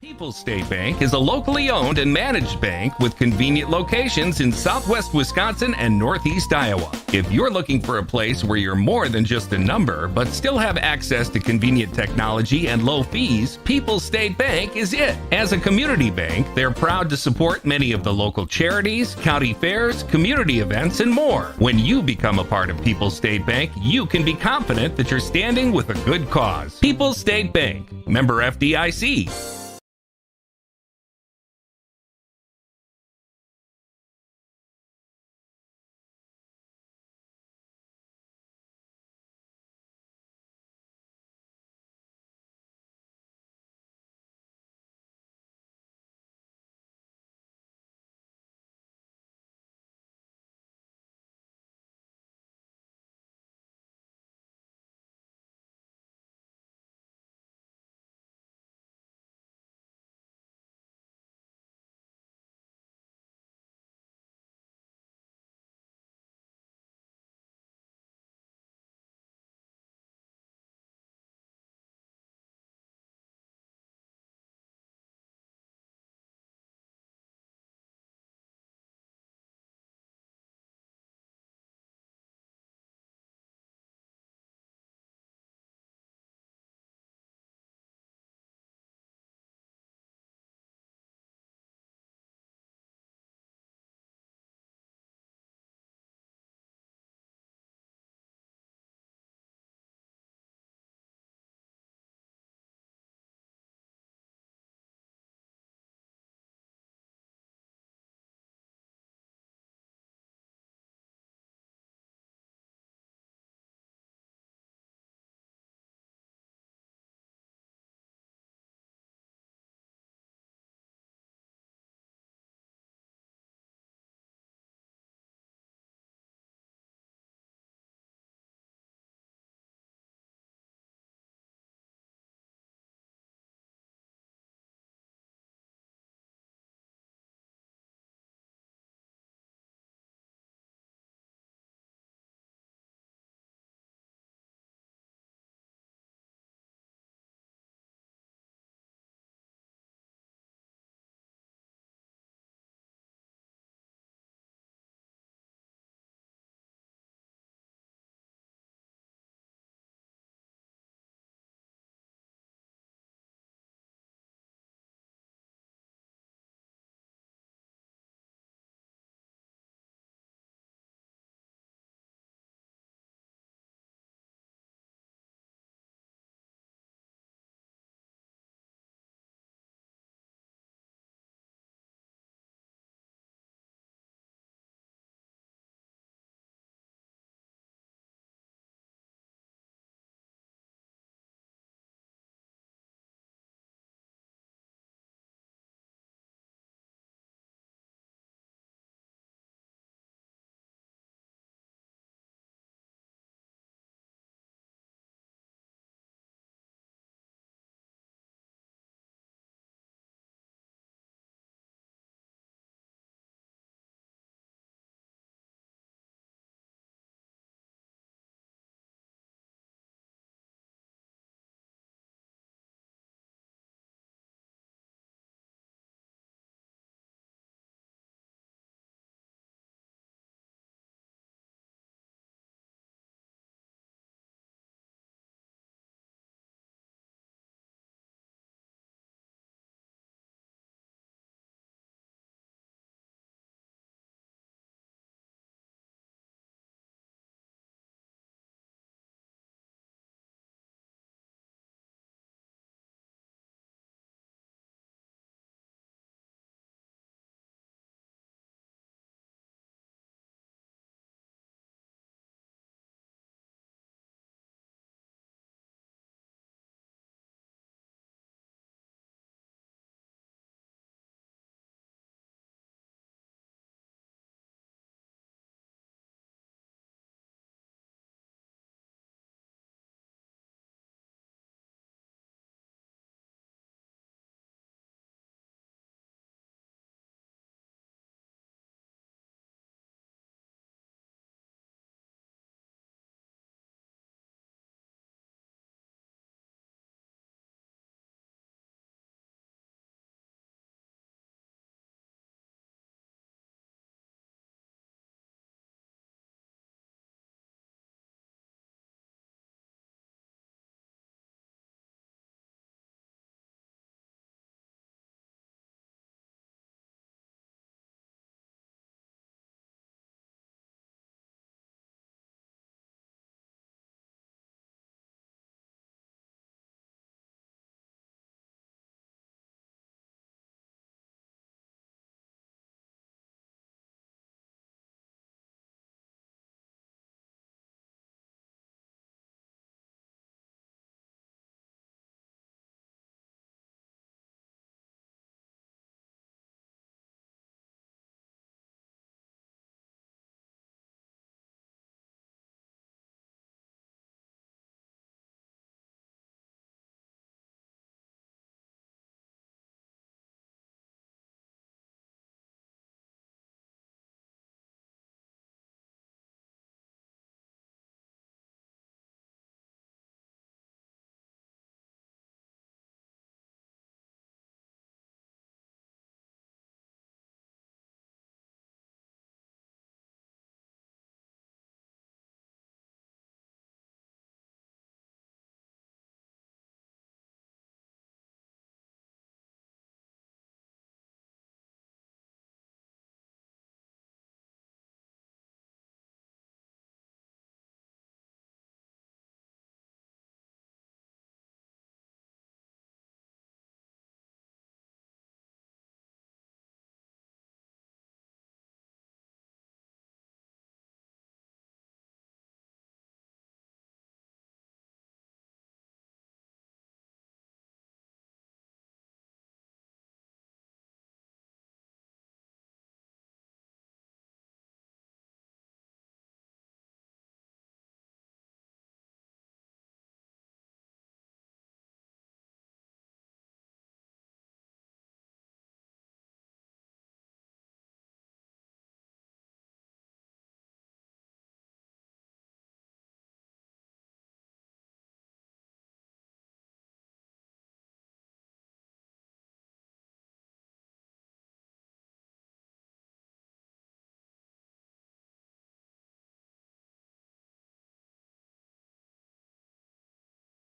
People's State Bank is a locally owned and managed bank with convenient locations in southwest Wisconsin and northeast Iowa. If you're looking for a place where you're more than just a number, but still have access to convenient technology and low fees, People's State Bank is it. As a community bank, they're proud to support many of the local charities, county fairs, community events, and more. When you become a part of People's State Bank, you can be confident that you're standing with a good cause. People's State Bank, member FDIC.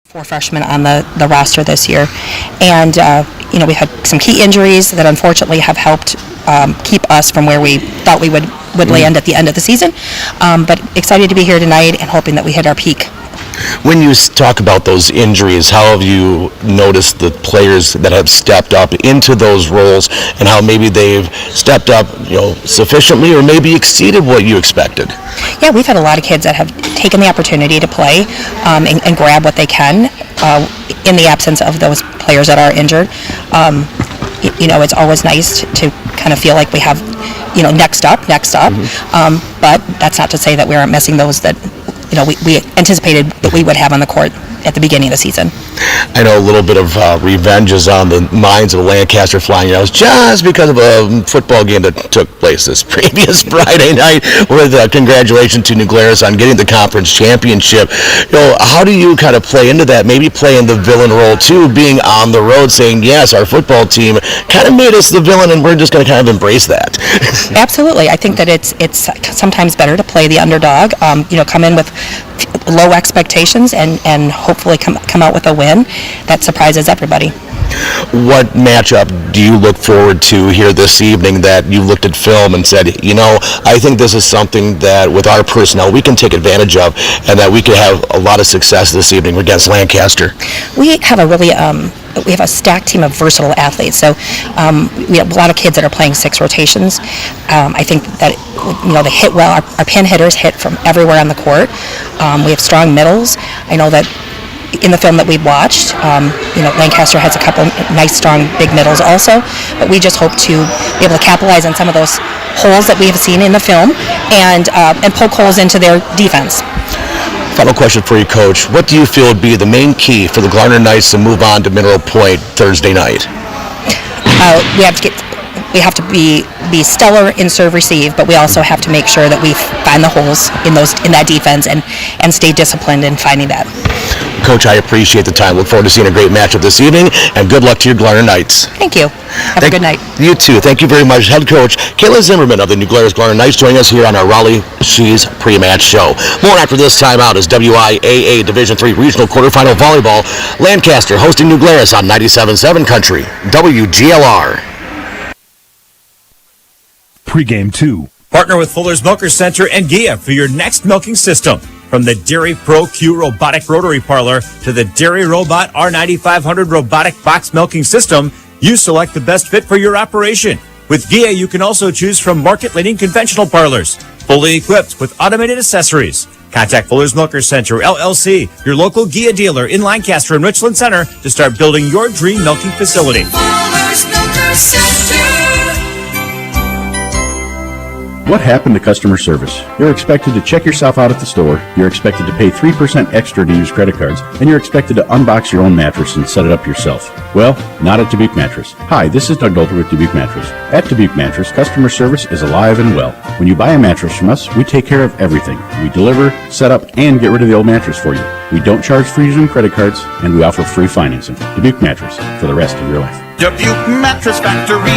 4 freshmen on the roster this year, and we had some key injuries that unfortunately have helped keep us from where we thought we would land at the end of the season, but excited to be here tonight and hoping that we hit our peak. When you talk about those injuries, how have you noticed the players that have stepped up into those roles, and how maybe they've stepped up, sufficiently, or maybe exceeded what you expected? Yeah, we've had a lot of kids that have taken the opportunity to play and grab what they can in the absence of those players that are injured. It's always nice to kind of feel like we have, next up. Mm-hmm. But that's not to say that we aren't missing those that we anticipated that we would have on the court at the beginning of the season. I know a little bit of revenge is on the minds of the Lancaster Flying Arrows just because of a football game that took place this previous Friday night with congratulations to New Glarus on getting the conference championship. How do you kind of play into that, maybe play in the villain role too, being on the road saying, yes, our football team kind of made us the villain and we're just going to kind of embrace that? Absolutely. I think that it's sometimes better to play the underdog, come in with low expectations and hopefully come out with a win that surprises everybody. What matchup do you look forward to here this evening that you looked at film and said, I think this is something that with our personnel we can take advantage of and that we could have a lot of success this evening against Lancaster? We have a stacked team of versatile athletes. So we have a lot of kids that are playing 6 rotations. I think that they hit well. Our pin hitters hit from everywhere on the court. We have strong middles. I know that in the film that we've watched, Lancaster has a couple nice, strong, big middles also. But we just hope to be able to capitalize on some of those holes that we have seen in the film and poke holes into their defense. Final question for you, Coach. What do you feel would be the main key for the Garner Knights to move on to Mineral Point Thursday night? We have to be stellar in serve receive, but we also have to make sure that we find the holes in that defense and stay disciplined in finding that. Coach, I appreciate the time. Look forward to seeing a great matchup this evening, and good luck to your Garner Knights. Thank you. Have a good night. You too. Thank you very much. Head coach Kieler Zimmerman of the New Glarus Garner Knights joining us here on our Raleigh She's pre-match show. More after this timeout is WIAA Division III Regional Quarterfinal Volleyball. Lancaster hosting New Glarus on 97.7 Country. WGLR. Pre-game 2. Partner with Fuller's Milker Center and GIA for your next milking system. From the Dairy Pro Q robotic rotary parlor to the Dairy Robot R9500 robotic box milking system, you select the best fit for your operation. With GIA, you can also choose from market-leading conventional parlors, fully equipped with automated accessories. Contact Fuller's Milker Center, LLC, your local GIA dealer in Lancaster and Richland Center to start building your dream milking facility. Fuller's Milker Center. What happened to customer service? You're expected to check yourself out at the store, you're expected to pay 3% extra to use credit cards, and you're expected to unbox your own mattress and set it up yourself. Well, not at Dubuque Mattress. Hi, this is Doug Dolter with Dubuque Mattress. At Dubuque Mattress, customer service is alive and well. When you buy a mattress from us, we take care of everything. We deliver, set up, and get rid of the old mattress for you. We don't charge for using credit cards, and we offer free financing. Dubuque Mattress, for the rest of your life. Dubuque Mattress Factory,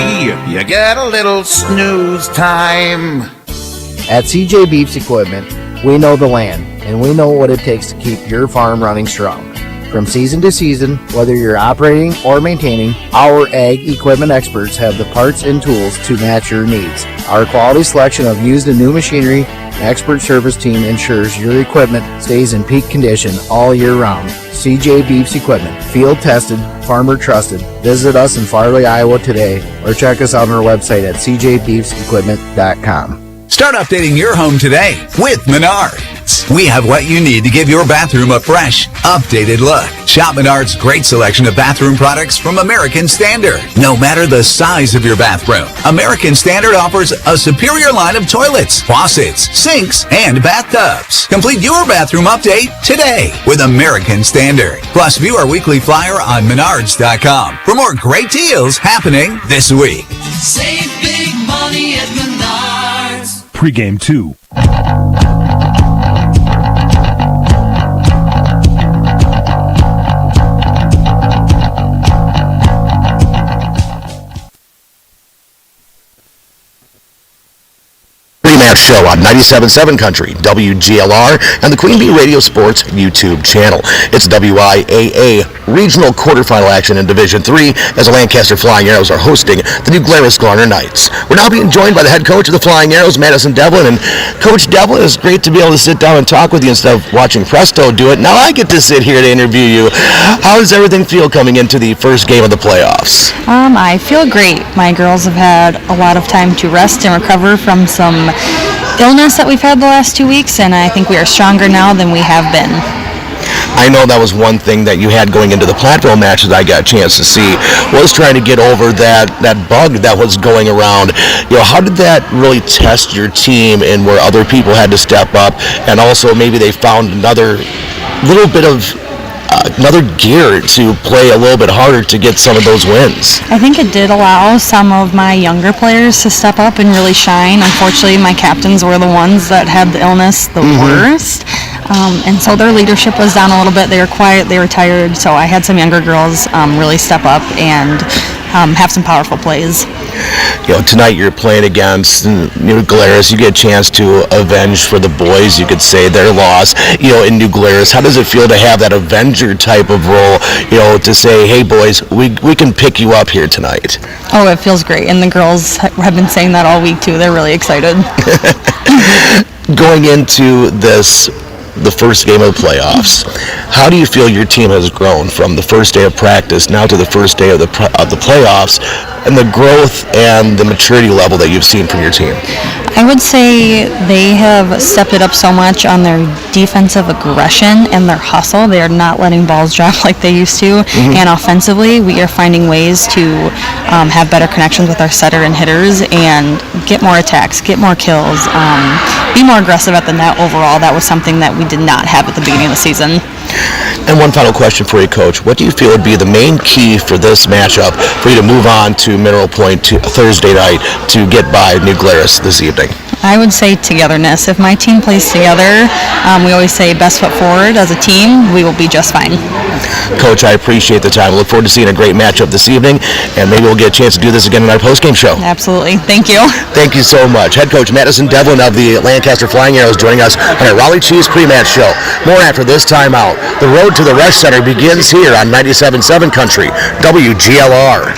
you get a little snooze time. At CJ Beefs Equipment, we know the land, and we know what it takes to keep your farm running strong. From season to season, whether you're operating or maintaining, our ag equipment experts have the parts and tools to match your needs. Our quality selection of used and new machinery and expert service team ensures your equipment stays in peak condition all year round. CJ Beefs Equipment, field tested, farmer trusted. Visit us in Farley, Iowa today or check us out on our website at cjbeefsequipment.com. Start updating your home today with Menards. We have what you need to give your bathroom a fresh, updated look. Shop Menards' great selection of bathroom products from American Standard. No matter the size of your bathroom, American Standard offers a superior line of toilets, faucets, sinks, and bathtubs. Complete your bathroom update today with American Standard. Plus, view our weekly flyer on Menards.com for more great deals happening this week. Save big money at Menards. Pre-game 2. pre-match show on 97.7 Country, WGLR, and the Queen Bee Radio Sports YouTube channel. It's WIAA regional quarterfinal action in Division III as the Lancaster Flying Arrows are hosting the new Glarus Knights. We're now being joined by the head coach of the Flying Arrows, Madison Devlin. And Coach Devlin, it's great to be able to sit down and talk with you instead of watching Presto do it. Now I get to sit here to interview you. How does everything feel coming into the first game of the playoffs? I feel great. My girls have had a lot of time to rest and recover from some illness that we've had the last 2 weeks, and I think we are stronger now than we have been. I know that was one thing that you had going into the Platteville match that I got a chance to see, was trying to get over that bug that was going around. How did that really test your team and where other people had to step up, and also maybe they found another little bit of another gear to play a little bit harder to get some of those wins? I think it did allow some of my younger players to step up and really shine. Unfortunately, my captains were the ones that had the illness the worst. And so their leadership was down a little bit. They were quiet, they were tired, so I had some younger girls really step up and have some powerful plays. Tonight you're playing against New Glarus. You get a chance to avenge for the boys, you could say, their loss, in New Glarus. How does it feel to have that avenger type of role, to say, hey boys, we can pick you up here tonight? Oh, it feels great, and the girls have been saying that all week too. They're really excited. Going into the first game of the playoffs, how do you feel your team has grown from the first day of practice now to the first day of the playoffs, and the growth and the maturity level that you've seen from your team? I would say they have stepped it up so much on their defensive aggression and their hustle. They are not letting balls drop like they used to. And offensively, we are finding ways to have better connections with our setter and hitters and get more attacks, get more kills, be more aggressive at the net overall. That was something that we did not have at the beginning of the season. And one final question for you, Coach. What do you feel would be the main key for this matchup for you to move on to Mineral Point Thursday night to get by New Glarus this evening? I would say togetherness. If my team plays together, we always say best foot forward as a team, we will be just fine. Coach, I appreciate the time. I look forward to seeing a great matchup this evening, and maybe we'll get a chance to do this again in our postgame show. Absolutely. Thank you. Thank you so much. Head coach Madison Devlin of the Lancaster Flying Arrows joining us on our Raleigh Cheese pre-match show. More after this timeout. The road to the Rest Center begins here on 97.7 Country, WGLR.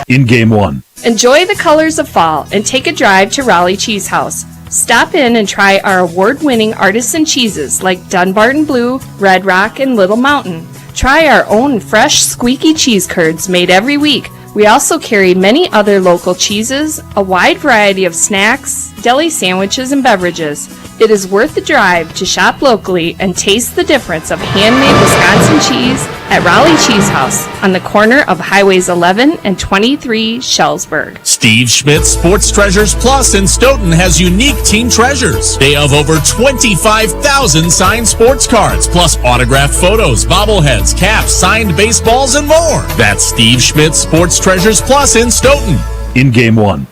In Game 1. Enjoy the colors of fall and take a drive to Raleigh Cheese House. Stop in and try our award-winning artisan cheeses like Dunbarton Blue, Red Rock, and Little Mountain. Try our own fresh, squeaky cheese curds made every week. We also carry many other local cheeses, a wide variety of snacks, deli sandwiches, and beverages. It is worth the drive to shop locally and taste the difference of handmade Wisconsin cheese at Raleigh Cheese House on the corner of Highways 11 and 23 Shellsburg. Steve Schmidt's Sports Treasures Plus in Stoughton has unique team treasures. They have over 25,000 signed sports cards, plus autographed photos, bobbleheads, caps, signed baseballs, and more. That's Steve Schmidt's Sports Treasures Plus in Stoughton. In Game 1.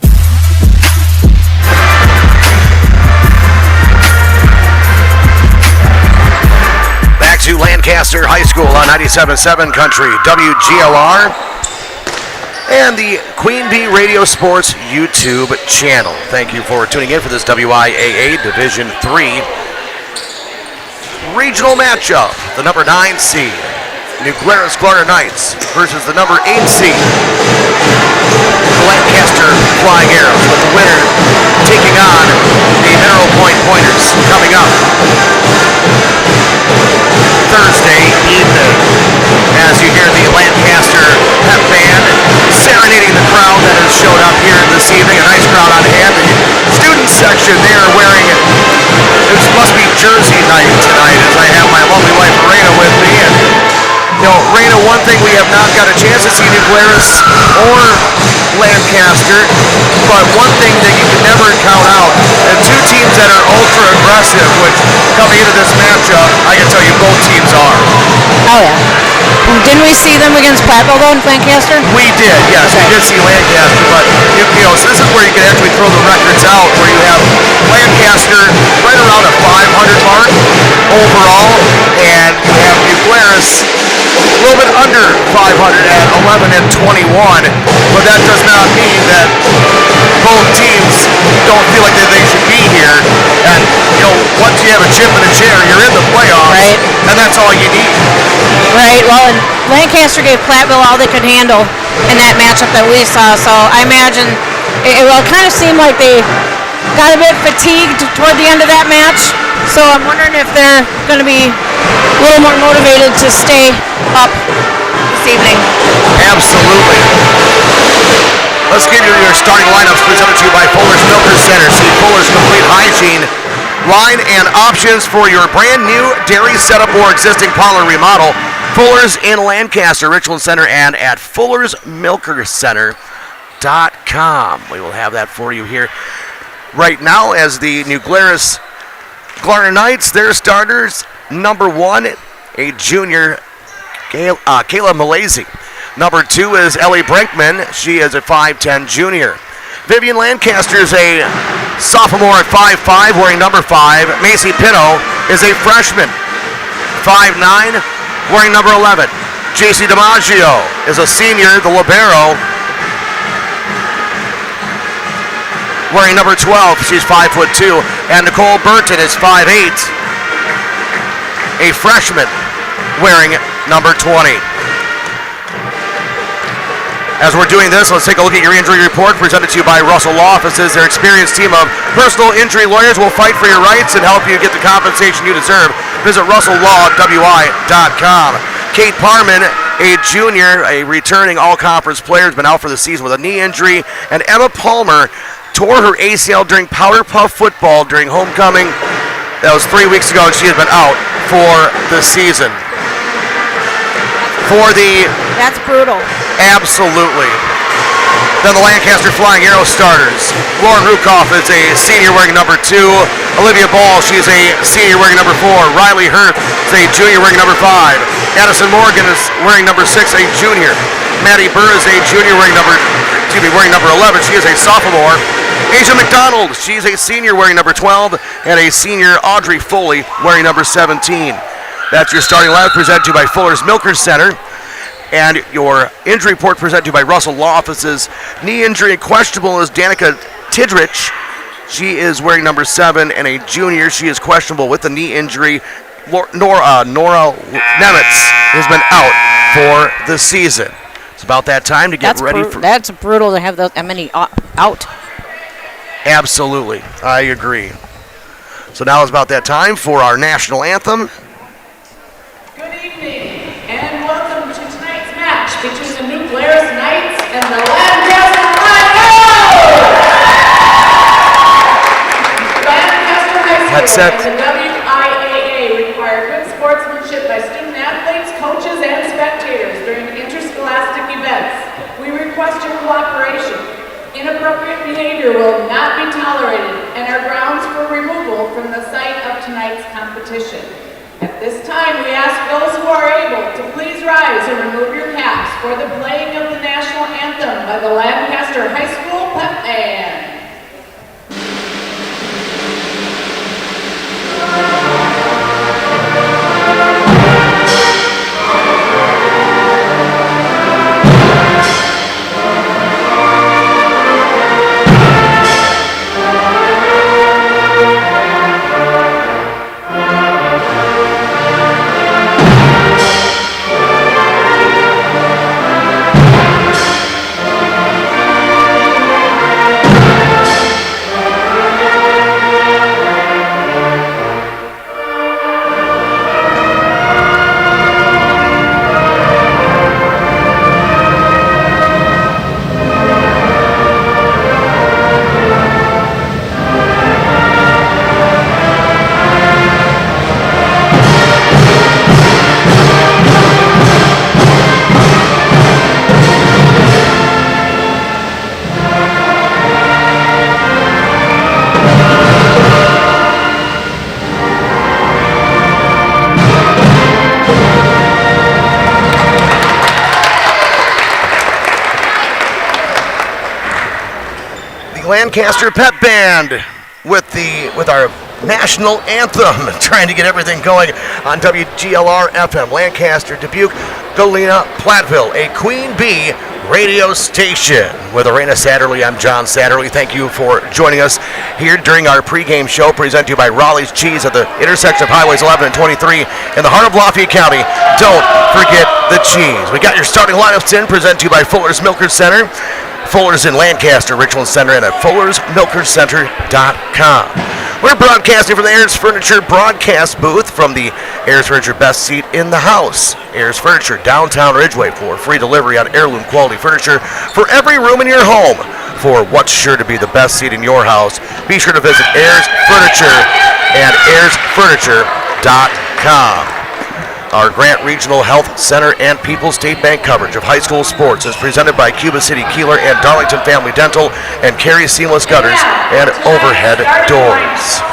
To Lancaster High School on 97.7 Country, WGLR, and the Queen Bee Radio Sports YouTube channel. Thank you for tuning in for this WIAA Division III regional matchup. The number 9 seed, New Glarus Knights, versus the number 8 seed, the Lancaster Flying Arrows, with the winner taking on the Mineral Point Pointers coming up Thursday evening, as you hear the Lancaster pep band serenading the crowd that has showed up here this evening. A nice crowd on hand. The student section, they are wearing, this must be jersey night tonight, as I have my lovely wife Raina with me. And Raina, one thing we have not got a chance to see New Glarus or Lancaster, but one thing that you can never count out, the two teams that are ultra aggressive, which coming into this matchup, I can tell you both teams are. Oh yeah. Didn't we see them against Platteville though in Lancaster? We did, yes, we did see Lancaster, but so this is where you can actually throw the records out, where you have Lancaster right around a 500 mark overall, and you have New Glarus a little bit under 500 at 11 and 21, but that does not mean that both teams don't feel like they should be here. And, once you have a chip and a chair, you're in the playoffs, right? And that's all you need. Right, well, and Lancaster gave Platteville all they could handle in that matchup that we saw, so I imagine it kind of seemed like they got a bit fatigued toward the end of that match, so I'm wondering if they're going to be a little more motivated to stay up this evening. Absolutely. Let's give you your starting lineups presented to you by Fuller's Milker Center. See Fuller's Complete Hygiene line and options for your brand new dairy setup or existing parlor remodel. Fuller's in Lancaster, Richland Center, and at fullersmilkercenter.com. We will have that for you here right now as the new Glarus Knights, their starters, number 1, a junior, Kayla Malaysi. Number 2 is Ellie Brinkman. She is a 5'10 junior. Vivian Lancaster is a sophomore at 5'5", wearing number 5. Macy Pino is a freshman, 5'9", wearing number 11. JC DiMaggio is a senior, the libero, wearing number 12. She's 5'2". And Nicole Burton is 5'8", a freshman, wearing number 20. As we're doing this, let's take a look at your injury report presented to you by Russell Law Offices. Their experienced team of personal injury lawyers will fight for your rights and help you get the compensation you deserve. Visit RussellLawWI.com. Kate Parman, a junior, a returning all-conference player, has been out for the season with a knee injury. And Emma Palmer tore her ACL during Powder Puff football during homecoming. That was 3 weeks ago, and she has been out for the season. That's brutal. Absolutely. Then the Lancaster Flying Arrow starters. Lauren Rukoff is a senior wearing number 2. Olivia Ball, she's a senior wearing number 4. Riley Hurth is a junior wearing number 5. Addison Morgan is wearing number 6, a junior. Maddie Burr is a junior wearing number 11. She is a sophomore. Asia McDonald, she's a senior wearing number 12. And a senior, Audrey Foley, wearing number 17. That's your starting lineup presented to you by Fuller's Milker Center. And your injury report presented to you by Russell Law Offices. Knee injury questionable is Danica Tidrich. She is wearing number 7 and a junior. She is questionable with the knee injury. Nora Nemitz has been out for the season. It's about that time to get ready for. That's brutal to have that many out. Absolutely, I agree. So now it's about that time for our national anthem. Good evening, and welcome to tonight's match between the new Glarus Knights and the Lancaster Flying Arrows! Lancaster High School and the WIAA require good sportsmanship by student athletes, coaches, and spectators during interscholastic events. We request your cooperation. Inappropriate behavior will not be tolerated and are grounds for removal from the site of tonight's competition. At this time, we ask those who are able to please rise and remove your caps for the playing of the national anthem by the Lancaster High School Pep Band. Lancaster Pep Band with our national anthem, trying to get everything going on WGLR FM, Lancaster, Dubuque. Galena, Platteville, a Queen Bee radio station. With Arena Satterley, I'm John Satterley. Thank you for joining us here during our pregame show, presented to you by Raleigh's Cheese at the intersection of Highways 11 and 23 in the heart of Lafayette County. Don't forget the cheese. We got your starting lineups in, presented to you by Fuller's Milkers Center. Fuller's in Lancaster, Richland Center, and at fullersmilkerscenter.com. We're broadcasting from the Ayers Furniture broadcast booth from the Ayers Furniture Best Seat in the House. Ayers Furniture, downtown Ridgeway, for free delivery on heirloom quality furniture for every room in your home. For what's sure to be the best seat in your house, be sure to visit Ayers Furniture and ayersfurniture.com. Our Grant Regional Health Center and People's State Bank coverage of high school sports is presented by Cuba City Kieler and Darlington Family Dental and Carey Seamless Gutters and Overhead Doors.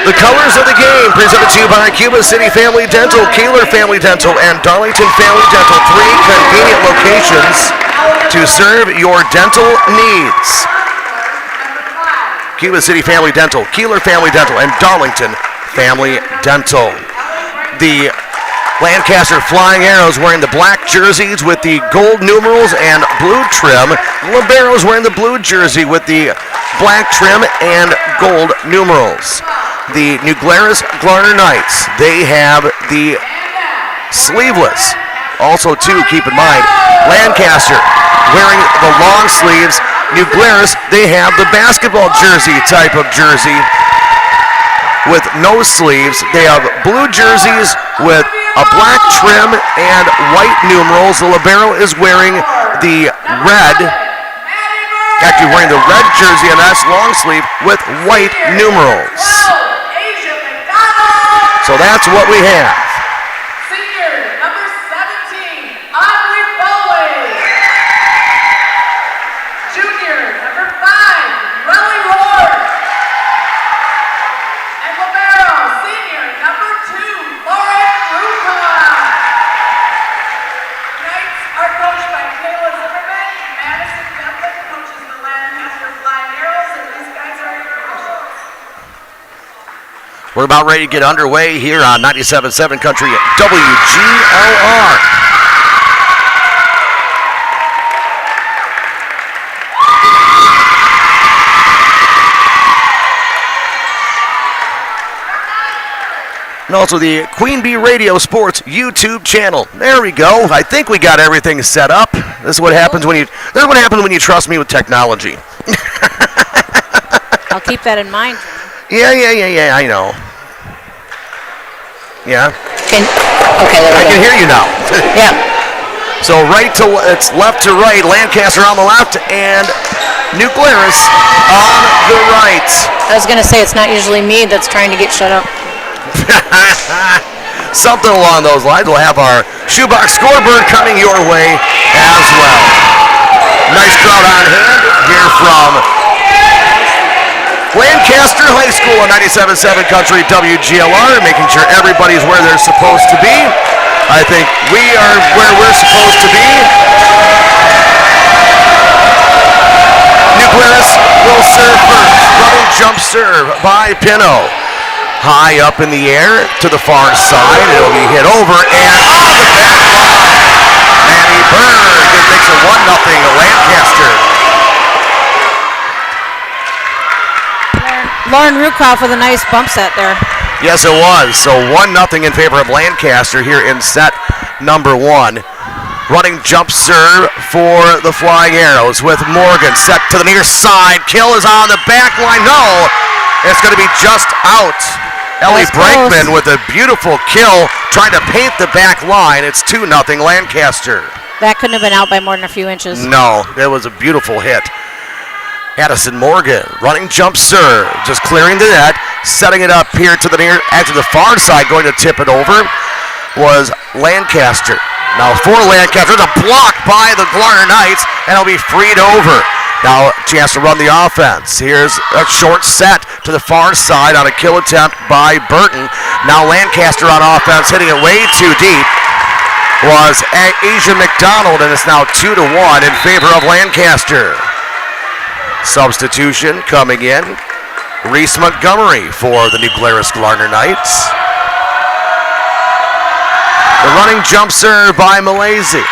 The colors of the game presented to you by Cuba City Family Dental, Kieler Family Dental, and Darlington Family Dental. 3 convenient locations to serve your dental needs. Cuba City Family Dental, Kieler Family Dental, and Darlington Family Dental. The Lancaster Flying Arrows wearing the black jerseys with the gold numerals and blue trim. Liberos wearing the blue jersey with the black trim and gold numerals. The New Glarus Glarner Knights, they have the sleeveless. Also, too, keep in mind, Lancaster wearing the long sleeves. New Glarus, they have the basketball jersey type of jersey with no sleeves. They have blue jerseys with a black trim and white numerals. The libero is wearing the red, actually wearing the red jersey, and that's long sleeve with white numerals. So that's what we have. Senior, number 17, Audrey Foley. Junior, number 5, Relly Ward. And libero, senior, number 2, Lauren Ruka. Knights are coached by Kayla Zimmerman. Madison Devlin coaches the Lancaster Flying Arrows, and these guys are your coaches. We're about ready to get underway here on 97.7 Country WGLR. And also the Queen Bee Radio Sports YouTube channel. There we go. I think we got everything set up. This is what happens when you trust me with technology. I'll keep that in mind. Yeah, I know. Yeah. Okay, there we I go. can hear you now. Yeah. So it's left to right, Lancaster on the left, and New Glarus on the right. I was going to say, it's not usually me that's trying to get shut up. Something along those lines. We'll have our shoebox scoreboard coming your way as well. Nice crowd on hand here from Lancaster High School on 97.7 Country WGLR, making sure everybody's where they're supposed to be. I think we are where we're supposed to be. New Glarus will serve first. Running jump serve by Pino. High up in the air to the far side. It'll be hit over and on the back line. Manny Berg. It makes it 1-0 Lancaster. Lauren Rukoff with a nice bump set there. Yes, it was. So 1-0 in favor of Lancaster here in set number 1. Running jump serve for the Flying Arrows with Morgan set to the near side. Kill is on the back line. No, it's going to be just out. Ellie Brankman with a beautiful kill, trying to paint the back line. It's 2-0 Lancaster. That couldn't have been out by more than a few inches. No, it was a beautiful hit. Addison Morgan, running jump serve, just clearing the net, setting it up here to the far side, going to tip it over, was Lancaster. Now for Lancaster, there's a block by the Glarner Knights, and it'll be freed over. Now a chance to run the offense. Here's a short set to the far side on a kill attempt by Burton. Now Lancaster on offense, hitting it way too deep, was Asia McDonald, and it's now 2-1 in favor of Lancaster. Substitution coming in. Reese Montgomery for the New Glarus Glarner Knights. The running jump serve by Malaysia.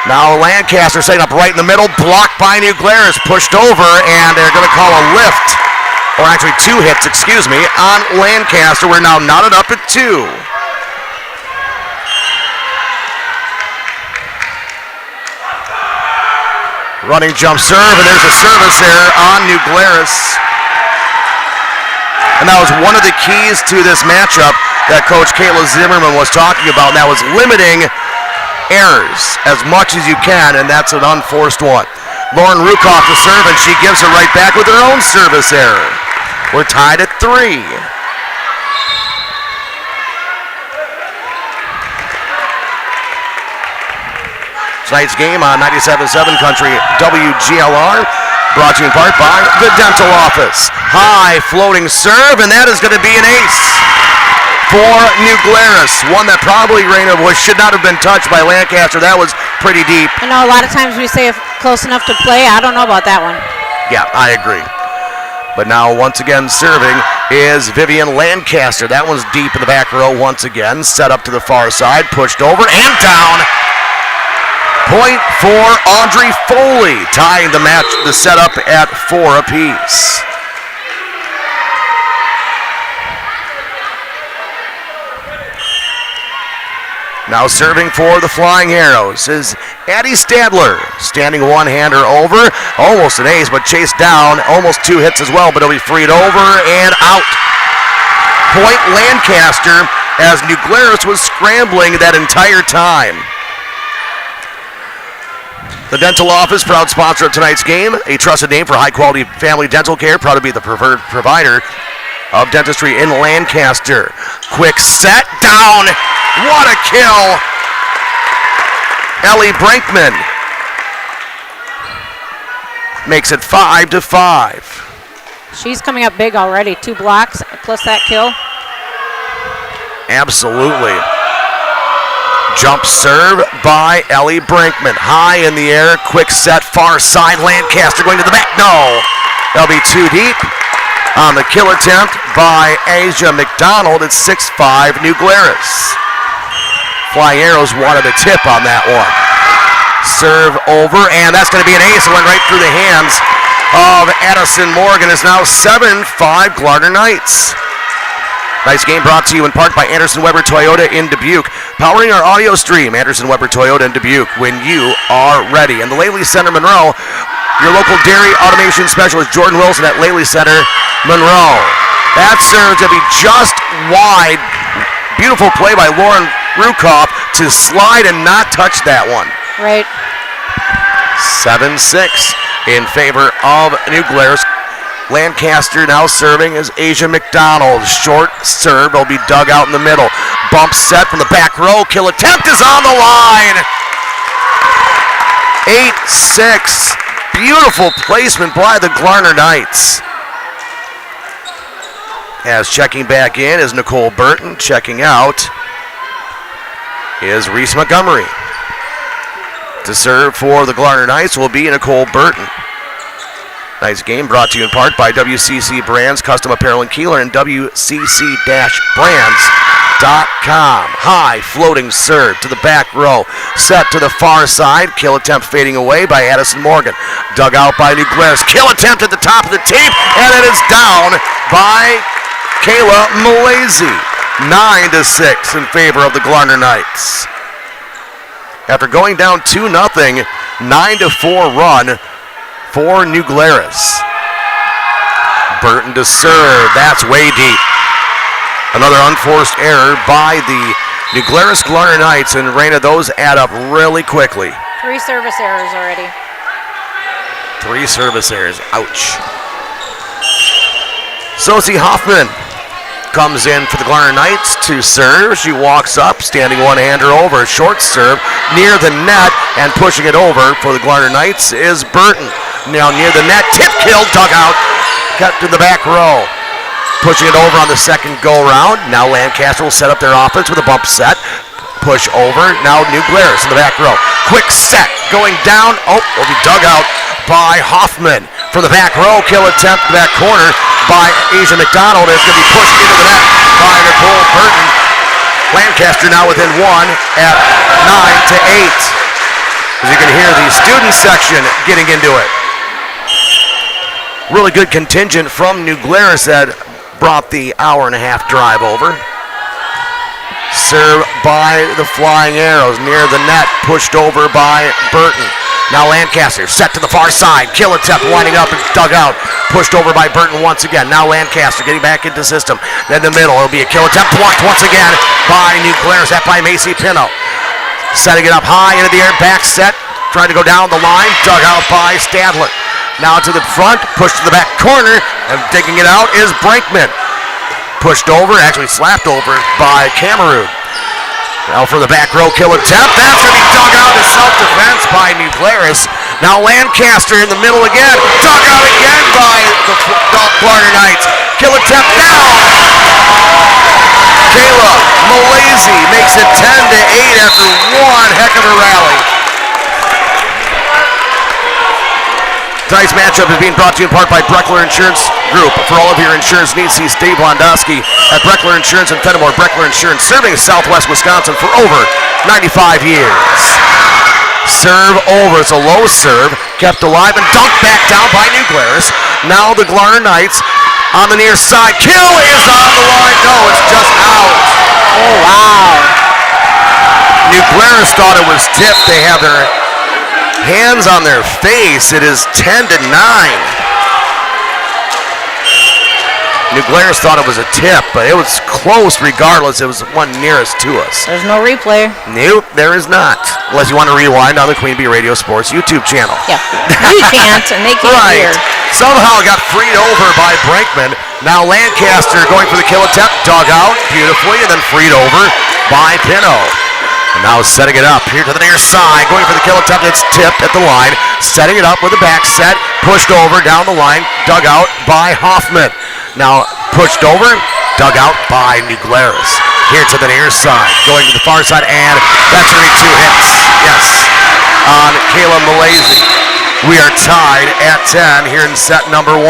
Now Lancaster setting up right in the middle, blocked by New Glarus, pushed over, and they're going to call a lift, or actually 2 hits, on Lancaster. We're now knotted up at 2. Running jump serve, and there's a service error on New Glarus. And that was one of the keys to this matchup that Coach Kayla Zimmerman was talking about, and that was limiting errors as much as you can, and that's an unforced one. Lauren Rukoff to serve, and she gives it right back with her own service error. We're tied at 3. Tonight's game on 97.7 Country WGLR, brought to you in part by the Dental Office. High floating serve, and that is going to be an ace for New Glarus. One that probably, Raina, should not have been touched by Lancaster. That was pretty deep. I know a lot of times we say if close enough to play. I don't know about that one. Yeah, I agree. But now once again serving is Vivian Lancaster. That one's deep in the back row once again. Set up to the far side, pushed over and down. Point for Audrey Foley, tying the match, the setup at 4 apiece. Now serving for the Flying Arrows is Addie Stadler, standing one-hander over, almost an ace, but chased down, almost 2 hits as well, but it'll be freed over and out. Point Lancaster, as New Glarus was scrambling that entire time. The Dental Office, proud sponsor of tonight's game, a trusted name for high-quality family dental care, proud to be the preferred provider of dentistry in Lancaster. Quick set, down, what a kill! Ellie Brinkman makes it 5-5. She's coming up big already. 2 blocks plus that kill. Absolutely. Jump serve by Ellie Brinkman. High in the air, quick set, far side, Lancaster going to the back. No, that'll be too deep. On the kill attempt by Asia McDonald, it's 6-5 New Glarus. Flying Arrows wanted a tip on that one. Serve over, and that's going to be an ace. It went right through the hands of Addison Morgan. It's now 7-5 Glarner Knights. Nice game brought to you in part by Anderson Weber Toyota in Dubuque. Powering our audio stream, Anderson Weber Toyota in Dubuque, when you are ready. And the Laley Center Monroe, your local dairy automation specialist, Jordan Wilson at Laley Center Monroe. That serves to be just wide. Beautiful play by Lauren Rukoff to slide and not touch that one. Right. 7-6 in favor of New Glarus. Lancaster now serving as Asia McDonald. Short serve will be dug out in the middle. Bump set from the back row. Kill attempt is on the line. 8-6. Beautiful placement by the Glarner Knights. As checking back in is Nicole Burton. Checking out is Reese Montgomery. To serve for the Glarner Knights will be Nicole Burton. Nice game brought to you in part by WCC Brands, Custom Apparel in Kieler, and WCC-Brands.com. High floating serve to the back row. Set to the far side. Kill attempt fading away by Addison Morgan. Dug out by New Glarus. Kill attempt at the top of the tape, and it is down by Kayla Malaysia. 9-6 in favor of the Glarner Knights. After going down 2-0, 9-4 run for New Glarus. Burton to serve. That's way deep. Another unforced error by the New Glarus Glarner Knights, and Raina, those add up really quickly. 3 service errors already. 3 service errors. Ouch. Sosie Hoffman comes in for the Glarner Knights to serve. She walks up, standing one-hander over. Short serve near the net, and pushing it over for the Glarner Knights is Burton. Now near the net, tip kill, dug out, cut to the back row. Pushing it over on the second go-round. Now Lancaster will set up their offense with a bump set. Push over, now New Glarus in the back row. Quick set, going down, will be dug out by Hoffman. From the back row, kill attempt to that corner by Asia McDonald. It's going to be pushed into the net by Nicole Burton. Lancaster now within 1 at 9-8. As you can hear the student section getting into it. Really good contingent from New Glarus that brought the hour-and-a-half drive over. Serve by the Flying Arrows near the net, pushed over by Burton. Now Lancaster set to the far side. Kieler winding up and dug out. Pushed over by Burton once again. Now Lancaster getting back into system. Then the middle, it'll be a Kieler blocked once again by New Glarus. That by Macy Pino. Setting it up high into the air, back set. Trying to go down the line, dug out by Stadler. Now to the front, pushed to the back corner, and digging it out is Brinkman. Pushed over, actually slapped over by Cameroon. Now for the back row, Kieler That's going to be dug out to self-defense by New Glarus. Now Lancaster in the middle again. Dug out again by the Garter Knights. Kieler down. Kayla Malaysia makes it 10-8 after one heck of a rally. Tonight's matchup is being brought to you in part by Breckler Insurance Group. For all of your insurance needs, see Steve Londowski at Breckler Insurance in Fenimore. Breckler Insurance, serving Southwest Wisconsin for over 95 years. Serve over. It's a low serve. Kept alive and dunked back down by New Glarus. Now the Glarner Knights on the near side. Kill is on the line. No, it's just out. Oh, wow. New Glarus thought it was tipped. They have their hands on their face. It is 10-9. New Glarus thought it was a tip, but it was close regardless. It was the one nearest to us. There's no replay. Nope, there is not. Unless you want to rewind on the Queen Bee Radio Sports YouTube channel. Yeah, you can't, and they can't hear. Somehow got freed over by Brinkman. Now Lancaster going for the kill attempt. Dug out beautifully, and then freed over by Pino. And now setting it up here to the near side, going for the kill attempt. It's tipped at the line. Setting it up with a back set, pushed over down the line, dug out by Hoffman. Now pushed over, dug out by New Glarus. Here to the near side, going to the far side, and that's going to be 2 hits. Yes, on Kayla Malaysia. We are tied at 10 here in set number 1.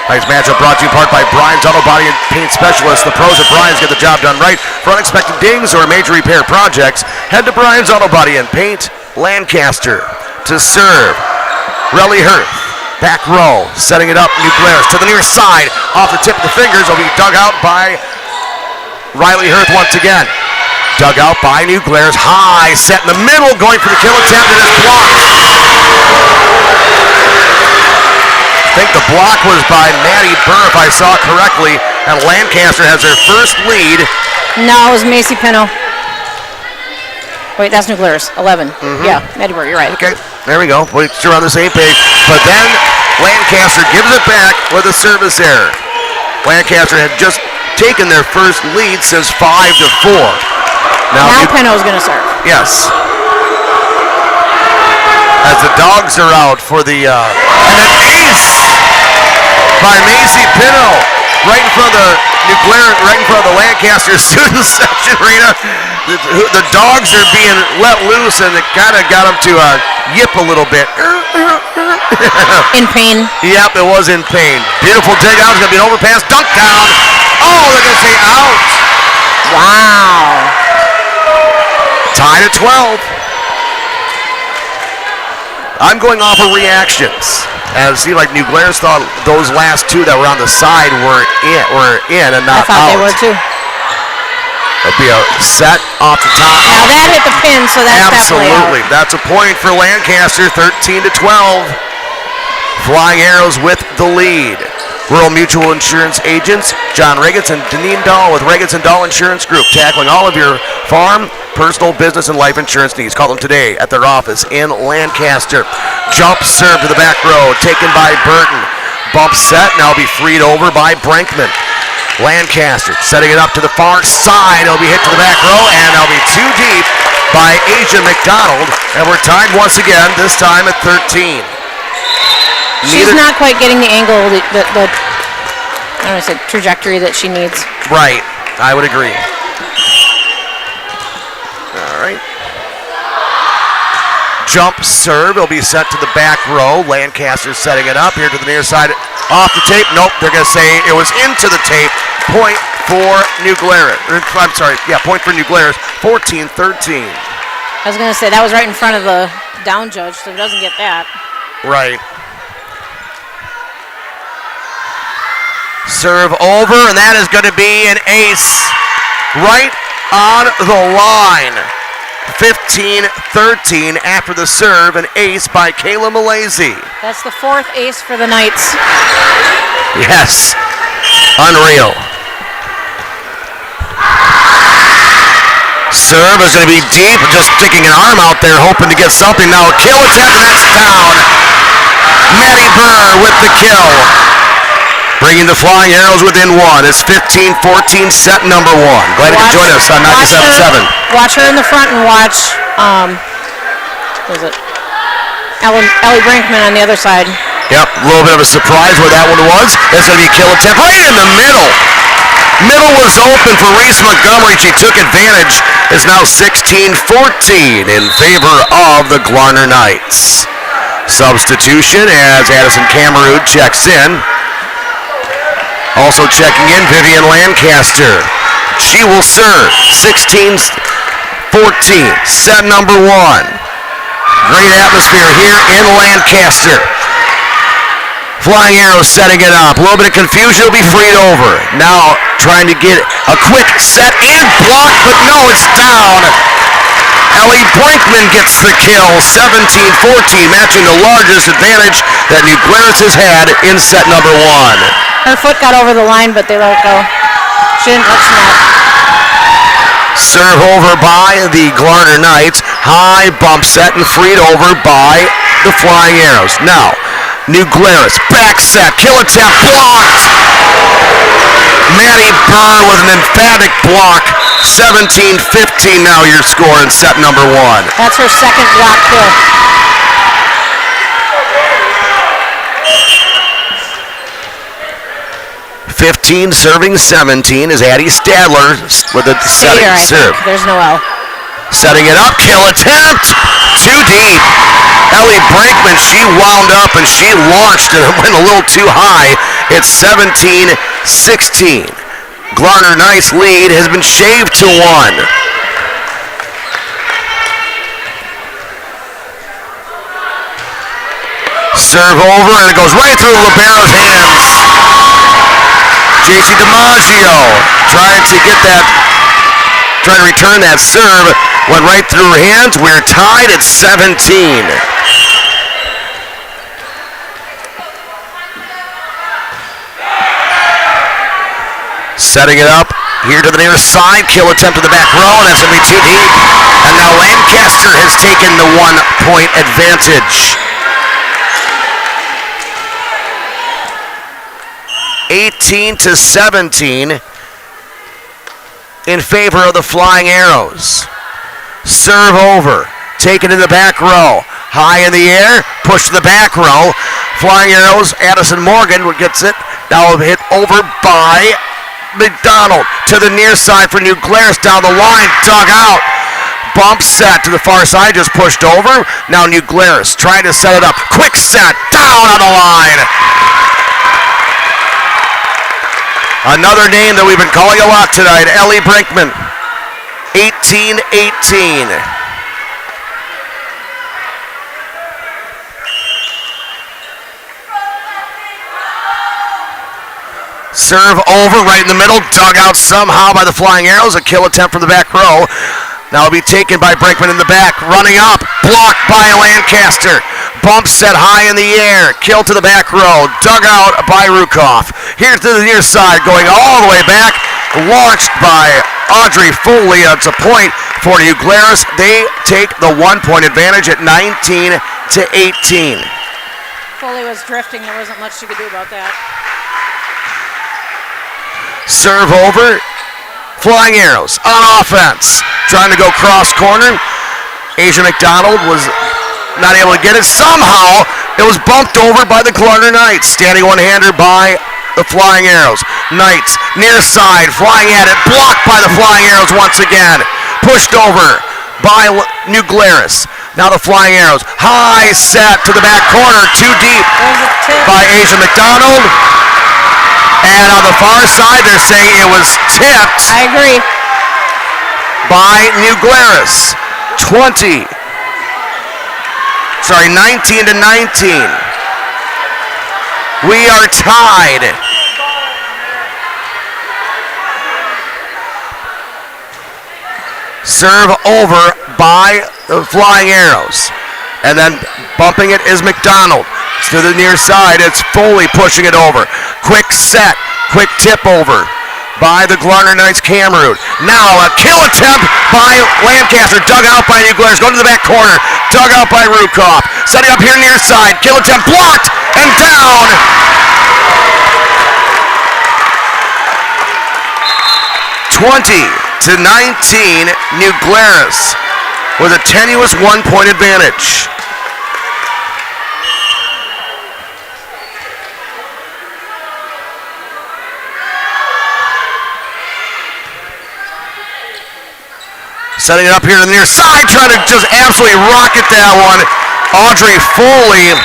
Tonight's matchup brought to you in part by Brian's Auto Body and Paint Specialists. The pros at Brian's get the job done right. For unexpected dings or major repair projects, head to Brian's Auto Body and Paint. Lancaster to serve. Relly Hurth, back row, setting it up. New Glarus to the near side. Off the tip of the fingers will be dug out by Riley Hurth once again. Dug out by New Glarus. High, set in the middle, going for the kill attempt, and it's blocked. I think the block was by Maddie Burr, if I saw it correctly, and Lancaster has their first lead. No, it was Macy Pino. Wait, that's New Glarus, 11. Yeah, Maddie Burr, you're right. Okay, there we go. We're on the same page. But then Lancaster gives it back with a service error. Lancaster had just taken their first lead since 5-4. Now Pino's going to serve. Yes. As the dogs are out for the and an ace by Macy Pino right in front of the New Glarus, right in front of the Lancaster student section arena. The dogs are being let loose, and it kind of got them to yip a little bit. In pain. Yep, it was in pain. Beautiful dig out. It's going to be an overpass. Dunk down. Oh, they're going to say out. Wow. Tied at 12. I'm going off of reactions. And it seemed like New Glarus thought those last two that were on the side were in and not out. I thought they were too. It'll be a set off the top. Now that hit the pin, so that's absolutely. That's a point for Lancaster, 13-12. Flying Arrows with the lead. Rural Mutual Insurance agents, John Riggins and Deneen Dahl with Riggins and Dahl Insurance Group, tackling all of your farm, personal, business, and life insurance needs. Call them today at their office in Lancaster. Jump serve to the back row, taken by Burton. Bump set, now be freed over by Brinkman. Lancaster setting it up to the far side. It'll be hit to the back row, and it'll be too deep by Asia McDonald. And we're tied once again, this time at 13. She's not quite getting the angle, the I don't know, it's a trajectory that she needs. Right, I would agree. All right. Jump serve, it'll be set to the back row. Lancaster setting it up here to the near side. Off the tape. Nope, they're going to say it was into the tape. Point for New Glarus. I'm sorry. Yeah, point for New Glarus. 14-13. I was going to say that was right in front of the down judge, so he doesn't get that. Right. Serve over, and that is going to be an ace right on the line. 15-13 after the serve, an ace by Kayla Malaysia. That's the fourth ace for the Knights. Yes, unreal. Serve is going to be deep, just sticking an arm out there, hoping to get something. Now a kill attempt, and that's down. Maddie Burr with the kill. Bringing the Flying Arrows within one. It's 15-14, set number one. Glad you could join us on 97.7. Watch her in the front and watch, what was it? Ellie Brinkman on the other side. Yep, a little bit of a surprise where that one was. That's going to be a kill attempt right in the middle. Middle was open for Reese Montgomery. She took advantage. It's now 16-14 in favor of the Glarner Knights. Substitution as Addison Cameroon checks in. Also checking in, Vivian Lancaster. She will serve. 16-14, set number one. Great atmosphere here in Lancaster. Flying Arrows setting it up. A little bit of confusion, will be freed over. Now trying to get a quick set and block, but no, it's down. Ellie Brinkman gets the kill. 17-14, matching the largest advantage that New Glarus has had in set number one. Her foot got over the line, but they let it go. She didn't touch the net. Serve over by the Glarner Knights. High bump set and freed over by the Flying Arrows. Now, New Glarus, back set, kill attempt, blocked. Maddie Burr with an emphatic block. 17-15 now your score in set number one. That's her second block kill. Serving 17 is Addie Stadler with a setting serve. There's no L. Setting it up, kill attempt, too deep. Ellie Brinkman, she wound up and she launched and it went a little too high. It's 17-16. Glarner Knights lead has been shaved to one. Serve over and it goes right through Libero's hands. JC DiMaggio trying to return that serve. Went right through her hands. We're tied at 17. Setting it up here to the near side. Kill attempt to the back row, and that's going to be too deep. And now Lancaster has taken the 1-point advantage. 18-17 in favor of the Flying Arrows. Serve over, taken in the back row, high in the air, push to the back row. Flying Arrows, Addison Morgan gets it. Now hit over by McDonald to the near side for New Glarus, down the line, dug out. Bump set to the far side, just pushed over. Now New Glarus trying to set it up. Quick set, down on the line. Another name that we've been calling a lot tonight, Ellie Brinkman. 18-18. Serve over right in the middle, dug out somehow by the Flying Arrows. A kill attempt from the back row. Now it'll be taken by Brinkman in the back, running up, blocked by Lancaster. Bump set high in the air, kill to the back row, dug out by Rukoff. Here's to the near side, going all the way back, launched by Audrey Foley. It's a point for New Glarus. They take the 1-point advantage at 19-18. Foley was drifting, there wasn't much she could do about that. Serve over, Flying Arrows on offense, trying to go cross corner. Asia McDonald was not able to get it. Somehow, it was bumped over by the Glarner Knights. Standing one-hander by the Flying Arrows. Knights, near side, flying at it. Blocked by the Flying Arrows once again. Pushed over by New Glarus. Now the Flying Arrows. High set to the back corner. Too deep by Asia McDonald. And on the far side, they're saying it was tipped. I agree. By New Glarus. 19 to 19. We are tied. Serve over by the Flying Arrows. And then bumping it is McDonald. It's to the near side. It's Foley pushing it over. Quick set. Quick tip over by the Glarner Knights Cameroon. Now a kill attempt by Lancaster. Dug out by New Glarus. Going to the back corner. Dug out by Rukoff. Setting up here near side. Kill attempt blocked and down. To 19, New Glarus with a tenuous 1-point advantage. Setting it up here to the near side, trying to just absolutely rocket that one. Audrey Foley,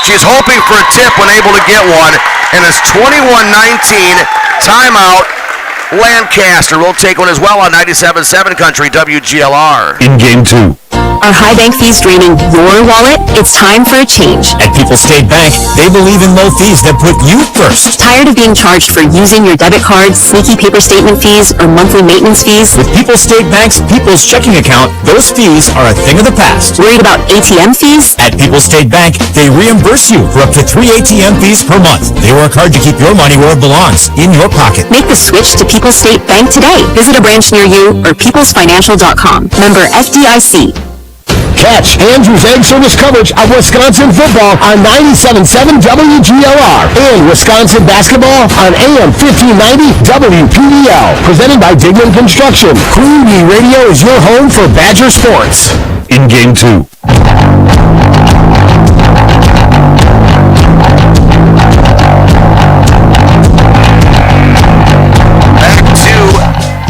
she's hoping for a tip when able to get one, and it's 21-19, timeout. Lancaster will take one as well on 97.7 Country WGLR. In game 2. Are high bank fees draining your wallet? It's time for a change. At People's State Bank, they believe in low fees that put you first. Tired of being charged for using your debit card, sneaky paper statement fees, or monthly maintenance fees? With People's State Bank's People's Checking Account, those fees are a thing of the past. Worried about ATM fees? At People's State Bank, they reimburse you for up to 3 ATM fees per month. They work hard to keep your money where it belongs, in your pocket. Make the switch to People's State Bank today. Visit a branch near you or peoplesfinancial.com. Member FDIC. Catch Andrew's Egg Service coverage of Wisconsin football on 97.7 WGLR and Wisconsin basketball on AM 1590 WPDL. Presented by Digman Construction. Queen Bee Radio is your home for Badger sports. In game 2. Back to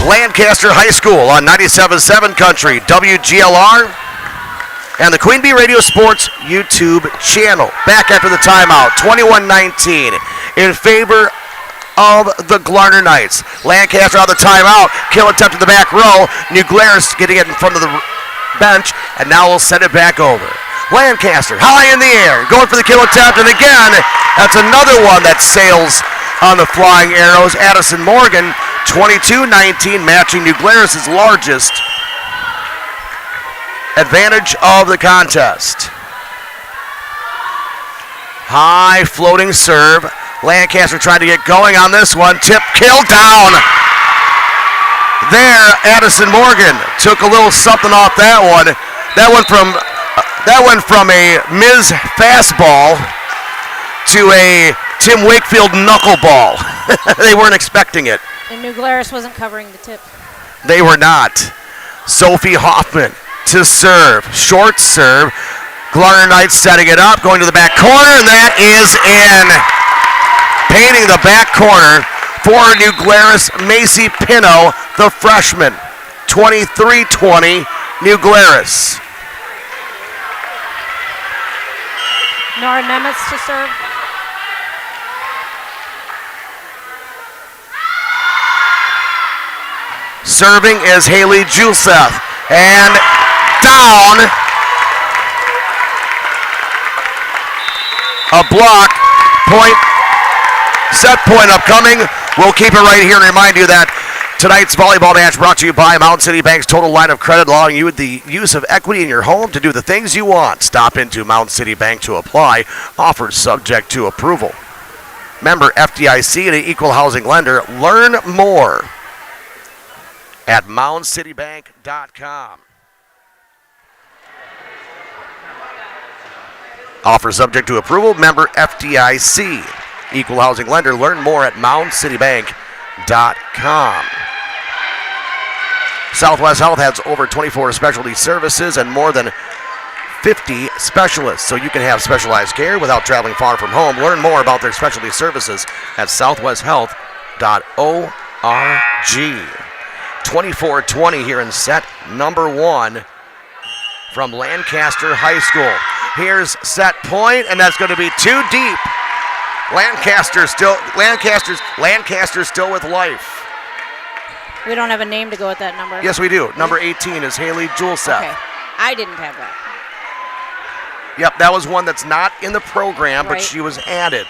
Lancaster High School on 97.7 Country WGLR. And the Queen Bee Radio Sports YouTube channel. Back after the timeout, 21-19 in favor of the Glarner Knights. Lancaster on the timeout. Kill attempt to the back row. New Glarus getting it in front of the bench, and now we'll send it back over. Lancaster high in the air, going for the kill attempt, and again, that's another one that sails on the Flying Arrows. Addison Morgan, 22-19, matching New Glarus' largest advantage of the contest. High floating serve. Lancaster trying to get going on this one. Tip, kill, down. There, Addison Morgan took a little something off that one. That went from a Ms. fastball to a Tim Wakefield knuckleball. They weren't expecting it. And New Glarus wasn't covering the tip. They were not. Sophie Hoffman to serve. Short serve. Glarner Knights setting it up, going to the back corner, and that is in. Painting the back corner for New Glarus, Macy Pino, the freshman. 23-20, New Glarus. Nora Nemitz to serve. Serving is Haley Juleseth. And down. A block. Point. Set point upcoming. We'll keep it right here and remind you that tonight's volleyball match brought to you by Mountain City Bank's Total Line of Credit, allowing you the use of equity in your home to do the things you want. Stop into Mountain City Bank to apply. Offers subject to approval. Member FDIC and an equal housing lender. Learn more at mountaicitybank.com. Offer subject to approval. Member FDIC. Equal housing lender. Learn more at mountaicitybank.com. Southwest Health has over 24 specialty services and more than 50 specialists, so you can have specialized care without traveling far from home. Learn more about their specialty services at southwesthealth.org. 24-20 here in set number 1. from Lancaster High School. Here's set point, and that's going to be too deep. Lancaster still with life. We don't have a name to go with that number. Yes, we do. Number 18 is Haley Juleseth. Okay. I didn't have that. Yep, that was one that's not in the program, but Right. she was added.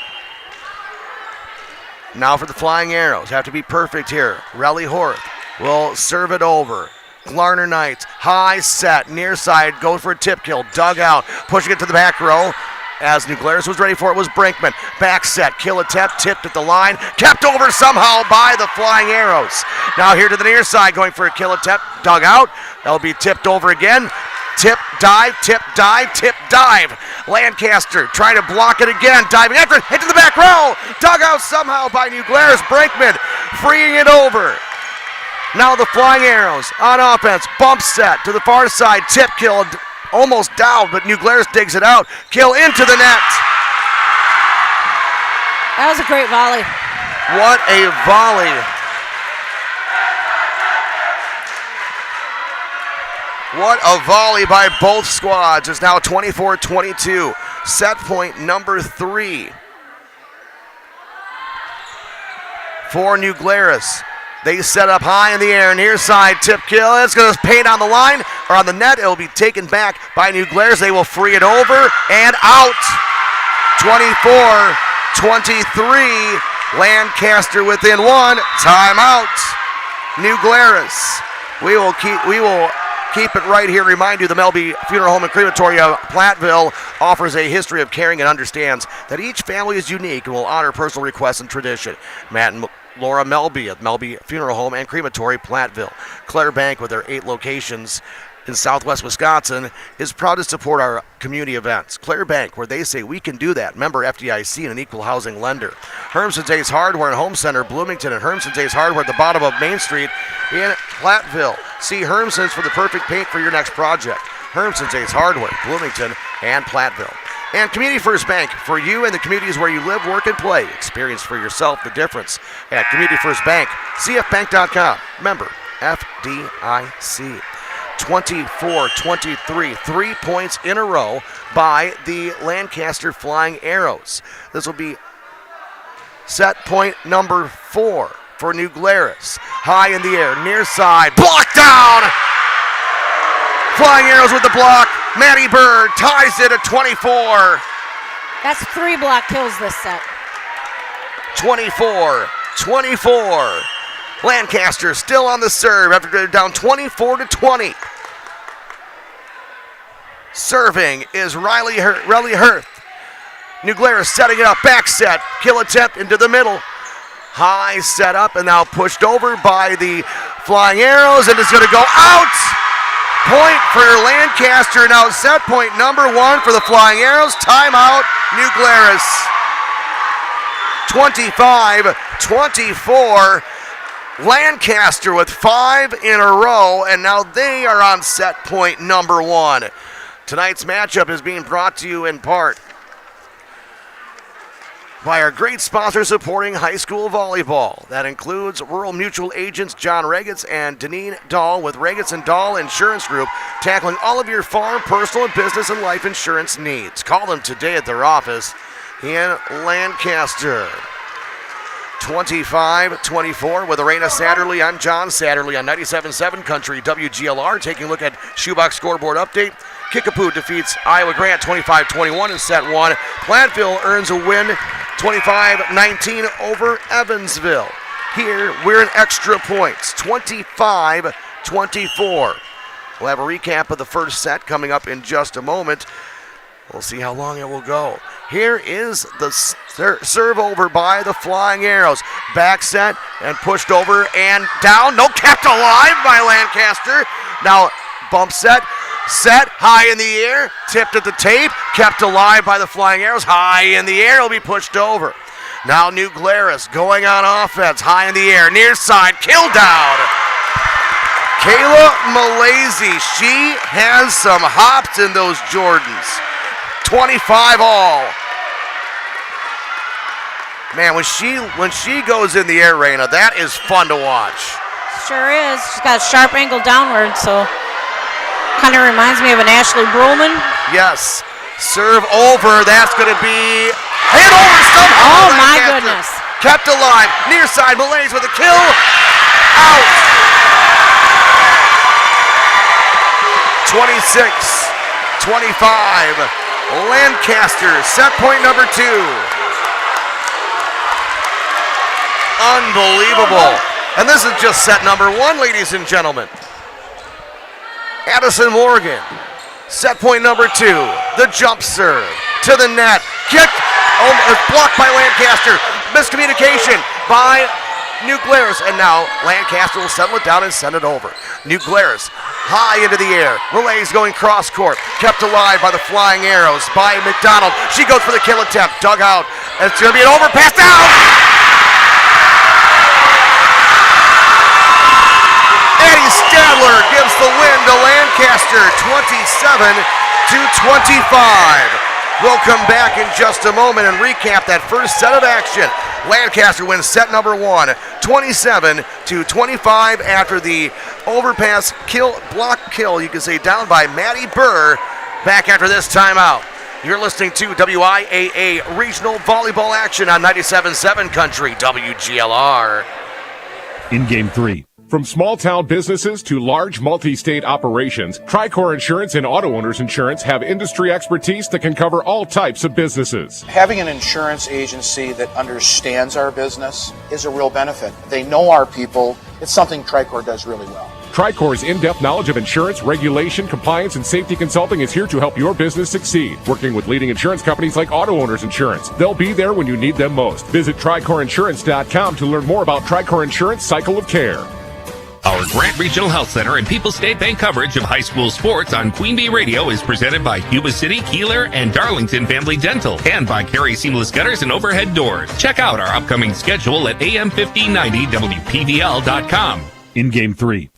Now for the Flying Arrows. Have to be perfect here. Relly Horth will serve it over. Glarner Knights, high set, near side, goes for a tip kill, dug out, pushing it to the back row. As New Glarus was ready for it was Brinkman. Back set, kill attempt, tipped at the line, kept over somehow by the Flying Arrows. Now here to the near side, going for a kill attempt, dug out. That'll be tipped over again. Tip, dive, tip, dive, tip, dive. Lancaster trying to block it again, diving after it, into the back row. Dug out somehow by New Glarus. Brinkman freeing it over. Now the Flying Arrows on offense. Bump set to the far side. Tip kill almost down, but New Glarus digs it out. Kill into the net. That was a great volley. What a volley. What a volley by both squads. It's now 24-22. Set point number 3 for New Glarus. They set up high in the air, near side tip kill. It's going to paint on the line or on the net. It will be taken back by New Glarus. They will free it over and out. 24-23. Lancaster within one. Timeout. New Glarus. We will keep it right here. Remind you, the Melby Funeral Home and Crematory of Platteville offers a history of caring and understands that each family is unique and will honor personal requests and tradition. Matt and Laura Melby at Melby Funeral Home and Crematory, Platteville. Claire Bank, with their 8 locations in southwest Wisconsin, is proud to support our community events. Claire Bank, where they say we can do that. Member FDIC and an equal housing lender. Hermson's Ace Hardware and Home Center, Bloomington, and Hermson's Ace Hardware at the bottom of Main Street in Platteville. See Hermson's for the perfect paint for your next project. Hermson's Ace Hardware, Bloomington, and Platteville. And Community First Bank, for you and the communities where you live, work, and play. Experience for yourself the difference at Community First Bank. CFBank.com. Member FDIC. 24-23, 3 points in a row by the Lancaster Flying Arrows. This will be set point number 4 for New Glarus. High in the air, near side, blocked down! Flying Arrows with the block. Maddie Bird ties it at 24. That's 3 block kills this set. 24-24. Lancaster still on the serve after they're down 24-20. Serving is Relly Horth. New Glarus setting it up, back set, kill attempt into the middle. High set up and now pushed over by the Flying Arrows, and it's going to go out. Point for Lancaster, now set point number 1 for the Flying Arrows. Timeout, New Glarus. 25-24. Lancaster with 5 in a row, and now they are on set point number 1. Tonight's matchup is being brought to you in part by our great sponsor supporting high school volleyball. That includes Rural Mutual agents John Regetz and Deneen Dahl with Regetz & Dahl Insurance Group, tackling all of your farm, personal, and business and life insurance needs. Call them today at their office in Lancaster. 25-24 with Arena Satterley. I'm John Satterley on 97.7 Country WGLR. Taking a look at Shoebox scoreboard update. Kickapoo defeats Iowa Grant 25-21 in set 1. Platteville earns a win 25-19 over Evansville. Here we're in extra points, 25-24. We'll have a recap of the first set coming up in just a moment. We'll see how long it will go. Here is the serve over by the Flying Arrows. Back set and pushed over and down. No, kept alive by Lancaster. Now bump set. Set high in the air. Tipped at the tape. Kept alive by the Flying Arrows. High in the air. Will be pushed over. Now New Glarus going on offense. High in the air. Near side. Kill down. Kayla Malaysia. She has some hops in those Jordans. 25 all. Man, when she goes in the air, Raina, that is fun to watch. Sure is. She's got a sharp angle downward, so Kind of reminds me of an Ashley Brulman. Yes. Serve over. That's going to be hit over somehow. Oh, my Lancaster. goodness. Kept alive. Near side, Malaise with a kill. Out. 26-25. Lancaster, set point number 2. Unbelievable. And this is just set number 1, ladies and gentlemen. Addison Morgan, set point number 2. The jump serve to the net. Kicked, blocked by Lancaster. Miscommunication by New Glarus. And now Lancaster will settle it down and send it over. New Glarus high into the air. Relays going cross court. Kept alive by the flying arrows by McDonald. She goes for the kill attempt. Dug out. And it's going to be an overpass down. Eddie Stadler gives the win to Lancaster, 27-25. We'll come back in just a moment and recap that first set of action. Lancaster wins set number 1, 27-25 after the overpass block kill, you can say, down by Maddie Burr. Back after this timeout. You're listening to WIAA Regional Volleyball action on 97.7 Country WGLR. In Game 3. From small-town businesses to large multi-state operations, Tricor Insurance and Auto Owners Insurance have industry expertise that can cover all types of businesses. Having an insurance agency that understands our business is a real benefit. They know our people. It's something Tricor does really well. Tricor's in-depth knowledge of insurance, regulation, compliance, and safety consulting is here to help your business succeed. Working with leading insurance companies like Auto Owners Insurance. They'll be there when you need them most. Visit TricorInsurance.com to learn more about Tricor Insurance Cycle of Care. Our Grant Regional Health Center and People's State Bank coverage of high school sports on Queen Bee Radio is presented by Cuba City, Kieler, and Darlington Family Dental, and by Carey Seamless Gutters and Overhead Doors. Check out our upcoming schedule at am1590wpvl.com. In Game 3.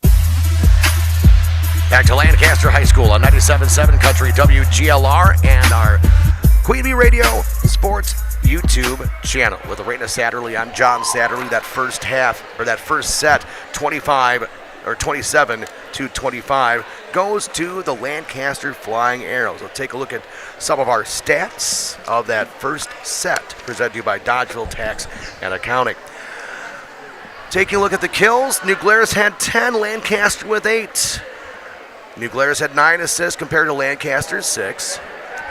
Back to Lancaster High School on 97.7 Country WGLR and our Queen Bee Radio Sports YouTube channel. With Arena Satterley, I'm John Satterley. That first set, 27-25, goes to the Lancaster Flying Arrows. We'll take a look at some of our stats of that first set, presented to you by Dodgeville Tax and Accounting. Taking a look at the kills, New Glarus had 10, Lancaster with 8. New Glarus had 9 assists compared to Lancaster's 6,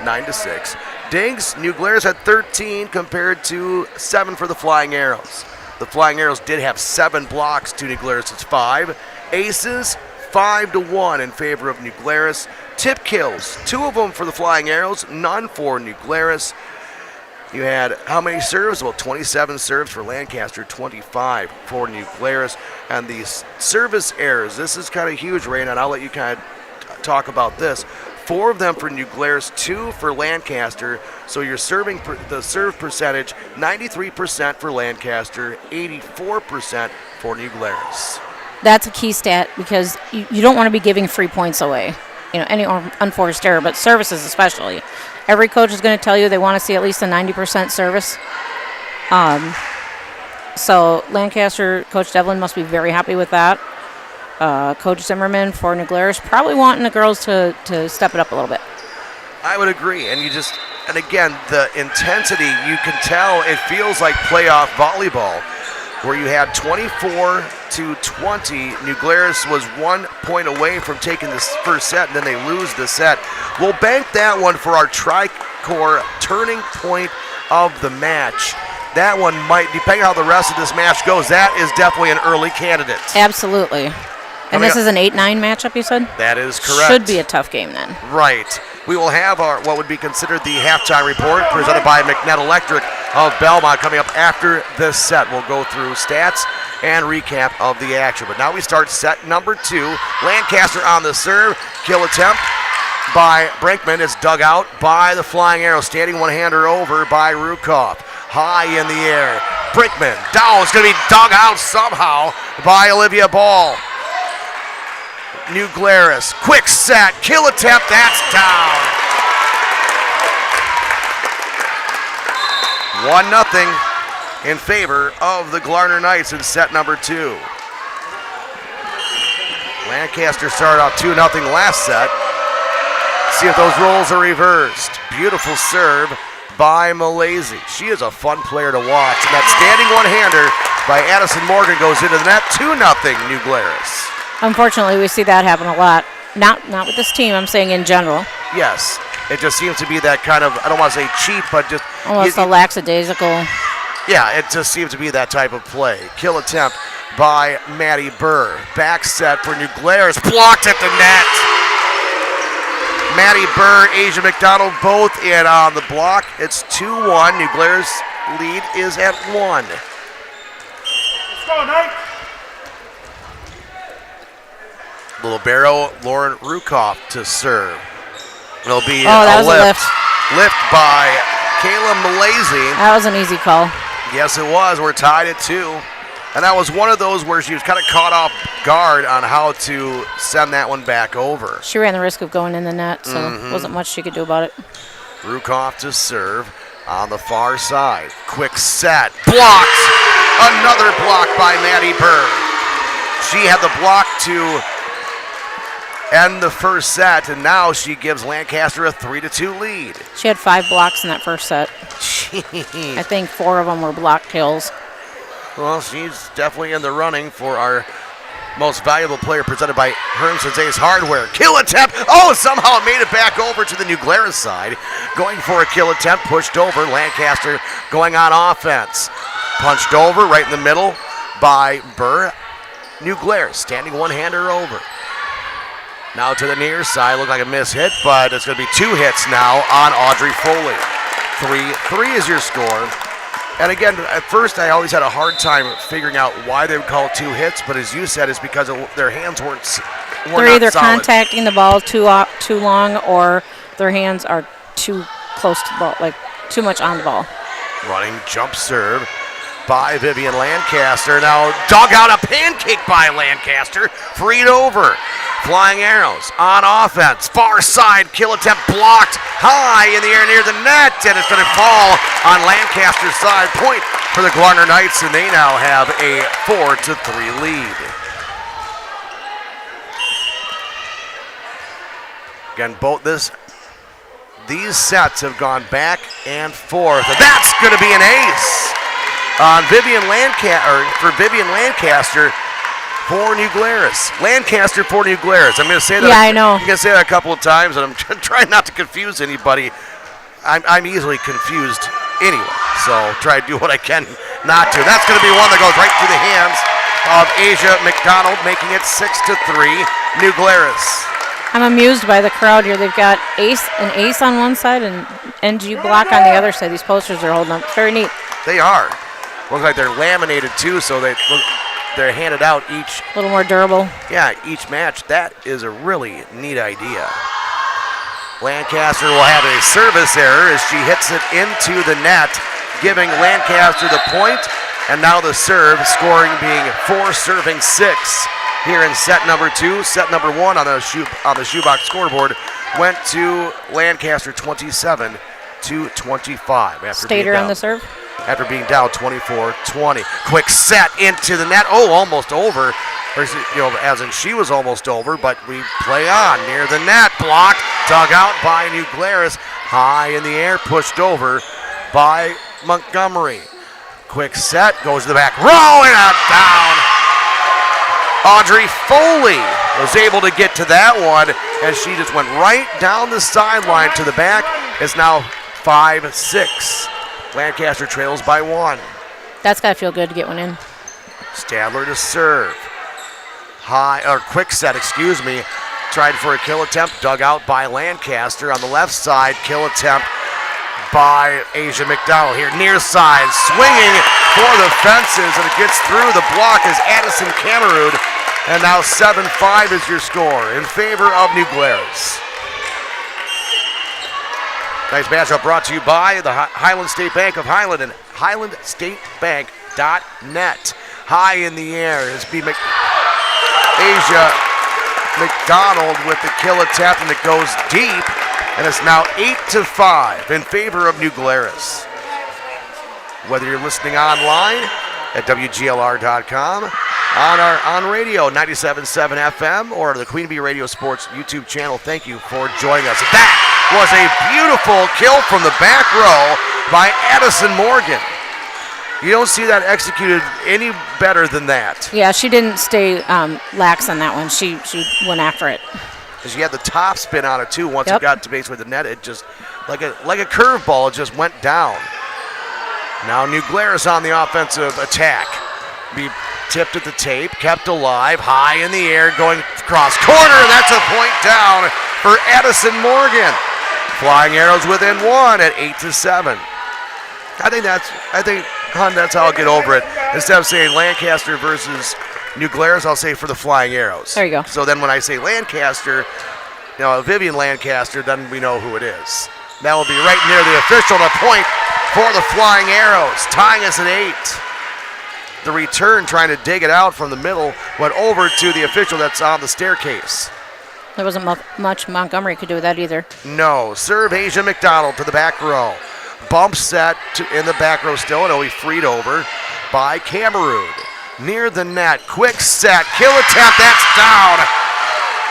9-6. Dings, New Glarus had 13 compared to 7 for the Flying Arrows. The Flying Arrows did have 7 blocks to New Glarus' 5. Aces, 5-1 in favor of New Glarus. Tip kills, 2 of them for the Flying Arrows, none for New Glarus. You had how many serves? Well, 27 serves for Lancaster, 25 for New Glarus. And the service errors, this is kind of huge, Raina, and I'll let you kind of talk about this. 4 of them for New Glarus, 2 for Lancaster. So you're serving the serve percentage, 93% for Lancaster, 84% for New Glarus. That's a key stat because you don't want to be giving free points away. You know, any unforced error, but services especially. Every coach is going to tell you they want to see at least a 90% service. So Lancaster, Coach Devlin must be very happy with that. Coach Zimmerman for New Glarus probably wanting the girls to step it up a little bit. I would agree, and again, the intensity, you can tell it feels like playoff volleyball, where you had 24-20. New Glarus was 1 point away from taking this first set, and then they lose the set. We'll bank that one for our Tricor turning point of the match. That one might, depending on how the rest of this match goes, that is definitely an early candidate. Absolutely. And this is an 8-9 matchup, you said? That is correct. Should be a tough game then. Right. We will have our what would be considered the halftime report presented by McNett Electric of Belmont coming up after this set. We'll go through stats and recap of the action. But now we start set number 2. Lancaster on the serve. Kill attempt by Brinkman. It's dug out by the Flying Arrow. Standing one-hander over by Rukoff. High in the air. Brinkman down. It's going to be dug out somehow by Olivia Ball. New Glarus, quick set, kill attempt, that's down. 1-0 in favor of the Glarner Knights in set number 2. Lancaster started off 2-0 last set. See if those roles are reversed. Beautiful serve by Malaysia. She is a fun player to watch. And that standing one-hander by Addison Morgan goes into the net. 2-0 New Glarus. Unfortunately, we see that happen a lot. Not with this team, I'm saying in general. Yes. It just seems to be that kind of, I don't want to say cheap, but just... Almost a lackadaisical. Yeah, it just seems to be that type of play. Kill attempt by Maddie Burr. Back set for New Glarus. Blocked at the net. Maddie Burr, Asia McDonald both in on the block. It's 2-1. New Glarus lead is at 1. Let's go, Nate. Libero Lauren Rukoff to serve. It'll be that a was lift. Lift by Kayla Malaysia. That was an easy call. Yes, it was. We're tied at 2. And that was one of those where she was kind of caught off guard on how to send that one back over. She ran the risk of going in the net, so wasn't much she could do about it. Rukoff to serve on the far side. Quick set. Blocked. Another block by Maddie Burr. She had the block to end the first set, and now she gives Lancaster a 3-2 lead. She had 5 blocks in that first set. Jeez. I think 4 of them were block kills. Well, she's definitely in the running for our most valuable player presented by Hermson's Ace Hardware. Kill attempt. Oh, somehow it made it back over to the New Glarus side. Going for a kill attempt, pushed over. Lancaster going on offense. Punched over right in the middle by Burr. New Glarus standing one-hander over. Now to the near side, looked like a miss hit, but it's going to be 2 hits now on Audrey Foley. 3 is your score. And again, at first I always had a hard time figuring out why they would call it 2 hits, but as you said, it's because their hands were They're not either solid. contacting the ball too long, or their hands are too close to the ball, like too much on the ball. Running jump serve by Vivian Lancaster. Now dug out a pancake by Lancaster. Freed over. Flying arrows on offense. Far side kill attempt blocked high in the air near the net. And it's going to fall on Lancaster's side. Point for the Glarner Knights, and they now have a 4-3 lead. Again, these sets have gone back and forth. And that's going to be an ace on Vivian Lancaster for New Glarus. Lancaster for New Glarus. I'm going to say that. Yeah, I know. I'm going to say that a couple of times, and I'm trying not to confuse anybody. I'm easily confused anyway, so try to do what I can not to. That's going to be one that goes right through the hands of Asia McDonald, making it 6-3 New Glarus. I'm amused by the crowd here. They've got an ace on one side and NG block on the other side. These posters they're holding up. It's very neat. They are. Looks like they're laminated too, so they're handed out each. A little more durable. Yeah, each match. That is a really neat idea. Lancaster will have a service error as she hits it into the net, giving Lancaster the point, and now the serve, scoring being 4-6 here in set number 2. Set number 1 on the shoebox scoreboard went to Lancaster 27-25. Stater on the serve. After being down 24-20. Quick set into the net. Oh, almost over. As in she was almost over, but we play on near the net. Blocked, dug out by New Glarus. High in the air, pushed over by Montgomery. Quick set, goes to the back row and out down. Audrey Foley was able to get to that one as she just went right down the sideline to the back. It's now 5-6. Lancaster trails by 1. That's got to feel good to get one in. Stadler to serve. Quick set, Tried for a kill attempt, dug out by Lancaster on the left side. Kill attempt by Asia McDonald here near side, swinging for the fences, and it gets through. The block is Addison Camerud, and now 7-5 is your score in favor of New Glarus. Nice matchup brought to you by the Highland State Bank of Highland and HighlandStateBank.net. High in the air is Asia McDonald with the kill attempt, and it goes deep, and it's now 8-5 in favor of New Glarus. Whether you're listening online at WGLR.com on radio, 97.7 FM, or the Queen Bee Radio Sports YouTube channel. Thank you for joining us. That was a beautiful kill from the back row by Addison Morgan. You don't see that executed any better than that. Yeah, she didn't stay lax on that one. She went after it. Because you had the top spin on it too. Once it got to basically the net, it just like a curveball, it just went down. Now New Glarus on the offensive attack. Be tipped at the tape, kept alive, high in the air, going cross corner. That's a point down for Addison Morgan. Flying Arrows within one at 8-7. I think that's how I'll get over it. Instead of saying Lancaster versus New Glarus, I'll say for the Flying Arrows. There you go. So then when I say Lancaster, Vivian Lancaster, then we know who it is. That will be right near the official, and a point for the Flying Arrows, tying us at 8. The return, trying to dig it out from the middle, went over to the official that's on the staircase. There wasn't much Montgomery could do with that either. No. Serve Asia McDonald to the back row. Bump set in the back row still, and it'll be freed over by Cameroon. Near the net, quick set, kill attempt, that's down.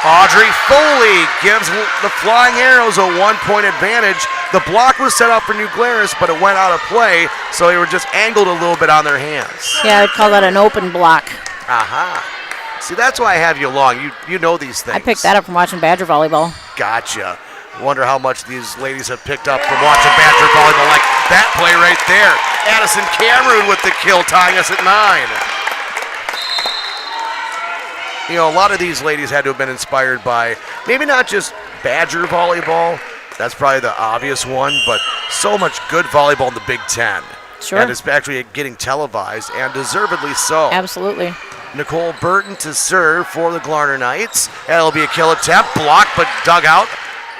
Audrey Foley gives the Flying Arrows a 1-point advantage. The block was set up for New Glarus, but it went out of play, so they were just angled a little bit on their hands. Yeah, I'd call that an open block. Aha. See, that's why I have you along. You know these things. I picked that up from watching Badger volleyball. Gotcha. Wonder how much these ladies have picked up from watching Badger volleyball, like that play right there. Addison Cameron with the kill, tying us at 9. A lot of these ladies had to have been inspired by maybe not just Badger volleyball. That's probably the obvious one, but so much good volleyball in the Big Ten. Sure. And it's actually getting televised, and deservedly so. Absolutely. Nicole Burton to serve for the Glarner Knights. That'll be a kill attempt, blocked but dug out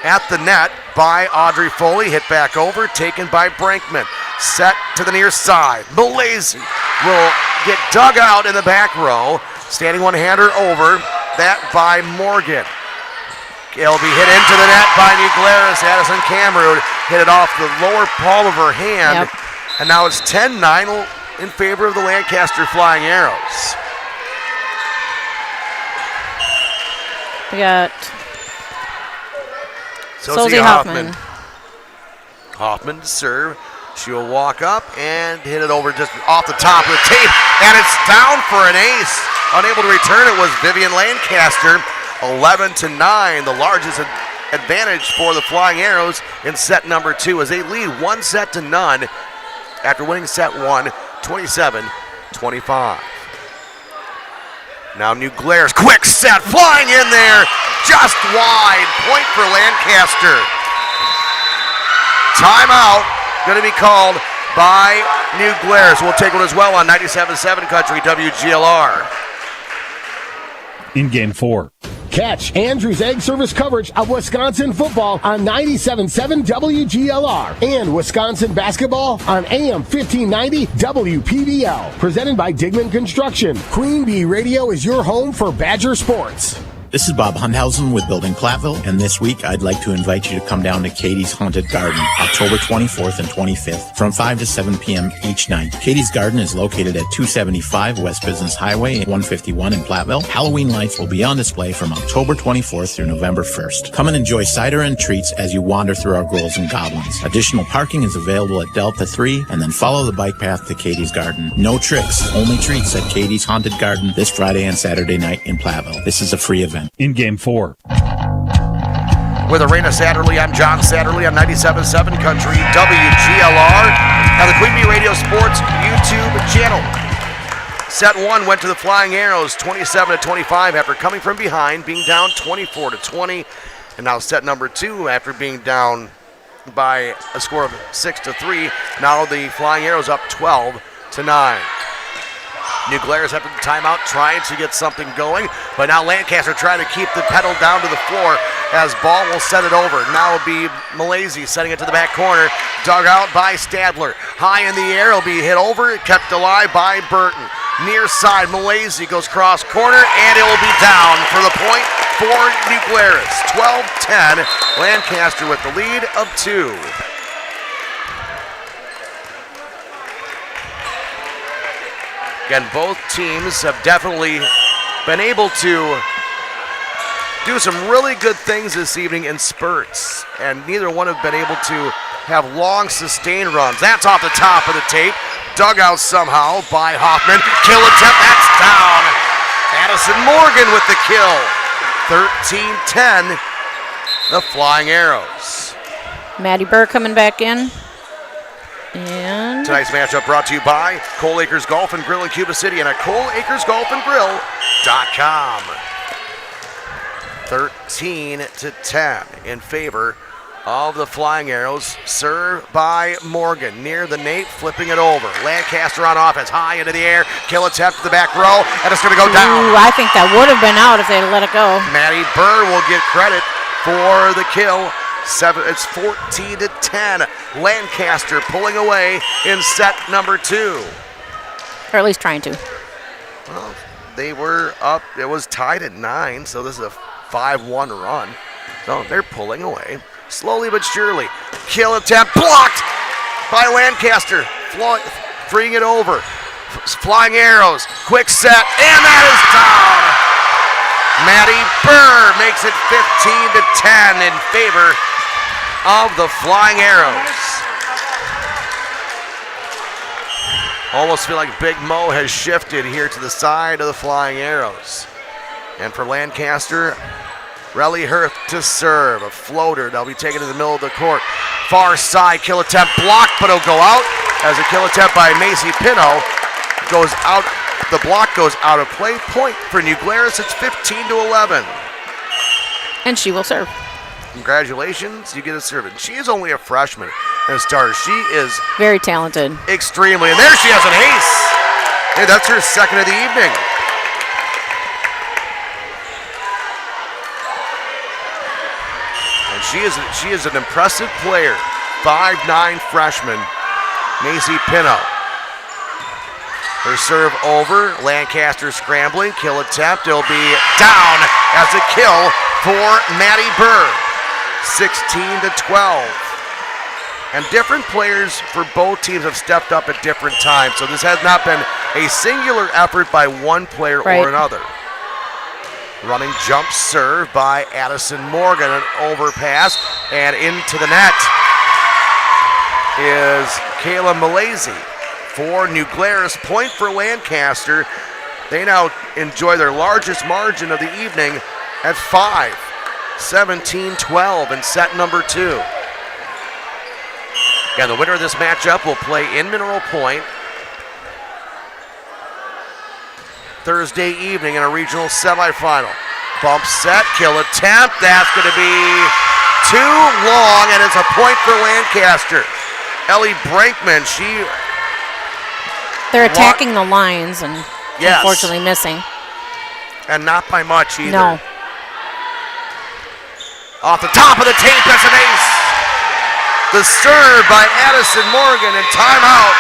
at the net by Audrey Foley. Hit back over, taken by Brankman. Set to the near side. Malaysia will get dug out in the back row. Standing one-hander over, that by Morgan. It'll be hit into the net by New Glarus. Addison Cameron hit it off the lower palm of her hand. Yep. And now it's 10-9 in favor of the Lancaster Flying Arrows. We got Sosie Hoffman. Hoffman to serve. She will walk up and hit it over just off the top of the tape. And it's down for an ace. Unable to return it was Vivian Lancaster. 11-9, the largest advantage for the Flying Arrows in set number 2 as they lead 1-0 after winning set 1, 27-25. Now New Glarus, quick set, flying in there, just wide. Point for Lancaster. Timeout going to be called by New Glarus. We'll take one as well on 97.7 Country WGLR. In Game 4. Catch Andrew's Egg Service coverage of Wisconsin football on 97.7 WGLR and Wisconsin basketball on AM 1590 WPBL. Presented by Digman Construction. Queen Bee Radio is your home for Badger sports. This is Bob Hundhausen with Building Platteville, and this week I'd like to invite you to come down to Katie's Haunted Garden, October 24th and 25th, from 5 to 7 p.m. each night. Katie's Garden is located at 275 West Business Highway, 151 in Platteville. Halloween lights will be on display from October 24th through November 1st. Come and enjoy cider and treats as you wander through our ghouls and goblins. Additional parking is available at Delta 3, and then follow the bike path to Katie's Garden. No tricks, only treats at Katie's Haunted Garden this Friday and Saturday night in Platteville. This is a free event. In Game 4. With Arena Satterley, I'm John Satterley on 97.7 Country WGLR and the Queen Bee Radio Sports YouTube channel. Set 1 went to the Flying Arrows 27-25 after coming from behind, being down 24-20. And now set number 2 after being down by a score of 6-3. Now the Flying Arrows up 12-9. New Glarus after the timeout trying to get something going, but now Lancaster trying to keep the pedal down to the floor as Ball will set it over. Now it'll be Malaysia setting it to the back corner, dug out by Stadler. High in the air, it'll be hit over, kept alive by Burton. Near side, Malaysia goes cross corner, and it will be down for the point for New Glarus. 12-10, Lancaster with the lead of 2. Again, both teams have definitely been able to do some really good things this evening in spurts, and neither one have been able to have long sustained runs. That's off the top of the tape. Dug out somehow by Hoffman. Kill attempt, that's down. Addison Morgan with the kill. 13-10, the Flying Arrows. Maddie Burr coming back in. And tonight's matchup brought to you by Cole Acres Golf and Grill in Cuba City and at ColeAcresGolfandGrill.com. 13-10 in favor of the Flying Arrows. Serve by Morgan near the Nate, flipping it over. Lancaster on offense, high into the air. Kill attempt to the back row, and it's going to go down. Ooh, I think that would have been out if they had let it go. Maddie Burr will get credit for the kill. It's 14-10. Lancaster pulling away in set number 2. Or at least trying to. Well, they were up. It was tied at 9, so this is a 5-1 run. So they're pulling away. Slowly but surely. Kill attempt blocked by Lancaster. Freeing it over. Flying Arrows. Quick set. And that is down. Maddie Burr makes it 15-10 in favor of the Flying Arrows. Almost feel like Big Mo has shifted here to the side of the Flying Arrows. And for Lancaster, Relly Hirth to serve. A floater. They'll be taken to the middle of the court. Far side kill attempt blocked, but it'll go out as a kill attempt by Macy Pino goes out. The block goes out of play. Point for New Glarus. It's 15-11. And she will serve. Congratulations, you get a serve. And she is only a freshman and a starter. She is very talented. Extremely. And there she has an ace. Hey, that's her second of the evening. And she is an impressive player. 5'9" freshman, Macy Pino. Her serve over. Lancaster scrambling. Kill attempt. It'll be down as a kill for Maddie Burr. 16-12. And different players for both teams have stepped up at different times. So this has not been a singular effort by one player or another. Running jump serve by Addison Morgan. An overpass and into the net is Kayla Malaysi. For New Glarus, point for Lancaster. They now enjoy their largest margin of the evening at 5. 17-12 in set number 2. Again, the winner of this matchup will play in Mineral Point Thursday evening in a regional semifinal. Bump set, kill attempt. That's going to be too long, and it's a point for Lancaster. Ellie Brinkman, they're attacking the lines and unfortunately missing. And not by much either. No. Off the top of the tape, that's an ace. The serve by Addison Morgan and timeout.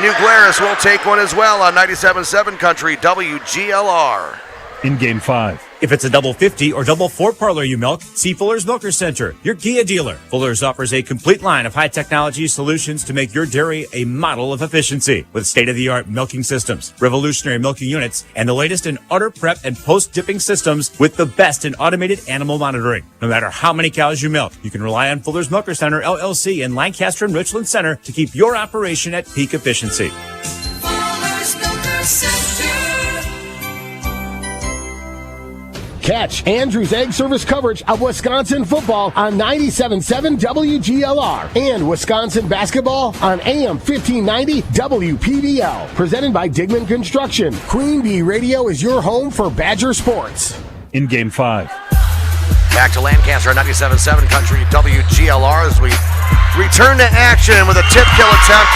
New Glarus will take one as well on 97.7 Country WGLR. In Game 5. If it's a double 50 or double 4 parlor you milk, see Fuller's Milker Center, your Kia dealer. Fuller's offers a complete line of high technology solutions to make your dairy a model of efficiency with state-of-the-art milking systems, revolutionary milking units, and the latest in udder prep and post-dipping systems with the best in automated animal monitoring. No matter how many cows you milk, you can rely on Fuller's Milker Center, LLC in Lancaster and Richland Center to keep your operation at peak efficiency. Fuller's Milker Center. Catch Andrew's Egg Service coverage of Wisconsin football on 97.7 WGLR and Wisconsin basketball on AM 1590 WPBL. Presented by Digman Construction. Queen Bee Radio is your home for Badger sports. In Game 5. Back to Lancaster on 97.7 Country WGLR as we return to action with a tip kill attempt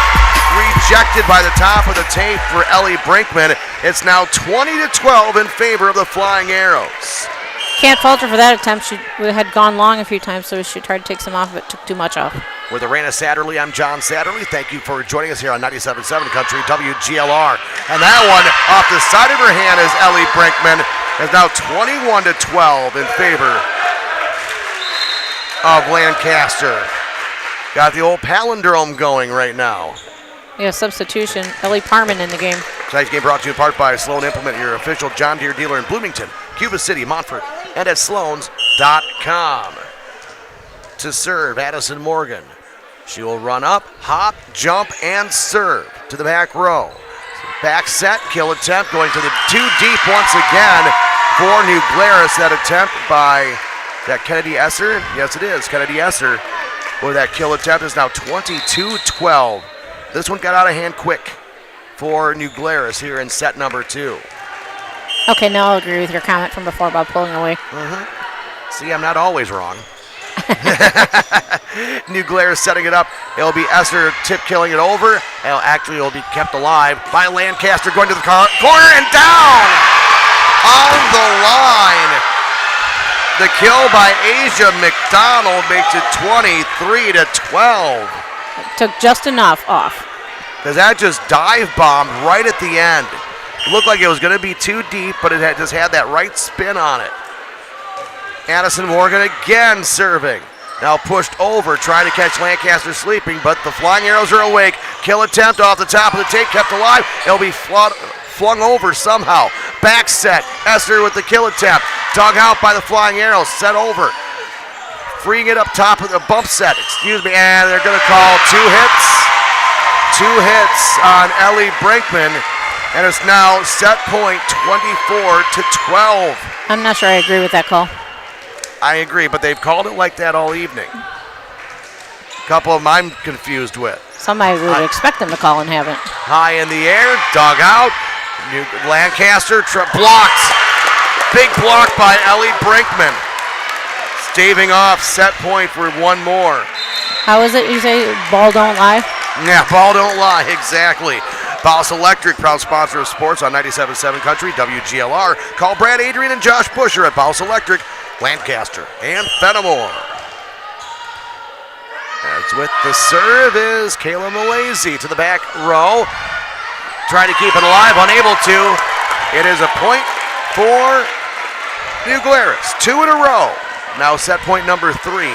rejected by the top of the tape for Ellie Brinkman. It's now 20-12 in favor of the Flying Arrows. Can't fault her for that attempt. She had gone long a few times, so she tried to take some off, but took too much off. With Arena Satterley, I'm John Satterley. Thank you for joining us here on 97.7 Country WGLR. And that one off the side of her hand is Ellie Brinkman. Is now 21-12 in favor of Lancaster. Got the old palindrome going right now. Yeah, substitution. Ellie Parman in the game. Tonight's game brought to you in part by Sloan Implement, your official John Deere dealer in Bloomington, Cuba City, Montfort, and at sloans.com. To serve, Addison Morgan. She will run up, hop, jump, and serve to the back row. Back set, kill attempt, going to the too deep once again for New Glarus. That attempt by that Kennedy Esser. Yes, it is. Kennedy Esser. Boy, that kill attempt is now 22-12. This one got out of hand quick for New Glarus here in set number 2. Okay, now I'll agree with your comment from before about pulling away. See, I'm not always wrong. New Glarus setting it up. It'll be Esser tip killing it over. Actually, it'll be kept alive by Lancaster going to the corner and down on the line. The kill by Asia McDonald makes it 23-12. Took just enough off. Because that just dive bombed right at the end. It looked like it was going to be too deep, but it just had that right spin on it. Addison Morgan again serving. Now pushed over, trying to catch Lancaster sleeping, but the Flying Arrows are awake. Kill attempt off the top of the tape, kept alive. It'll be flung over somehow. Back set, Esser with the kill attempt. Dug out by the Flying Arrows, set over. Freeing it up top of the bump set, and they're going to call 2 hits. 2 hits on Ellie Brinkman, and it's now set point 24-12. I'm not sure I agree with that call. I agree, but they've called it like that all evening. A couple of them I'm confused with. Somebody would expect them to call and haven't. High in the air, dug out. Lancaster blocked. Big block by Ellie Brinkman. Staving off set point for one more. How is it you say ball don't lie? Yeah, ball don't lie, exactly. Boss Electric, proud sponsor of sports on 97.7 Country, WGLR. Call Brad Adrian and Josh Busher at Boss Electric, Lancaster, and Fenimore. As with the serve is Kayla Malazy to the back row. Trying to keep it alive, unable to. It is a point for New Glarus. 2 in a row. Now set point number 3.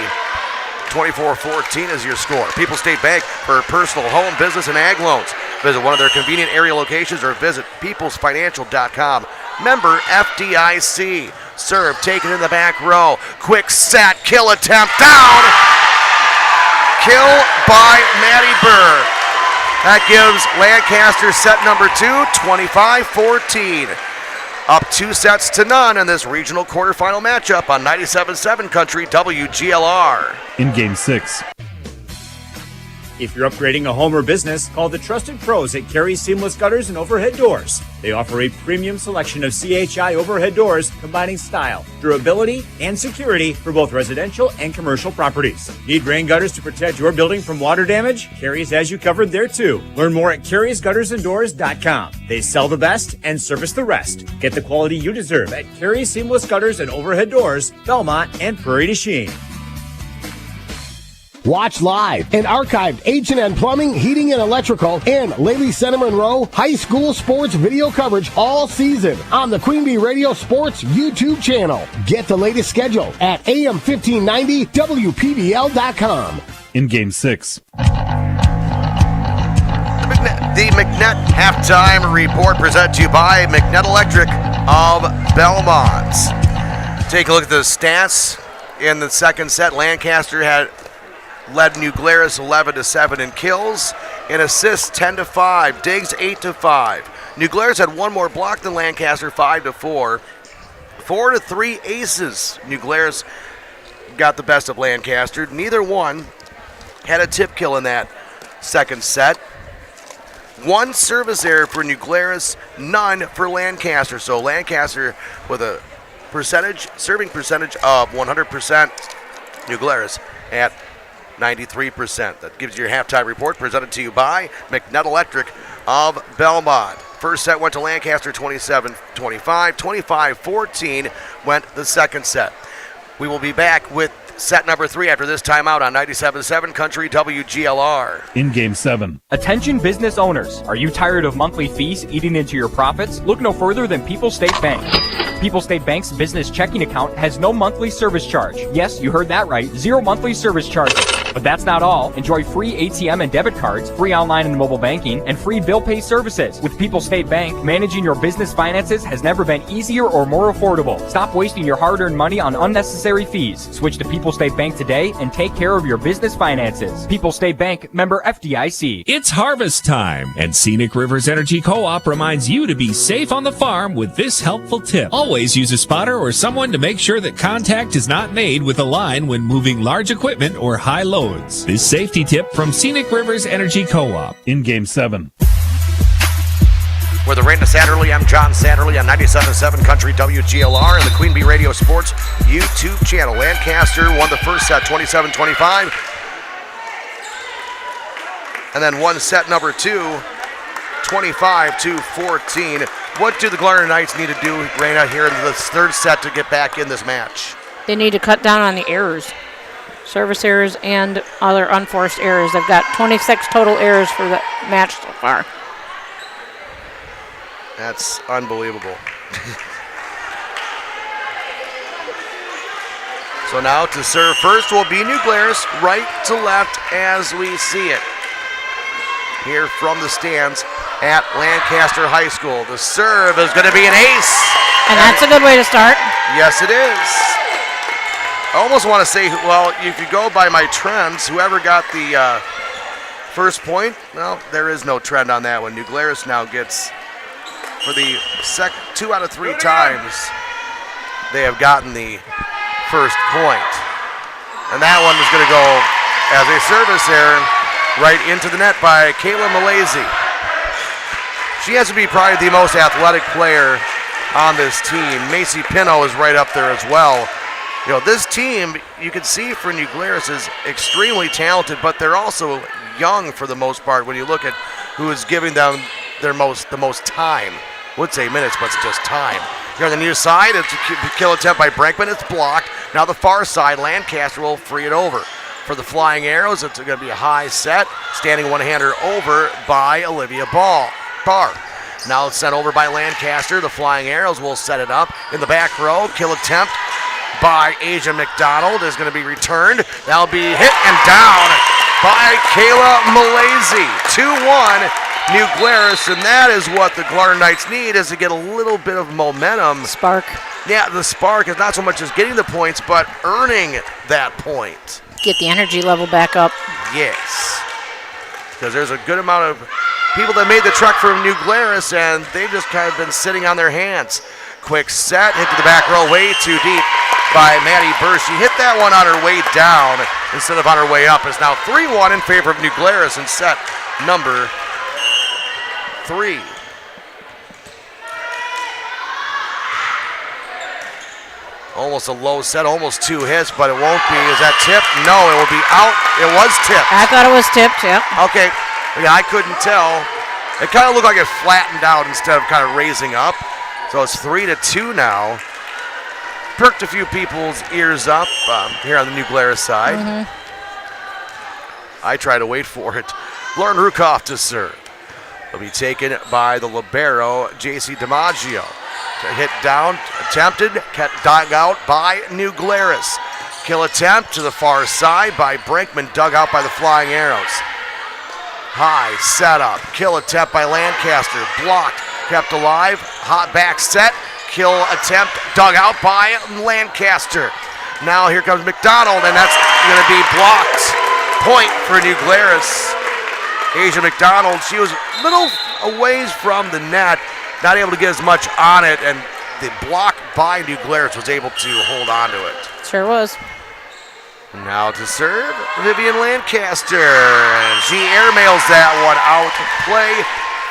24-14 is your score. People's State Bank for personal, home, business, and ag loans. Visit one of their convenient area locations or visit peoplesfinancial.com. Member FDIC. Serve taken in the back row. Quick set, kill attempt, down. Kill by Maddie Burr. That gives Lancaster set number 2, 25-14. Up 2-0 in this regional quarterfinal matchup on 97.7 Country WGLR. In Game 6. If you're upgrading a home or business, call the trusted pros at Carey Seamless Gutters and Overhead Doors. They offer a premium selection of CHI overhead doors combining style, durability, and security for both residential and commercial properties. Need rain gutters to protect your building from water damage? Carey's has you covered there too. Learn more at Carey'sGuttersandDoors.com. They sell the best and service the rest. Get the quality you deserve at Carey Seamless Gutters and Overhead Doors, Belmont, and Prairie du Chien. Watch live and archived H&N Plumbing, Heating, and Electrical and Lely Center Monroe high school sports video coverage all season on the Queen Bee Radio Sports YouTube channel. Get the latest schedule at AM1590WPBL.com. In Game 6. The McNett Halftime Report presented to you by McNett Electric of Belmont. Take a look at the stats in the second set. Lancaster had led New Glarus 11-7 in kills, in assists 10-5, digs 8-5. New Glarus had one more block than Lancaster, 5-4. 4-3 aces. New Glarus got the best of Lancaster. Neither one had a tip kill in that second set. One service error for New Glarus, none for Lancaster. So Lancaster with a serving percentage of 100%. New Glarus at 93%. That gives you your halftime report presented to you by McNett Electric of Belmont. First set went to Lancaster 27-25. 25-14 went the second set. We will be back with set number 3 after this timeout on 97.7 Country WGLR. In Game 7. Attention business owners. Are you tired of monthly fees eating into your profits? Look no further than People's State Bank. People's State Bank's business checking account has no monthly service charge. Yes, you heard that right. 0 monthly service charges. But that's not all. Enjoy free ATM and debit cards, free online and mobile banking, and free bill pay services. With People's State Bank, managing your business finances has never been easier or more affordable. Stop wasting your hard-earned money on unnecessary fees. Switch to People's State Bank today and take care of your business finances. People's State Bank, member FDIC. It's harvest time, and Scenic Rivers Energy Co-op reminds you to be safe on the farm with this helpful tip. Always use a spotter or someone to make sure that contact is not made with a line when moving large equipment or high loads. This safety tip from Scenic Rivers Energy Co-op. In Game 7. With the rain of Satterley, I'm John Satterley on 97.7 Country WGLR and the Queen Bee Radio Sports YouTube channel. Lancaster won the first set 27-25. And then won set number 2, 25-14. What do the Glarner Knights need to do, Raina, here in the third set to get back in this match? They need to cut down on the errors. Service errors and other unforced errors. They've got 26 total errors for the match so far. That's unbelievable. So now to serve first will be New Glarus, right to left as we see it. Here from the stands at Lancaster High School. The serve is going to be an ace. And that's a good way to start. Yes, it is. I almost want to say, well, if you go by my trends, whoever got the first point, well, there is no trend on that one. New Glarus now gets, for the 2 out of 3 times, they have gotten the first point. And that one is going to go as a service error right into the net by Kayla Malaysia. She has to be probably the most athletic player on this team. Macy Pino is right up there as well. You know, this team, you can see for New Glarus is extremely talented, but they're also young for the most part when you look at who is giving them the most time. Would say minutes, but it's just time. Here on the near side, it's a kill attempt by Brankman. It's blocked. Now the far side, Lancaster will free it over. For the Flying Arrows, it's going to be a high set. Standing one-hander over by Olivia Barr. Now it's sent over by Lancaster. The Flying Arrows will set it up. In the back row, kill attempt by Asia McDonald is going to be returned. That'll be hit and down by Kayla Malaysia. 2-1 New Glarus, and that is what the Glarner Knights need, is to get a little bit of momentum. Spark. Yeah, the spark is not so much as getting the points, but earning that point. Get the energy level back up. Yes. Because there's a good amount of people that made the trek from New Glarus, and they've just kind of been sitting on their hands. Quick set, hit to the back row, way too deep by Maddie Burr. She hit that one on her way down instead of on her way up. It's now 3-1 in favor of New Glarus in set number 3. Almost a low set, almost 2 hits, but it won't be. Is that tipped? No, it will be out. It was tipped. I thought it was tipped, yeah. Okay, yeah, I couldn't tell. It kind of looked like it flattened out instead of kind of raising up. So it's 3-2 now. Perked a few people's ears up here on the New Glarus side. I try to wait for it. Lauren Rukoff to serve. Will be taken by the libero, J.C. DiMaggio. Hit down, attempted, kept dug out by New Glarus. Kill attempt to the far side by Brankman, dug out by the Flying Arrows. High setup, kill attempt by Lancaster, blocked, kept alive, hot back set, kill attempt, dug out by Lancaster. Now here comes McDonald, and that's going to be blocked. Point for New Glarus. Asia McDonald, she was a little a ways from the net, not able to get as much on it, and the block by New Glarus was able to hold on to it. Sure was. Now to serve, Vivian Lancaster, and she airmails that one out to play.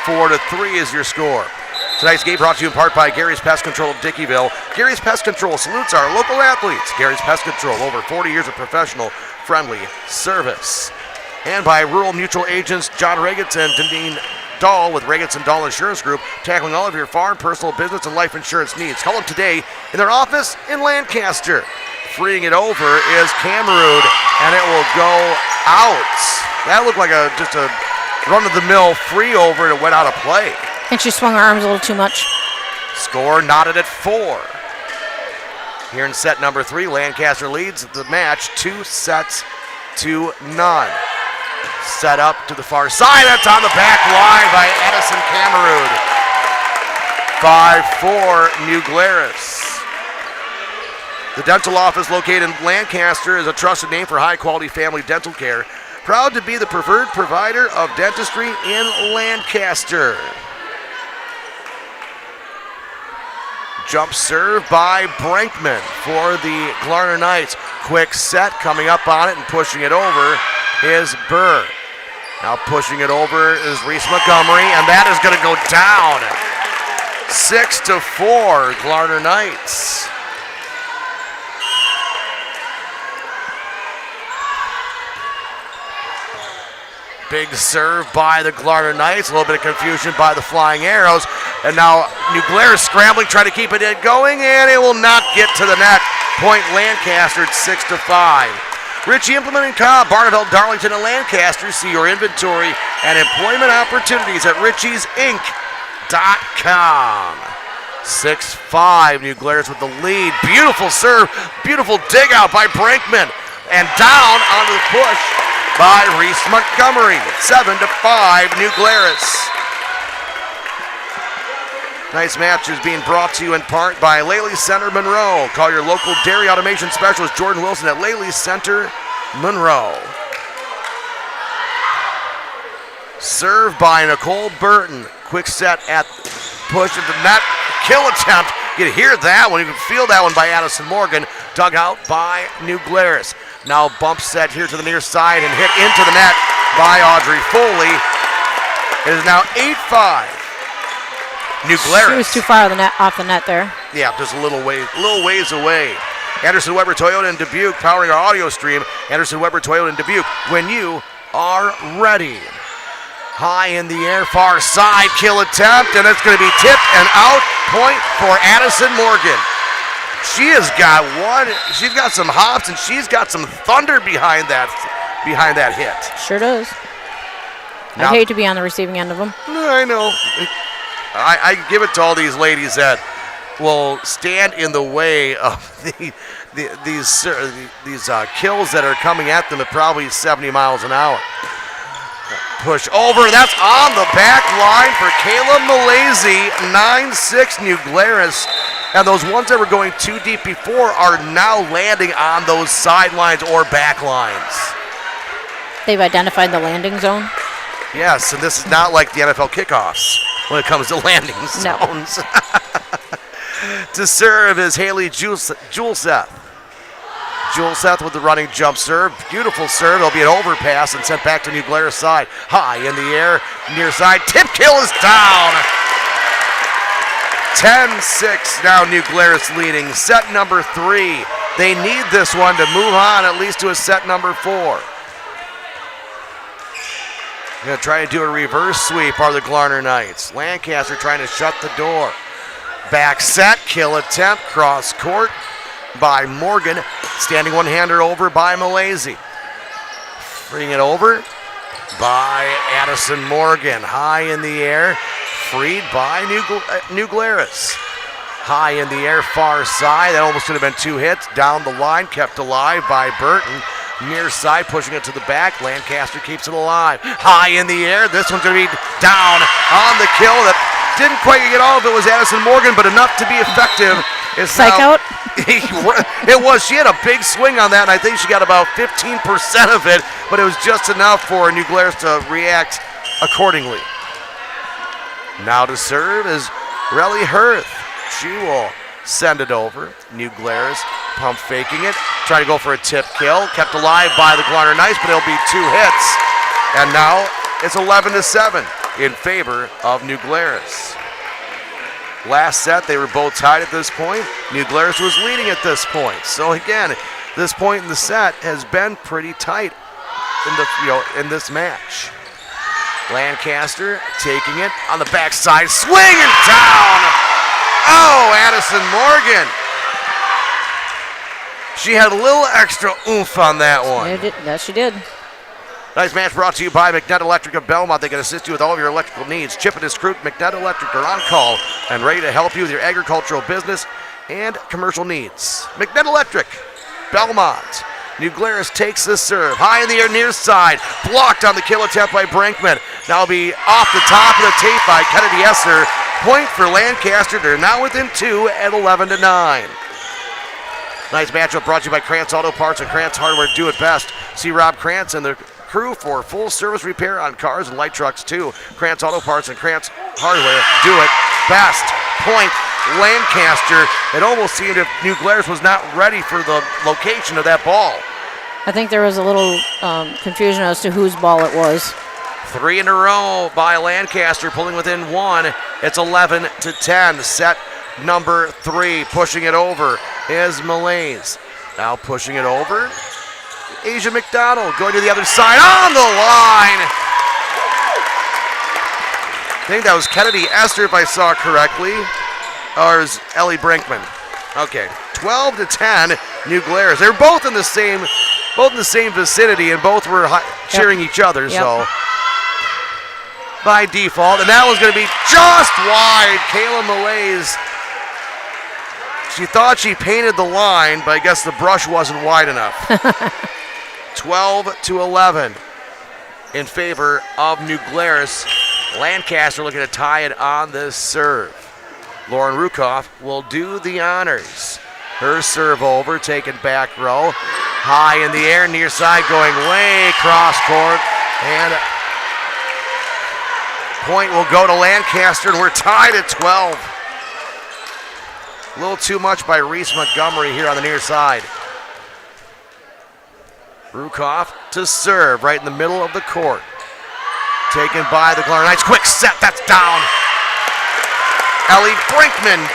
4-3 is your score. Tonight's game brought to you in part by Gary's Pest Control of Dickeyville. Gary's Pest Control salutes our local athletes. Gary's Pest Control, over 40 years of professional, friendly service. And by Rural Mutual Agents John Regetz and Deneen Dahl with Regetz & Dahl Insurance Group, tackling all of your farm, personal, business, and life insurance needs. Call them today in their office in Lancaster. Freeing it over is Cameroon, and it will go out. That looked like just a run-of-the-mill free over, and it went out of play. I think she swung her arms a little too much. Score knotted at 4. Here in set number 3, Lancaster leads the match 2-3. to none. Set up to the far side. That's on the back line by Addison Cameroon. 5-4 New Glarus. The dental office located in Lancaster is a trusted name for high-quality family dental care. Proud to be the preferred provider of dentistry in Lancaster. Jump serve by Brinkman for the Glarner Knights. Quick set coming up on it and pushing it over is Burr. Now pushing it over is Reese Montgomery, and that is going to go down. 6-4 Glarner Knights. Big serve by the Glarner Knights. A little bit of confusion by the Flying Arrows. And now New Glarus scrambling, trying to keep it going, and it will not get to the net. Point Lancaster at 6-5. Ritchie Implement & Cobb, Barneveld, Darlington, and Lancaster. See your inventory and employment opportunities at ritchiesInc.com. 6-5, New Glarus with the lead. Beautiful serve, beautiful dig out by Brinkman. And down onto the push by Reese Montgomery. 7-5, New Glarus. Tonight's match is being brought to you in part by Laley Center Monroe. Call your local dairy automation specialist Jordan Wilson at Laley Center Monroe. Served by Nicole Burton. Quick set at push into the net. Kill attempt. You can hear that one. You can feel that one by Addison Morgan. Dug out by New Glarus. Now bump set here to the near side and hit into the net by Audrey Foley. It is now 8-5. New Glarus. She was too far off the net there. Yeah, just a little ways away. Anderson Weber Toyota in Dubuque powering our audio stream. Anderson Weber Toyota in Dubuque when you are ready. High in the air, far side, kill attempt, and it's going to be tipped and out. Point for Addison Morgan. She has got one. She's got some hops and she's got some thunder behind that hit. Sure does. Now, I'd hate to be on the receiving end of them. I know. I give it to all these ladies that will stand in the way of these kills that are coming at them at probably 70 miles an hour. Push over, that's on the back line for Kayla Malaysia. 9-6 New Glarus. And those ones that were going too deep before are now landing on those sidelines or back lines. They've identified the landing zone. Yes, and this is not like the NFL kickoffs when it comes to landing zones. To serve is Haley Juleseth. Juleseth with the running jump serve. Beautiful serve. It'll be an overpass and sent back to New Glarus side. High in the air, near side. Tip kill is down. 10-6 now New Glarus leading. Set number 3. They need this one to move on at least to a set number 4. Going to try to do a reverse sweep are the Glarner Knights. Lancaster trying to shut the door. Back set, kill attempt, cross court by Morgan. Standing one-hander over by Malaysia. Freeing it over by Addison Morgan. High in the air, freed by New Glarus. High in the air, far side. That almost could have been 2 hits. Down the line, kept alive by Burton. Near side, pushing it to the back. Lancaster keeps it alive. High in the air. This one's going to be down on the kill. That didn't quite get all of it was Addison Morgan, but enough to be effective. Psych out? It was. She had a big swing on that, and I think she got about 15% of it, but it was just enough for New Glarus to react accordingly. Now to serve is Relly Hirth. She will send it over. New Glarus pump faking it. Trying to go for a tip kill. Kept alive by the Glarner Knights, but it'll be 2 hits. And now it's 11-7 in favor of New Glarus. Last set, they were both tied at this point. New Glarus was leading at this point. So again, this point in the set has been pretty tight in this match. Lancaster taking it on the backside, swinging down. Oh, Addison Morgan. She had a little extra oomph on that one. Yes, she did. Tonight's match brought to you by McNutt Electric of Belmont. They can assist you with all of your electrical needs. Chip and his crew, McNutt Electric, are on call and ready to help you with your agricultural business and commercial needs. McNutt Electric, Belmont. New Glarus takes the serve. High in the air, near side. Blocked on the kill attempt by Brinkman. Now be off the top of the tape by Kennedy Esser. Point for Lancaster. They're now within 2 at 11-9. Nice matchup brought to you by Krantz Auto Parts and Krantz Hardware. Do it best. See Rob Krantz and the crew for full service repair on cars and light trucks too. Krantz Auto Parts and Krantz Hardware. Do it best. Point Lancaster. It almost seemed if New Glarus was not ready for the location of that ball. I think there was a little confusion as to whose ball it was. 3 in a row by Lancaster, pulling within 1. It's 11-10. Set number 3, pushing it over is Malaise. Now pushing it over, Asia McDonald going to the other side on the line. I think that was Kennedy Esther, if I saw correctly, or is Ellie Brinkman? Okay, 12-10. New Glarus. They're both in the same vicinity, and both were cheering each other. Yep. So by default, and that was going to be just wide. Kayla Malaise. She thought she painted the line, but I guess the brush wasn't wide enough. 12-11 in favor of New Glarus. Lancaster looking to tie it on this serve. Lauren Rukoff will do the honors. Her serve over, taken back row. High in the air, near side, going way cross court. And point will go to Lancaster, and we're tied at 12. A little too much by Reese Montgomery here on the near side. Rukoff to serve right in the middle of the court. Taken by the Glarus Knights. Quick set, that's down. Ellie Brinkman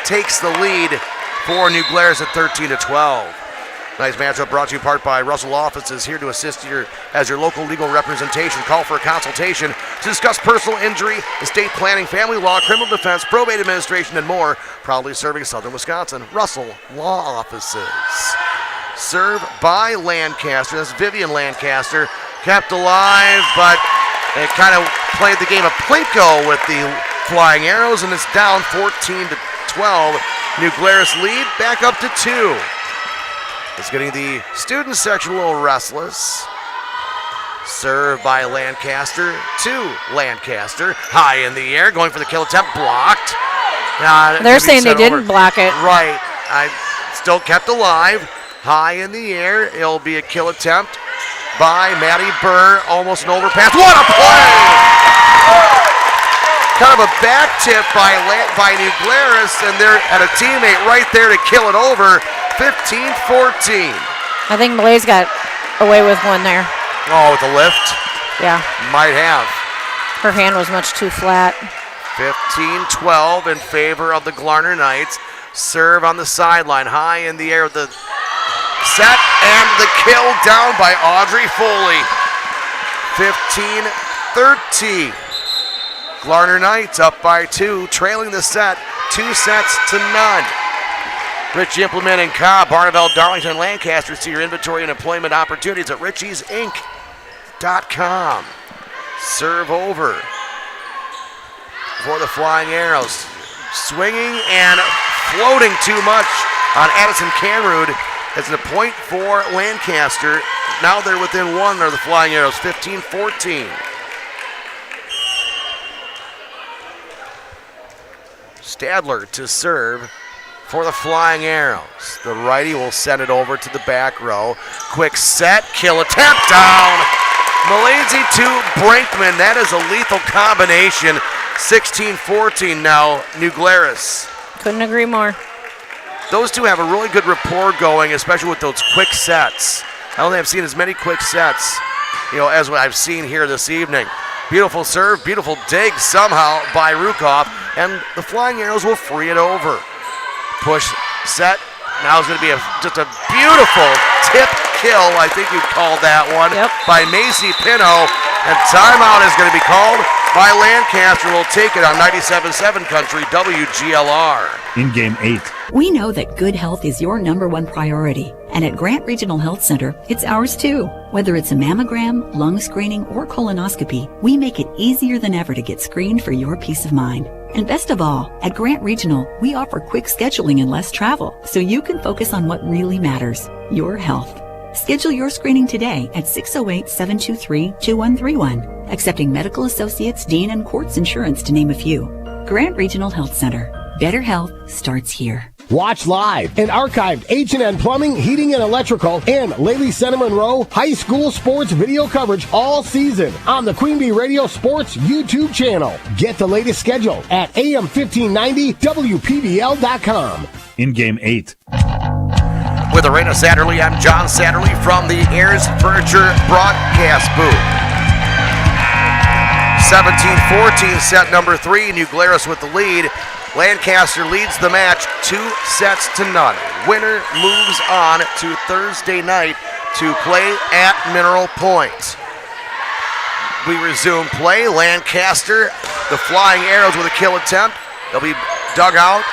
takes the lead for New Glarus at 13-12. Nice matchup brought to you in part by Russell Offices, here to assist you as your local legal representation. Call for a consultation to discuss personal injury, estate planning, family law, criminal defense, probate administration, and more. Proudly serving Southern Wisconsin. Russell Law Offices. Serve by Lancaster. That's Vivian Lancaster. Kept alive, but it kind of played the game of Plinko with the Flying Arrows, and it's down 14-12. New Glarus lead back up to 2. It's getting the student section a little restless. Serve by Lancaster to Lancaster. High in the air, going for the kill attempt, blocked. They're saying they didn't block it. Right. I still kept alive. High in the air, it'll be a kill attempt by Maddie Burr. Almost an overpass. What a play! Kind of a back tip by New Glarus, and they're at a teammate right there to kill it over. 15-14. I think Malaise got away with one there. Oh, with the lift? Yeah. Might have. Her hand was much too flat. 15-12 in favor of the Glarner Knights. Serve on the sideline, high in the air with the set, and the kill down by Audrey Foley. 15-13. Glarner Knights up by 2, trailing the set, 2-0. Rich Implement and Cobb, Barneveld, Darlington, Lancaster. See your inventory and employment opportunities at richiesinc.com. Serve over for the Flying Arrows. Swinging and floating too much on Addison Canrude. It's a point for Lancaster. Now they're within 1 are the Flying Arrows, 15-14. Stadler to serve for the Flying Arrows. The righty will send it over to the back row. Quick set, kill attempt, down. Malaise to Brinkman. That is a lethal combination. 16-14 now, New Glarus. Couldn't agree more. Those two have a really good rapport going, especially with those quick sets. I don't think I've seen as many quick sets, as what I've seen here this evening. Beautiful serve, beautiful dig somehow by Rukoff, and the Flying Arrows will free it over. Push, set. Now it's going to be just a beautiful tip kill, I think you'd call that one, by Macy Pino. And timeout is going to be called by Lancaster. We'll take it on 97.7 Country WGLR. In game 8. We know that good health is your #1 priority. And at Grant Regional Health Center, it's ours too. Whether it's a mammogram, lung screening, or colonoscopy, we make it easier than ever to get screened for your peace of mind. And best of all, at Grant Regional, we offer quick scheduling and less travel, so you can focus on what really matters, your health. Schedule your screening today at 608-723-2131, accepting Medical Associates, Dean, and Quartz Insurance, to name a few. Grant Regional Health Center. Better health starts here. Watch live and archived H&N Plumbing, Heating, and Electrical and Lely Center Monroe high school sports video coverage all season on the Queen Bee Radio Sports YouTube channel. Get the latest schedule at AM1590WPBL.com. In Game 8. With Arena Satterley, I'm John Satterley from the Ayers Furniture broadcast booth. 17-14, set number 3. New Glarus with the lead. Lancaster leads the match 2-0. Winner moves on to Thursday night to play at Mineral Point. We resume play. Lancaster, the Flying Arrows with a kill attempt. They'll be dug out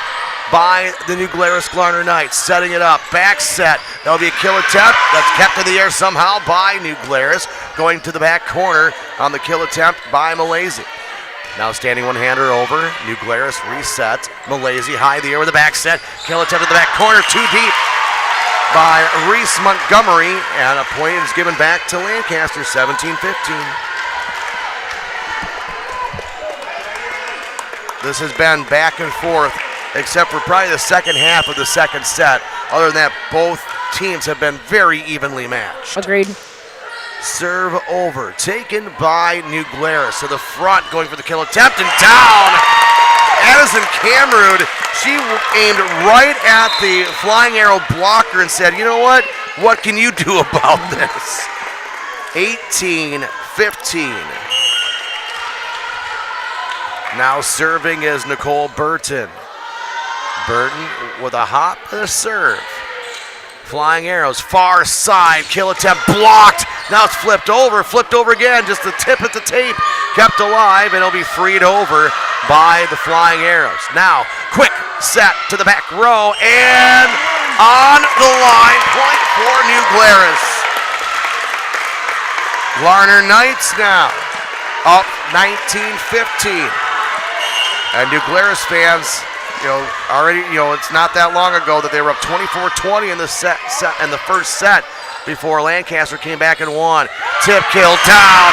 by the New Glarus Glarner Knights. Setting it up. Back set. There'll be a kill attempt. That's kept in the air somehow by New Glarus. Going to the back corner on the kill attempt by Malaysia. Now standing one-hander over. New Glarus reset. Malaysia high in the air with a back set. Kill attempt in the back corner. Too deep by Reese Montgomery. And a point is given back to Lancaster. 17-15. This has been back and forth, except for probably the second half of the second set. Other than that, both teams have been very evenly matched. Agreed. Serve over, taken by New Glarus to the front, going for the kill attempt, and down. Addison Camrud, she aimed right at the Flying Arrow blocker and said, you know what? What can you do about this? 18-15. Now serving is Nicole Burton. Burton with a hop and a serve. Flying Arrows, far side, kill attempt blocked. Now it's flipped over again, just the tip of the tape kept alive, and it'll be freed over by the Flying Arrows. Now, quick set to the back row, and on the line, point for New Glarus. Glarner Knights now up 19-15. And New Glarus fans, it's not that long ago that they were up 24-20 in the first set before Lancaster came back and won. Tip kill down.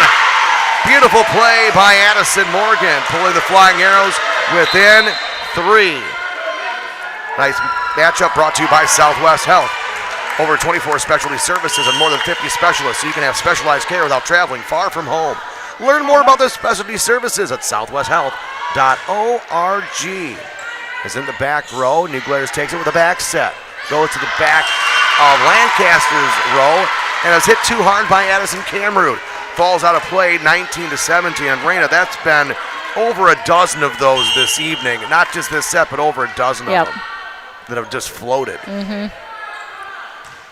Beautiful play by Addison Morgan, pulling the Flying Arrows within 3. Nice matchup brought to you by Southwest Health. Over 24 specialty services and more than 50 specialists, so you can have specialized care without traveling far from home. Learn more about their specialty services at southwesthealth.org. Is in the back row. New Glarus takes it with a back set. Goes to the back of Lancaster's row and is hit too hard by Addison Camrud. Falls out of play 19-17. And Raina, that's been over a dozen of those this evening. Not just this set, but over a dozen of them that have just floated. Mm-hmm.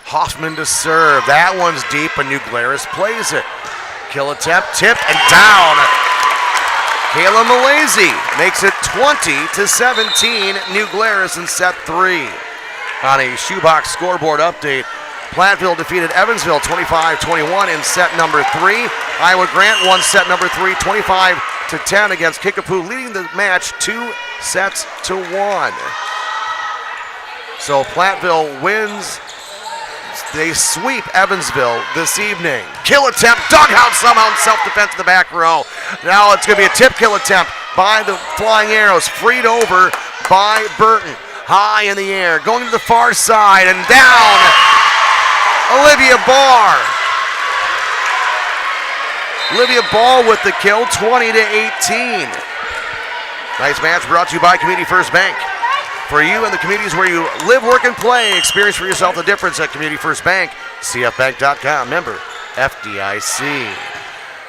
Hoffman to serve. That one's deep, and New Glarus plays it. Kill attempt, tipped, and down. Kayla Malaysia makes it 20-17. New Glarus in set 3. On a shoebox scoreboard update, Platteville defeated Evansville 25-21 in set number 3. Iowa Grant won set number 3, 25-10 against Kickapoo, leading the match 2-1. So Platteville wins. They sweep Evansville this evening. Kill attempt, dug out somehow in self-defense in the back row. Now it's going to be a tip kill attempt by the Flying Arrows, freed over by Burton. High in the air, going to the far side and down. Olivia Barr. Olivia Ball with the kill, 20-18. Nice match brought to you by Community First Bank. For you and the communities where you live, work, and play, experience for yourself the difference at Community First Bank. CFBank.com, member FDIC.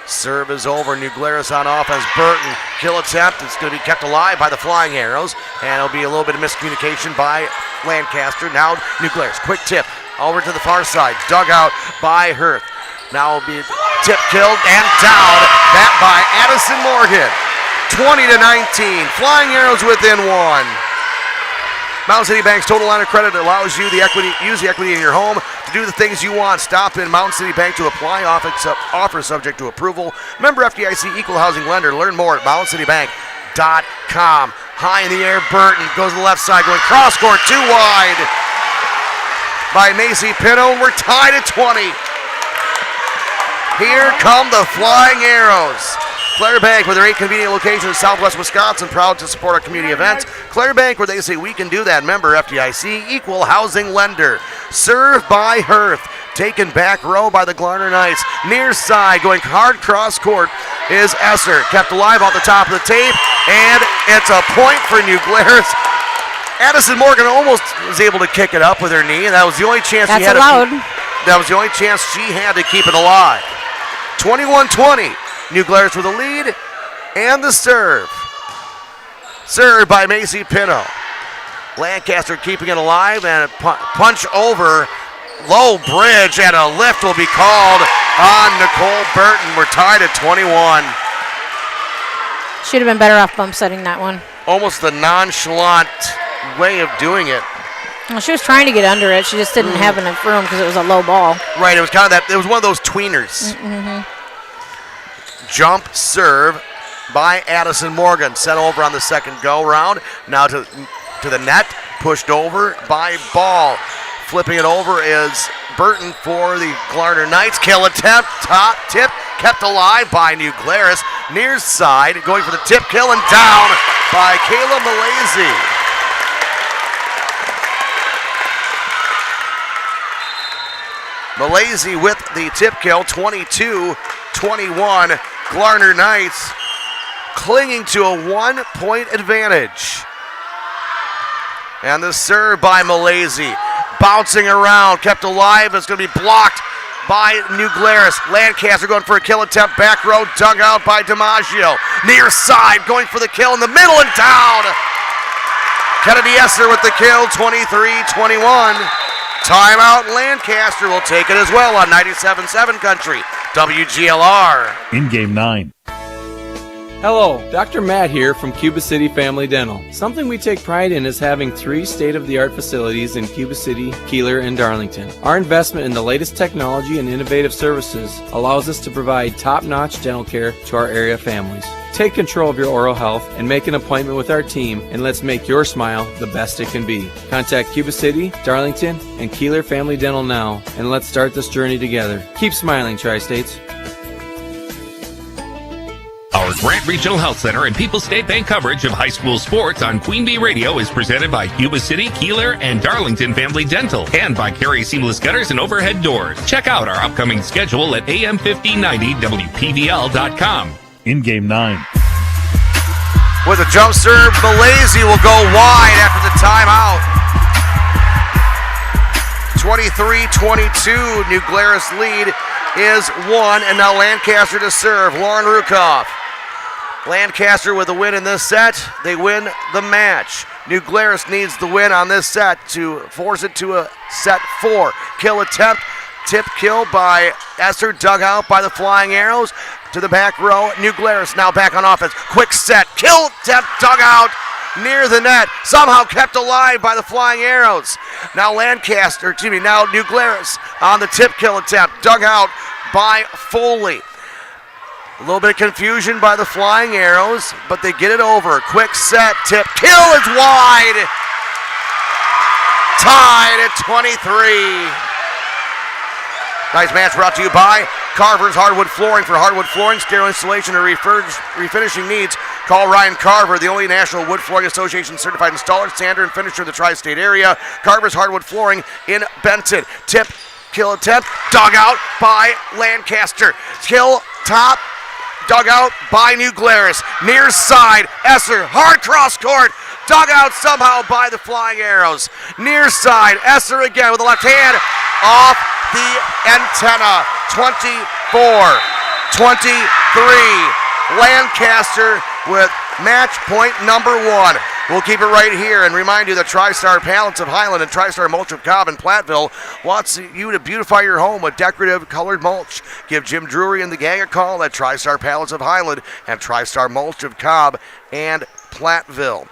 Serve is over. New Glarus on offense. Burton, kill attempt. It's going to be kept alive by the Flying Arrows, and it'll be a little bit of miscommunication by Lancaster. Now New Glarus, quick tip over to the far side. Dug out by Hurth. Now will be tip killed and down. That by Addison Morgan. 20-19. Flying Arrows within 1. Mountain City Bank's total line of credit allows you use the equity in your home to do the things you want. Stop in Mountain City Bank to apply. Offer subject to approval. Member FDIC, equal housing lender. Learn more at mountaincitybank.com. High in the air, Burton goes to the left side, going cross court, too wide by Macy Pinto, and we're tied at 20. Here come the Flying Arrows. Clare Bank, with their 8 convenient locations in southwest Wisconsin, proud to support our community events. Clare Bank, where they say we can do that. Member FDIC, equal housing lender. Served by Hearth. Taken back row by the Glarner Knights. Near side, going hard cross court is Esser. Kept alive off the top of the tape, and it's a point for New Glarus. Addison Morgan almost was able to kick it up with her knee, and that was the only chance she had. That was the only chance she had to keep it alive. 21-20. New Glarus with the lead, and the serve. Served by Macy Pinto. Lancaster keeping it alive, and a punch over. Low bridge, and a lift will be called on Nicole Burton. We're tied at 21. Should have been better off bump setting that one. Almost the nonchalant way of doing it. Well, she was trying to get under it. She just didn't have enough room because it was a low ball. Right, it was kind of that. It was one of those tweeners. Jump serve by Addison Morgan. Sent over on the second go round. Now to the net. Pushed over by Ball. Flipping it over is Burton for the Glarner Knights. Kill attempt. Top tip. Kept alive by New Glarus. Near side. Going for the tip kill and down by Kayla Malaysia. Malaysia with the tip kill. 22-21. Glarner Knights clinging to a 1-point advantage. And the serve by Malaysia. Bouncing around, kept alive. It's going to be blocked by New Glarus. Lancaster going for a kill attempt. Back row, dug out by DiMaggio. Near side, going for the kill in the middle and down. Kennedy Esser with the kill, 23-21. Timeout, Lancaster will take it as well on 97.7 Country. WGLR. In game 9. Hello, Dr. Matt here from Cuba City Family Dental. Something we take pride in is having 3 state-of-the-art facilities in Cuba City, Kieler, and Darlington. Our investment in the latest technology and innovative services allows us to provide top-notch dental care to our area families. Take control of your oral health and make an appointment with our team, and let's make your smile the best it can be. Contact Cuba City, Darlington, and Kieler Family Dental now, and let's start this journey together. Keep smiling, Tri-States. Our Grant Regional Health Center and People's State Bank coverage of high school sports on Queen Bee Radio is presented by Cuba City, Kieler, and Darlington Family Dental, and by Carey Seamless Gutters and Overhead Doors. Check out our upcoming schedule at am1590wpvl.com. In game 9. With a jump serve, Malaysia will go wide after the timeout. 23-22, New Glarus lead is 1, and now Lancaster to serve. Lauren Rukoff. Lancaster with a win in this set. They win the match. New Glarus needs the win on this set to force it to a set 4. Kill attempt. Tip kill by Esser. Dug out by the Flying Arrows. To the back row. New Glarus now back on offense. Quick set. Kill attempt. Dug out near the net. Somehow kept alive by the Flying Arrows. Now now New Glarus on the tip kill attempt. Dug out by Foley. A little bit of confusion by the Flying Arrows, but they get it over. Quick set, tip, kill is wide. Tied at 23. Nice match brought to you by Carver's Hardwood Flooring. For hardwood flooring, stereo installation, or refinishing needs, call Ryan Carver, the only National Wood Flooring Association certified installer, sander, and finisher in the tri-state area. Carver's Hardwood Flooring in Benton. Tip, kill attempt, dug out by Lancaster. Kill, top, dug out by New Glarus. Near side, Esser, hard cross court, dug out somehow by the Flying Arrows. Near side, Esser again with the left hand, off the antenna. 24-23. Lancaster with match point number 1. We'll keep it right here and remind you that TriStar Pallets of Highland and TriStar Mulch of Cobb in Platteville wants you to beautify your home with decorative colored mulch. Give Jim Drury and the gang a call at TriStar Pallets of Highland and TriStar Mulch of Cobb and Platteville.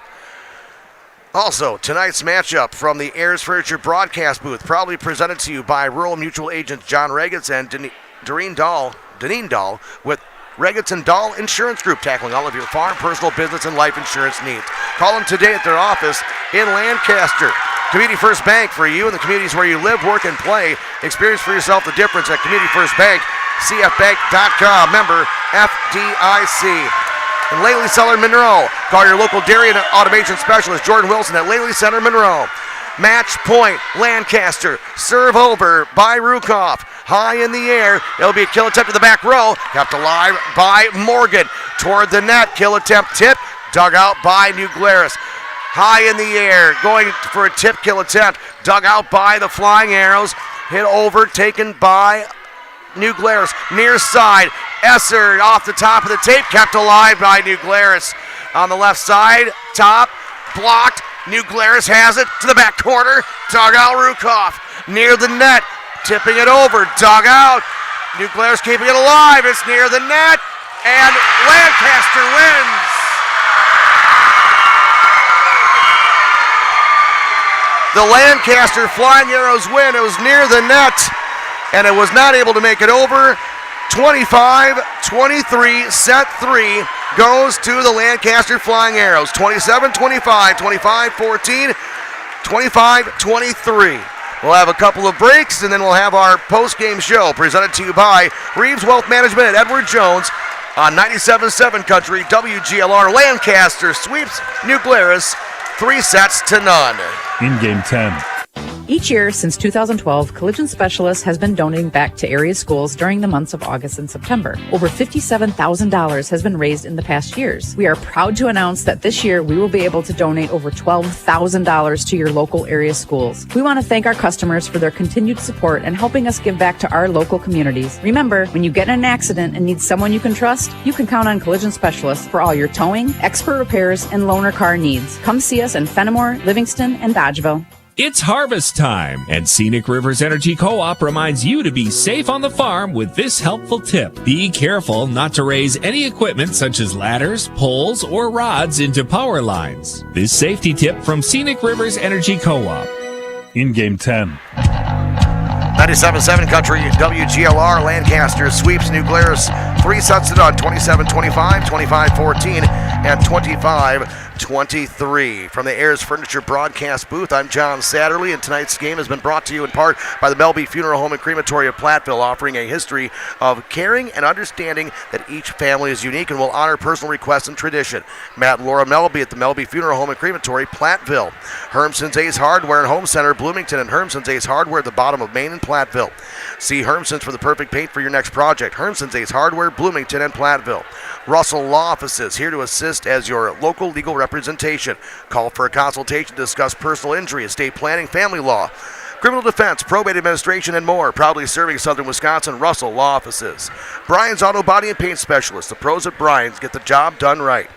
Also, tonight's matchup from the Ayers Furniture broadcast booth, proudly presented to you by Rural Mutual agents John Regans and Deneen Dahl with Regetson Dahl Insurance Group, tackling all of your farm, personal, business, and life insurance needs. Call them today at their office in Lancaster. Community First Bank for you in the communities where you live, work, and play. Experience for yourself the difference at Community First Bank, cfbank.com, member FDIC. And Laley Center Monroe. Call your local dairy and automation specialist, Jordan Wilson, at Laley Center Monroe. Match point, Lancaster. Serve over by Rukoff. High in the air. It'll be a kill attempt to the back row. Kept alive by Morgan. Toward the net. Kill attempt tip. Dug out by New Glarus. High in the air. Going for a tip kill attempt. Dug out by the Flying Arrows. Hit over. Taken by New Glarus. Near side. Esser off the top of the tape. Kept alive by New Glarus. On the left side. Top. Blocked. New Glarus has it to the back corner. Dug out Rukoff. Near the net. Tipping it over. Dug out. New Glarus keeping it alive. It's near the net. And Lancaster wins. The Lancaster Flying Arrows win. It was near the net, and it was not able to make it over. 25-23, set 3 goes to the Lancaster Flying Arrows. 27-25, 25-14, 25-23. We'll have a couple of breaks, and then we'll have our post-game show presented to you by Reeves Wealth Management and Edward Jones on 97.7 Country WGLR. Lancaster sweeps New Glarus 3-0. In Game 10. Each year since 2012, Collision Specialist has been donating back to area schools during the months of August and September. Over $57,000 has been raised in the past years. We are proud to announce that this year we will be able to donate over $12,000 to your local area schools. We want to thank our customers for their continued support and helping us give back to our local communities. Remember, when you get in an accident and need someone you can trust, you can count on Collision Specialists for all your towing, expert repairs, and loaner car needs. Come see us in Fenimore, Livingston, and Dodgeville. It's harvest time, and Scenic Rivers Energy Co-op reminds you to be safe on the farm with this helpful tip. Be careful not to raise any equipment such as ladders, poles, or rods into power lines. This safety tip from Scenic Rivers Energy Co-op. In Game 10. 97.7 Country WGLR. Lancaster sweeps New Glarus 3-0, 27-25, 25-14, and 25-23. From the Ayers Furniture broadcast booth, I'm John Satterley, and tonight's game has been brought to you in part by the Melby Funeral Home and Crematory of Platteville, offering a history of caring and understanding that each family is unique and will honor personal requests and tradition. Matt and Laura Melby at the Melby Funeral Home and Crematory, Platteville. Hermson's Ace Hardware and Home Center, Bloomington, and Hermson's Ace Hardware at the bottom of Main and Platteville. See Hermson's for the perfect paint for your next project. Hermson's Ace Hardware, Bloomington, and Platteville. Russell Law Offices, here to assist as your local legal representation. Call for a consultation to discuss personal injury, estate planning, family law, criminal defense, probate administration, and more. Proudly serving Southern Wisconsin, Russell Law Offices. Bryan's Auto Body and Paint Specialist. The pros at Bryan's get the job done right.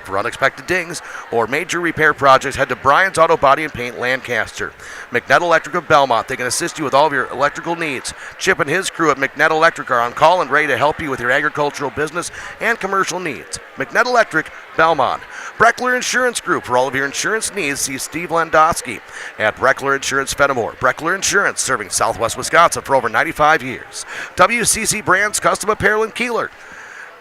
For unexpected dings or major repair projects, head to Bryan's Auto Body and Paint, Lancaster. McNett Electric of Belmont. They can assist you with all of your electrical needs. Chip and his crew at McNett Electric are on call and ready to help you with your agricultural business and commercial needs. McNett Electric, Belmont. Breckler Insurance Group. For all of your insurance needs, see Steve Landowski at Breckler Insurance Fenimore. Breckler Insurance, serving Southwest Wisconsin for over 95 years. WCC Brands Custom Apparel in Kieler.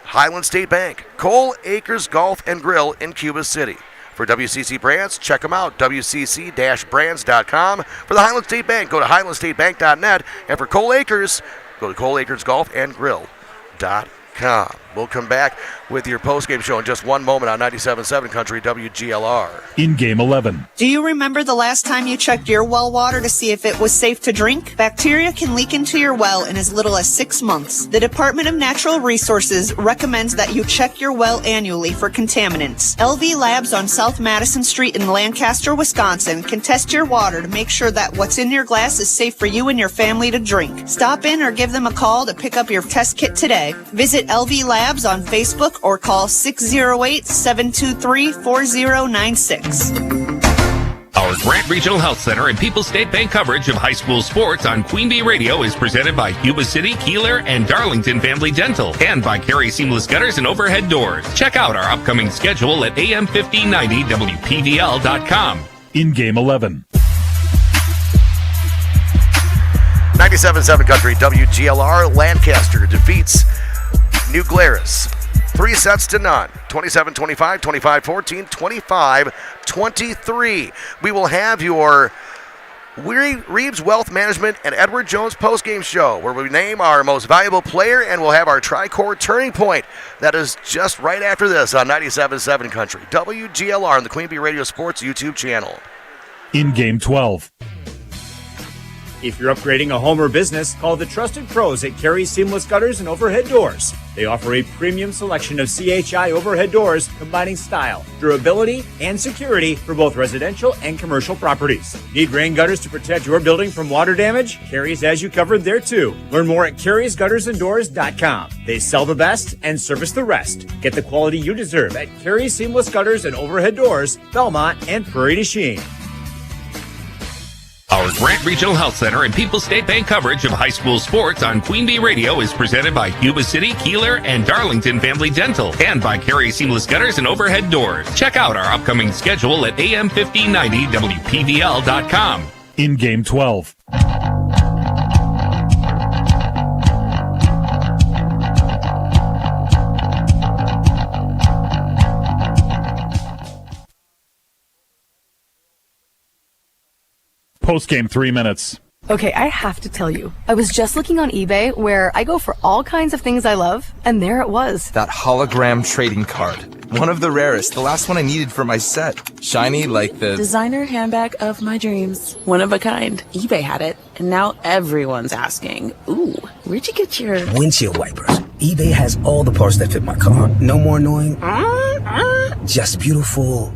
Highland State Bank, Cole Acres Golf and Grill in Cuba City. For WCC Brands, check them out, wcc-brands.com. For the Highland State Bank, go to highlandstatebank.net. And for Cole Acres, go to Cole Acres Golf and Grill.com. We'll come back with your postgame show in just one moment on 97.7 Country WGLR. In Game 11. Do you remember the last time you checked your well water to see if it was safe to drink? Bacteria can leak into your well in as little as 6 months. The Department of Natural Resources recommends that you check your well annually for contaminants. LV Labs on South Madison Street in Lancaster, Wisconsin can test your water to make sure that what's in your glass is safe for you and your family to drink. Stop in or give them a call to pick up your test kit today. Visit LV Labs on Facebook or call 608-723-4096. Our Grant Regional Health Center and People's State Bank coverage of high school sports on Queen Bee Radio is presented by Cuba City, Kieler, and Darlington Family Dental, and by Carey Seamless Gutters and Overhead Doors. Check out our upcoming schedule at am1590wpvl.com. In Game 11. 97.7 Country WGLR. Lancaster defeats New Glarus. 3 sets to none. 27-25, 25-14, 25-23. We will have your Reeves Wealth Management and Edward Jones postgame show, where we name our most valuable player, and we'll have our Tri-Core turning point. That is just right after this on 97.7 Country. WGLR on the Queen Bee Radio Sports YouTube channel. In Game 12. If you're upgrading a home or business, call the trusted pros at Carey Seamless Gutters and Overhead Doors. They offer a premium selection of CHI overhead doors, combining style, durability, and security for both residential and commercial properties. Need rain gutters to protect your building from water damage? Carey's has you covered there too. Learn more at Carey'sGuttersandDoors.com. They sell the best and service the rest. Get the quality you deserve at Carey Seamless Gutters and Overhead Doors, Belmont, and Prairie du Chien. Our Grant Regional Health Center and People's State Bank coverage of high school sports on Queen Bee Radio is presented by Cuba City, Kieler, and Darlington Family Dental, and by Carey Seamless Gutters and Overhead Doors. Check out our upcoming schedule at am1590wpvl.com. In Game 12. Post-game 3 minutes. Okay, I have to tell you, I was just looking on eBay where I go for all kinds of things I love, and there it was. That hologram trading card. One of the rarest, the last one I needed for my set. Shiny like the designer handbag of my dreams. One of a kind. eBay had it, and now everyone's asking, ooh, where'd you get your windshield wipers? eBay has all the parts that fit my car. No more annoying, just beautiful.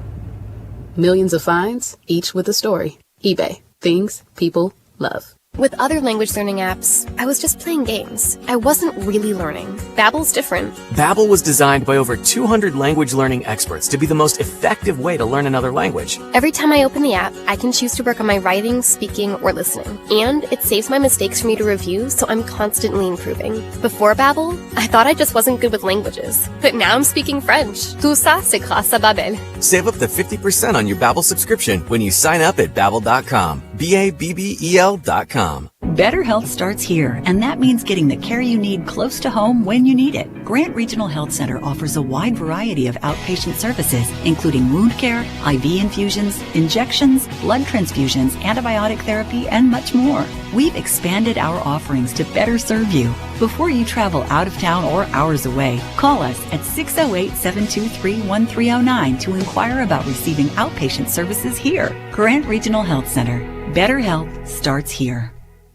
Millions of finds, each with a story. eBay. Things people love. With other language learning apps, I was just playing games. I wasn't really learning. Babbel's different. Babbel was designed by over 200 language learning experts to be the most effective way to learn another language. Every time I open the app, I can choose to work on my writing, speaking, or listening. And it saves my mistakes for me to review, so I'm constantly improving. Before Babbel, I thought I just wasn't good with languages. But now I'm speaking French. Tout ça, c'est grâce à Babbel. Save up to 50% on your Babbel subscription when you sign up at Babbel.com. Babbel.com. Better health starts here, and that means getting the care you need close to home when you need it. Grant Regional Health Center offers a wide variety of outpatient services, including wound care, IV infusions, injections, blood transfusions, antibiotic therapy, and much more. We've expanded our offerings to better serve you. Before you travel out of town or hours away, call us at 608-723-1309 to inquire about receiving outpatient services here. Grant Regional Health Center. Better health starts here.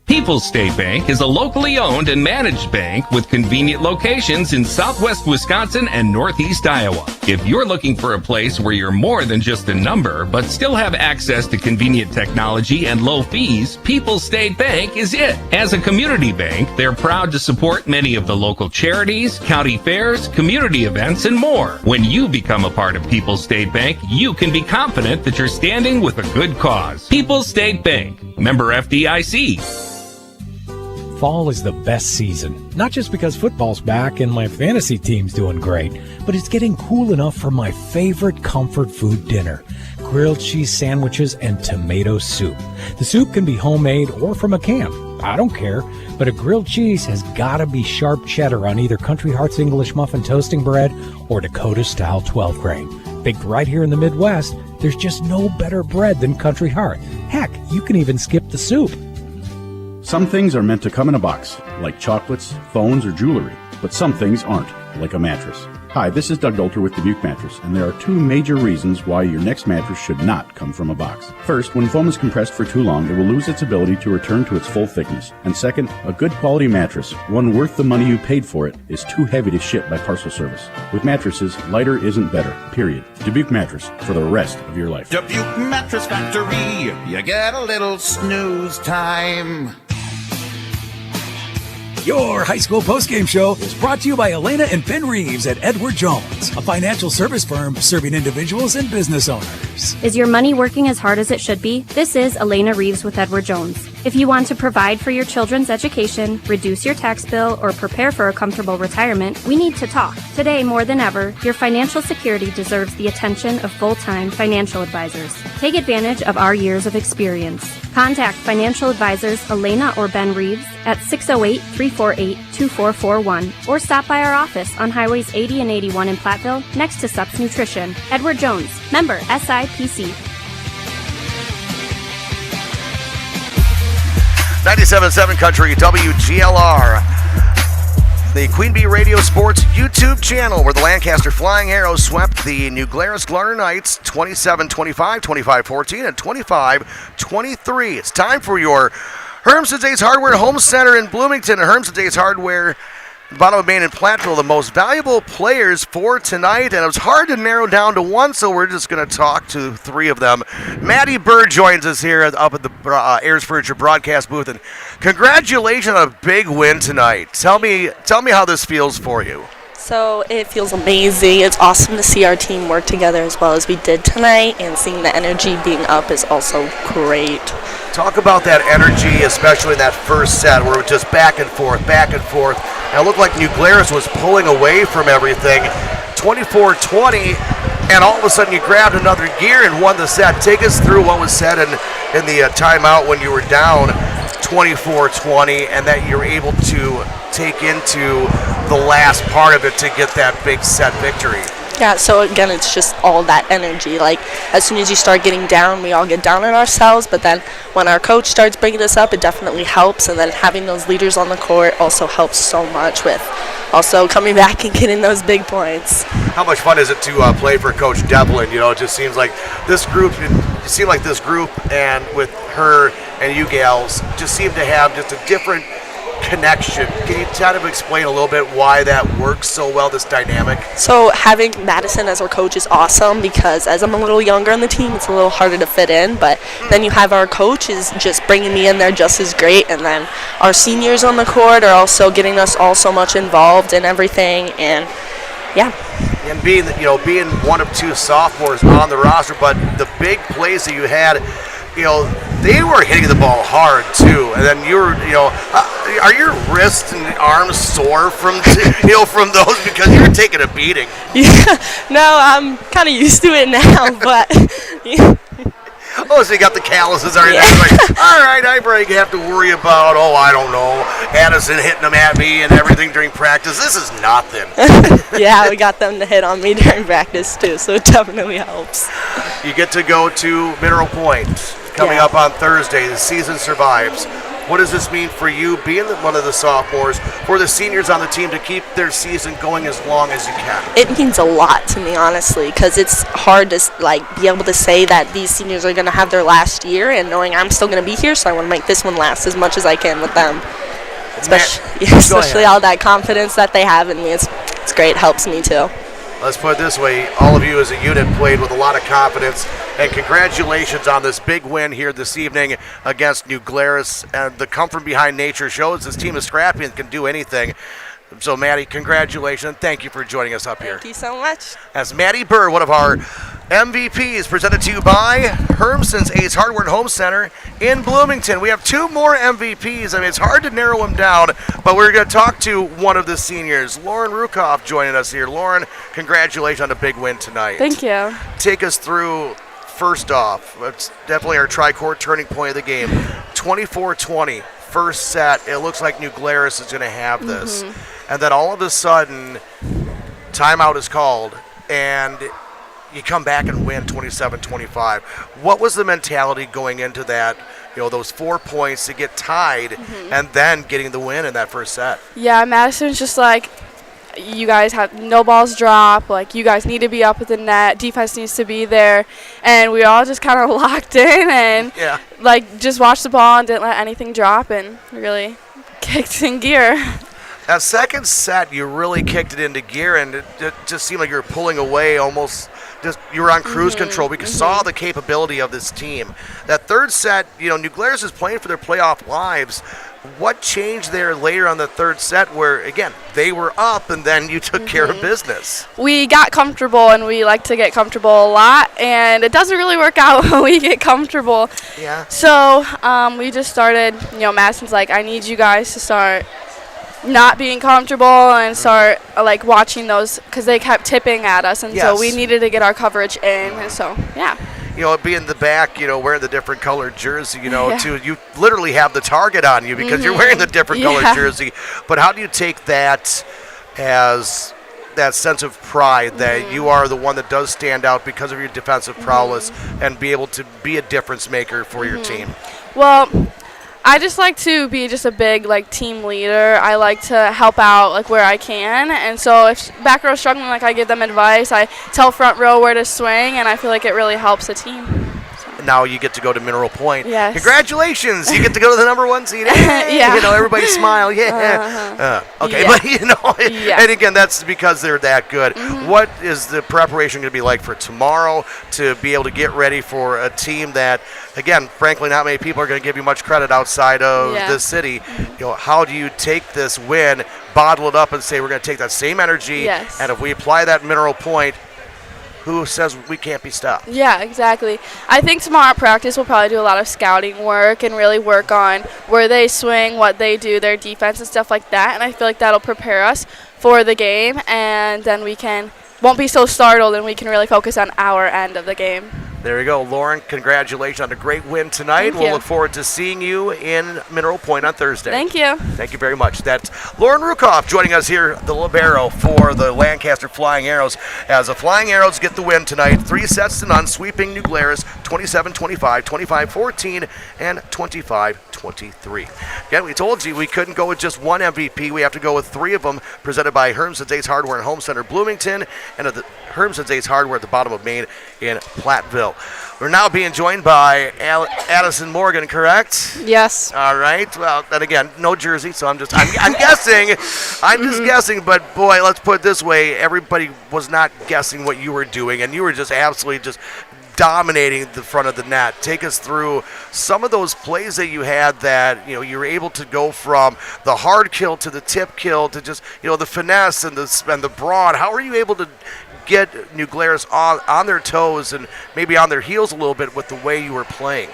People's State Bank is a locally owned and managed bank with convenient locations in southwest Wisconsin and northeast Iowa. If you're looking for a place where you're more than just a number, but still have access to convenient technology and low fees, People's State Bank is it. As a community bank, they're proud to support many of the local charities, county fairs, community events, and more. When you become a part of People's State Bank, you can be confident that you're standing with a good cause. People's State Bank, member FDIC. Fall is the best season, not just because football's back and my fantasy team's doing great, but it's getting cool enough for my favorite comfort food dinner, grilled cheese sandwiches and tomato soup. The soup can be homemade or from a can. I don't care, but a grilled cheese has gotta be sharp cheddar on either Country Heart's English muffin toasting bread or Dakota-style 12-grain. Baked right here in the Midwest, there's just no better bread than Country Heart. Heck, you can even skip the soup. Some things are meant to come in a box, like chocolates, phones, or jewelry, but some things aren't, like a mattress. Hi, this is Doug Dolter with Dubuque Mattress, and there are two major reasons why your next mattress should not come from a box. First, when foam is compressed for too long, it will lose its ability to return to its full thickness. And second, a good quality mattress, one worth the money you paid for it, is too heavy to ship by parcel service. With mattresses, lighter isn't better, period. Dubuque Mattress, for the rest of your life. Dubuque Mattress Factory, you get a little snooze time. Your high school postgame show is brought to you by Elena and Ben Reeves at Edward Jones, a financial service firm serving individuals and business owners. Is your money working as hard as it should be? This is Elena Reeves with Edward Jones. If you want to provide for your children's education, reduce your tax bill, or prepare for a comfortable retirement, we need to talk. Today, more than ever, your financial security deserves the attention of full-time financial advisors. Take advantage of our years of experience. Contact financial advisors Elena or Ben Reeves at 608-348-2441 or stop by our office on Highways 80 and 81 in Platteville next to Sups Nutrition. Edward Jones, member SIPC. 97.7 Country WGLR. The Queen Bee Radio Sports YouTube channel, where the Lancaster Flying Arrows swept the New Glarus Glarner Knights 27-25, 25-14, and 25-23. It's time for your Hermson's Ace Hardware Home Center in Bloomington. Hermson's Ace Hardware, bottom of Main in Platteville, the most valuable players for tonight, and it was hard to narrow down to one, so we're just going to talk to three of them. Maddie Bird joins us here up at the Ayers Furniture broadcast booth, and congratulations on a big win tonight. Tell me how this feels for you. So it feels amazing. It's awesome to see our team work together as well as we did tonight, and seeing the energy being up is also great. Talk about that energy, especially in that first set where it was just back and forth. And it looked like New Glarus was pulling away from everything. 24-20, and all of a sudden you grabbed another gear and won the set. Take us through what was said in the timeout when you were down 24-20, and that you're able to take into the last part of it to get that big set victory. Yeah, so again, it's just all that energy. Like, as soon as you start getting down, we all get down on ourselves, but then when our coach starts bringing us up, it definitely helps, and then having those leaders on the court also helps so much with also coming back and getting those big points. How much fun is it to play for Coach Devlin? You know, it just seems like this group, and with her and you gals, just seem to have just a different connection. Can you kind of explain a little bit why that works so well, this dynamic? So having Madison as our coach is awesome, because as I'm a little younger on the team, it's a little harder to fit in, but then you have our coach is just bringing me in there just as great, and then our seniors on the court are also getting us all so much involved in everything, and yeah. And being one of two sophomores on the roster, but the big plays that you had, they were hitting the ball hard too. And then are your wrists and arms sore from from those, because you're taking a beating? Yeah, no, I'm kind of used to it now, but. Oh, so you got the calluses already. Yeah. Like, all right, I have to worry about, I don't know, Addison hitting them at me and everything during practice. This is nothing. Yeah, we got them to hit on me during practice too, so it definitely helps. You get to go to Mineral Point coming up on Thursday. The season survives. What does this mean for you, being one of the sophomores, for the seniors on the team to keep their season going as long as you can? It means a lot to me, honestly, because it's hard to be able to say that these seniors are going to have their last year, and knowing I'm still going to be here, so I want to make this one last as much as I can with them. Especially all that confidence that they have in me. It's great. It helps me too. Let's put it this way, all of you as a unit played with a lot of confidence, and congratulations on this big win here this evening against New Glarus. And the come from behind nature shows this team is scrappy and can do anything. So, Maddie, congratulations. Thank you for joining us up here. Thank you so much. That's Maddie Burr, one of our MVPs, presented to you by Hermson's Ace Hardware and Home Center in Bloomington. We have two more MVPs. I mean, it's hard to narrow them down, but we're going to talk to one of the seniors, Lauren Rukoff, joining us here. Lauren, congratulations on a big win tonight. Thank you. Take us through, first off, it's definitely our tri-court turning point of the game. 24-20, first set. It looks like New Glarus is going to have this. Mm-hmm. And then all of a sudden, timeout is called, and you come back and win 27-25. What was the mentality going into that, those 4 points to get tied, and then getting the win in that first set? Yeah, Madison's just like, you guys have no balls drop, you guys need to be up at the net, defense needs to be there, and we all just kind of locked in and just watched the ball and didn't let anything drop, and really kicked in gear. That second set, you really kicked it into gear, and it just seemed like you were pulling away almost. You were on cruise control because you saw the capability of this team. That third set, New Glarus is playing for their playoff lives, What changed there later on the third set where, again, they were up and then you took care of business? We got comfortable, and we like to get comfortable a lot, and it doesn't really work out when we get comfortable. Yeah. So we just started, Madison's like, I need you guys to start not being comfortable and start watching those, because they kept tipping at us, and so we needed to get our coverage in, and so, yeah. Being the back, wearing the different colored jersey, you literally have the target on you because you're wearing the different colored jersey. But how do you take that as that sense of pride that you are the one that does stand out because of your defensive prowess and be able to be a difference maker for your team? Well, I just like to be just a big team leader. I like to help out where I can, and so if back row is struggling, I give them advice. I tell front row where to swing, and I feel like it really helps the team. Now you get to go to Mineral Point. Yes. Congratulations! You get to go to the number 1 seed. Yeah. Everybody smile. Yeah. Okay, Yeah. but and again, that's because they're that good. What is the preparation going to be like for tomorrow to be able to get ready for a team that, again, frankly, not many people are going to give you much credit outside of the city. How do you take this win, bottle it up, and say we're going to take that same energy, and if we apply that Mineral Point, who says we can't be stopped? Yeah, exactly. I think tomorrow at practice we'll probably do a lot of scouting work and really work on where they swing, what they do, their defense and stuff like that. And I feel like that'll prepare us for the game, and then we won't be so startled, and we can really focus on our end of the game. There you go. Lauren, congratulations on a great win tonight. We'll look forward to seeing you in Mineral Point on Thursday. Thank you. Thank you very much. That's Lauren Rukoff joining us here, the libero for the Lancaster Flying Arrows, as the Flying Arrows get the win tonight. 3-0, sweeping New Glarus 27-25, 25-14, and 25-23. Again, we told you we couldn't go with just one MVP. We have to go with 3 of them, presented by Hermson's Ace Hardware and Home Center Bloomington, and at the Hermson's Ace Hardware at the bottom of Main in Platteville. We're now being joined by Addison Morgan, correct? Yes. All right. Well, then again, no jersey, so I'm guessing. I'm just guessing, but boy, let's put it this way: everybody was not guessing what you were doing, and you were just absolutely just dominating the front of the net. Take us through some of those plays that you had that you were able to go from the hard kill to the tip kill to just the finesse and the broad. How are you able to get New Glarus on their toes and maybe on their heels a little bit with the way you were playing?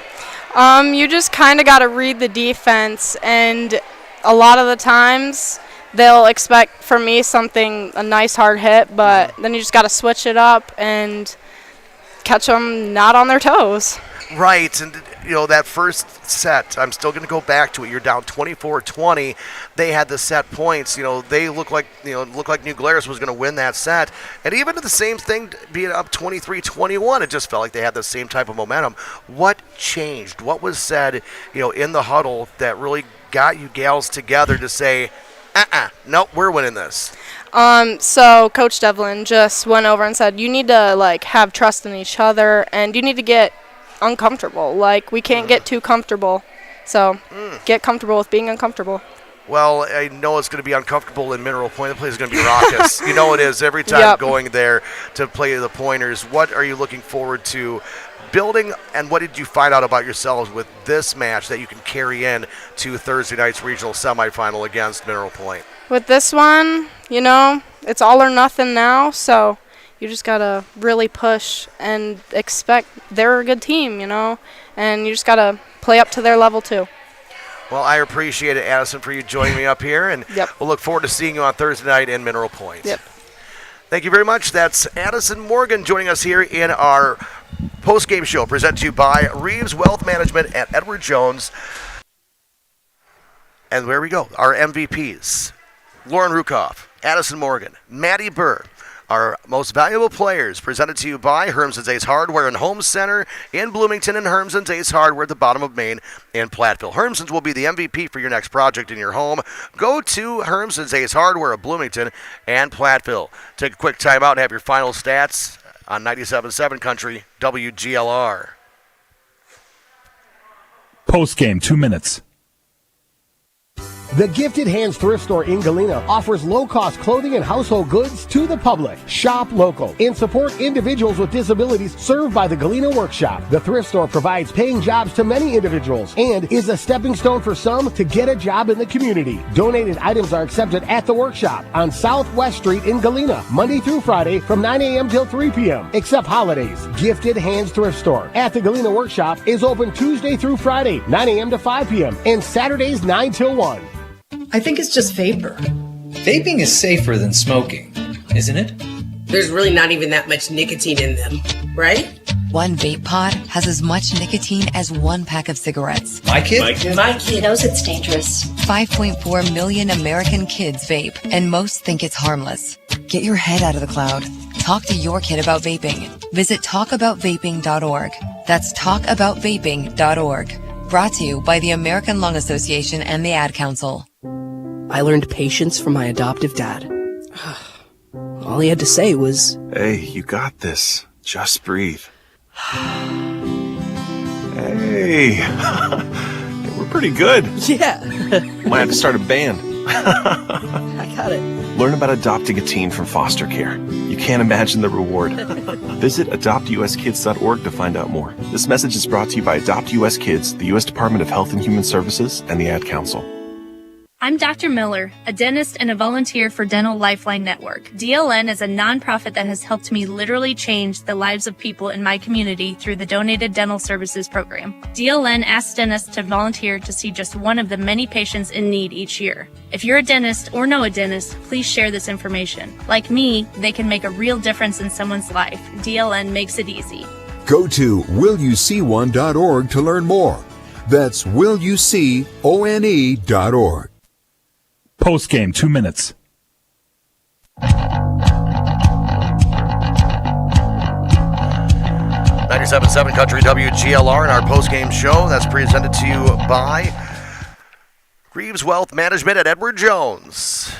You just kind of got to read the defense, and a lot of the times they'll expect from me a nice hard hit, but then you just got to switch it up and catch them not on their toes. Right, and that first set, I'm still going to go back to it. You're down 24-20. They had the set points. They look like New Glarus was going to win that set. And even to the same thing, being up 23-21, it just felt like they had the same type of momentum. What changed? What was said, in the huddle that really got you gals together to say, nope, we're winning this? So Coach Devlin just went over and said, you need to have trust in each other, and you need to get uncomfortable. We can't get too comfortable. So get comfortable with being uncomfortable. Well, I know it's going to be uncomfortable in Mineral Point. The place is going to be raucous. It is every time going there to play the Pointers. What are you looking forward to building, and what did you find out about yourselves with this match that you can carry in to Thursday night's regional semifinal against Mineral Point? With this one, it's all or nothing now, so you just got to really push and expect they're a good team, and you just got to play up to their level too. Well, I appreciate it, Addison, for you joining me up here, and we'll look forward to seeing you on Thursday night in Mineral Point. Yep. Thank you very much. That's Addison Morgan joining us here in our post-game show, presented to you by Reeves Wealth Management and Edward Jones. And there we go, our MVPs. Lauren Rukoff, Addison Morgan, Maddie Burr, our most valuable players, presented to you by Hermson's Ace Hardware and Home Center in Bloomington and Hermson's Ace Hardware at the bottom of Main in Platteville. Hermson's will be the MVP for your next project in your home. Go to Hermson's Ace Hardware of Bloomington and Platteville. Take a quick time out and have your final stats on 97.7 Country WGLR. Post game, 2 minutes. The Gifted Hands Thrift Store in Galena offers low-cost clothing and household goods to the public. Shop local and support individuals with disabilities served by the Galena Workshop. The thrift store provides paying jobs to many individuals and is a stepping stone for some to get a job in the community. Donated items are accepted at the workshop on Southwest Street in Galena, Monday through Friday from 9 a.m. till 3 p.m., except holidays. Gifted Hands Thrift Store at the Galena Workshop is open Tuesday through Friday, 9 a.m. to 5 p.m., and Saturdays 9 till 1. I think it's just vapor. Vaping is safer than smoking, isn't it? There's really not even that much nicotine in them, right? One vape pod has as much nicotine as one pack of cigarettes. My kid knows it's dangerous. 5.4 million American kids vape, and most think it's harmless. Get your head out of the cloud. Talk to your kid about vaping. Visit talkaboutvaping.org. That's talkaboutvaping.org. Brought to you by the American Lung Association and the Ad Council. I learned patience from my adoptive dad. All he had to say was, "Hey, you got this. Just breathe." Hey, we're pretty good. Yeah. Might have to start a band. I got it. Learn about adopting a teen from foster care. You can't imagine the reward. Visit adoptuskids.org to find out more. This message is brought to you by Adopt US Kids, the U.S. Department of Health and Human Services, and the Ad Council. I'm Dr. Miller, a dentist and a volunteer for Dental Lifeline Network. DLN is a nonprofit that has helped me literally change the lives of people in my community through the Donated Dental Services Program. DLN asks dentists to volunteer to see just one of the many patients in need each year. If you're a dentist or know a dentist, please share this information. Like me, they can make a real difference in someone's life. DLN makes it easy. Go to willyouseeone.org to learn more. That's willyouseeone.org. Post game, 2 minutes. 97.7 Country WGLR in our post-game show. That's presented to you by Reeves Wealth Management at Edward Jones.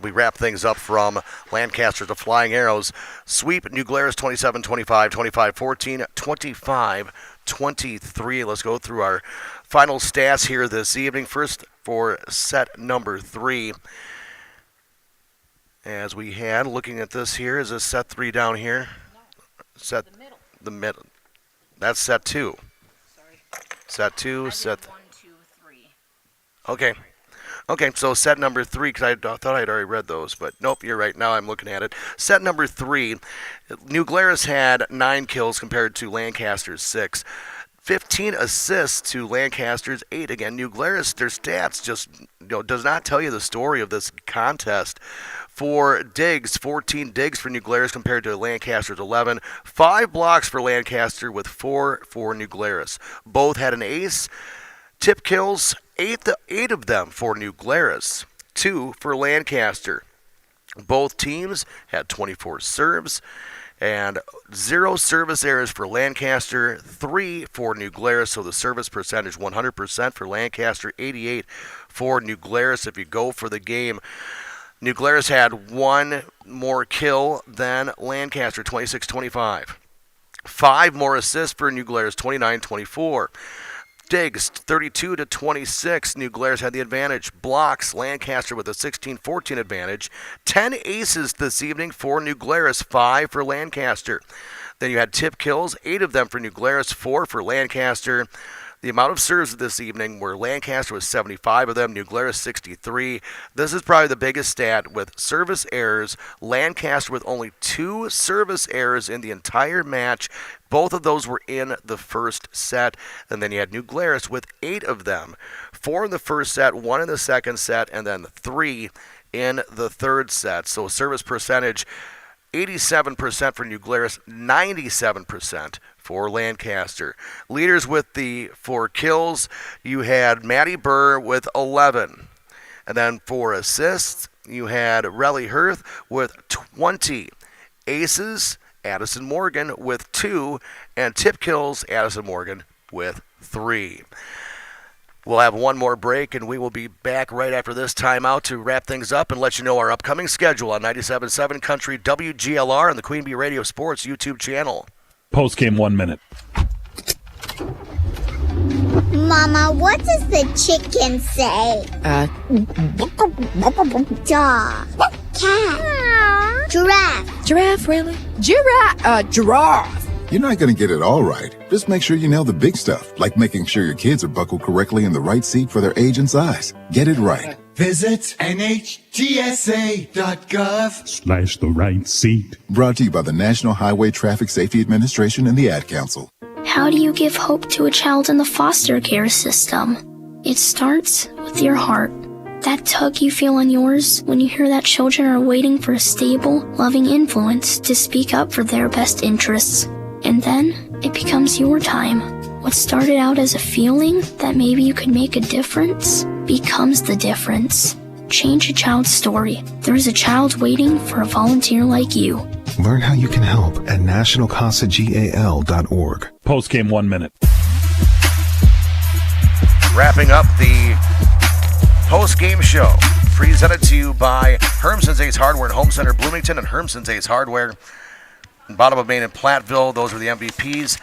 We wrap things up from Lancaster to Flying Arrows. Sweep New Glarus 27-25, 25-14, 25-23. Let's go through our final stats here this evening. First for set number 3. As we had, looking at this here, is this set 3 down here? No, the middle. That's set 2. Sorry. Set 2, set 1, 2, 3. Okay. Okay, so set number 3, because I thought I'd already read those, but nope, you're right. Now I'm looking at it. Set number 3, New Glarus had 9 kills compared to Lancaster's 6. 15 assists to Lancaster's 8. Again, New Glarus, their stats just does not tell you the story of this contest. For digs, 14 digs for New Glarus compared to Lancaster's 11. 5 blocks for Lancaster with 4 for New Glarus. Both had an ace. Tip kills, 8 of them for New Glarus, 2 for Lancaster. Both teams had 24 serves. And 0 service errors for Lancaster, 3 for New Glarus. So the service percentage 100% for Lancaster, 88 for New Glarus. If you go for the game, New Glarus had 1 more kill than Lancaster, 26-25. 5 more assists for New Glarus, 29-24. Digs, 32-26. New Glarus had the advantage. Blocks, Lancaster with a 16-14 advantage. 10 aces this evening for New Glarus, 5 for Lancaster. Then you had tip kills, 8 of them for New Glarus, 4 for Lancaster. The amount of serves this evening were Lancaster with 75 of them, New Glarus 63. This is probably the biggest stat with service errors. Lancaster with only 2 service errors in the entire match. Both of those were in the first set. And then you had New Glarus with 8 of them. 4 in the first set, 1 in the second set, and then 3 in the third set. So service percentage, 87% for New Glarus, 97% for Lancaster. Leaders with the 4 kills, you had Matty Burr with 11. And then for assists, you had Relly Hirth with 20. Aces, Addison Morgan with 2. And tip kills, Addison Morgan with 3. We'll have one more break, and we will be back right after this timeout to wrap things up and let you know our upcoming schedule on 97.7 Country WGLR and the Queen Bee Radio Sports YouTube channel. Post game, 1 minute. Mama, what does the chicken say? Dog. Cat. Giraffe. Giraffe, really? Giraffe. You're not going to get it all right. Just make sure you nail the big stuff, like making sure your kids are buckled correctly in the right seat for their age and size. Get it right. Visit NHTSA.gov/the right seat. Brought to you by the National Highway Traffic Safety Administration and the Ad Council. How do you give hope to a child in the foster care system? It starts with your heart. That tug you feel on yours when you hear that children are waiting for a stable, loving influence to speak up for their best interests. And then it becomes your time. What started out as a feeling that maybe you could make a difference becomes the difference. Change a child's story. There is a child waiting for a volunteer like you. Learn how you can help at nationalcasagal.org. Post-game 1 minute. Wrapping up the post-game show, presented to you by Hermson's Ace Hardware and Home Center Bloomington and Hermson's Ace Hardware. Bottom of Main and Platteville, those were the MVPs.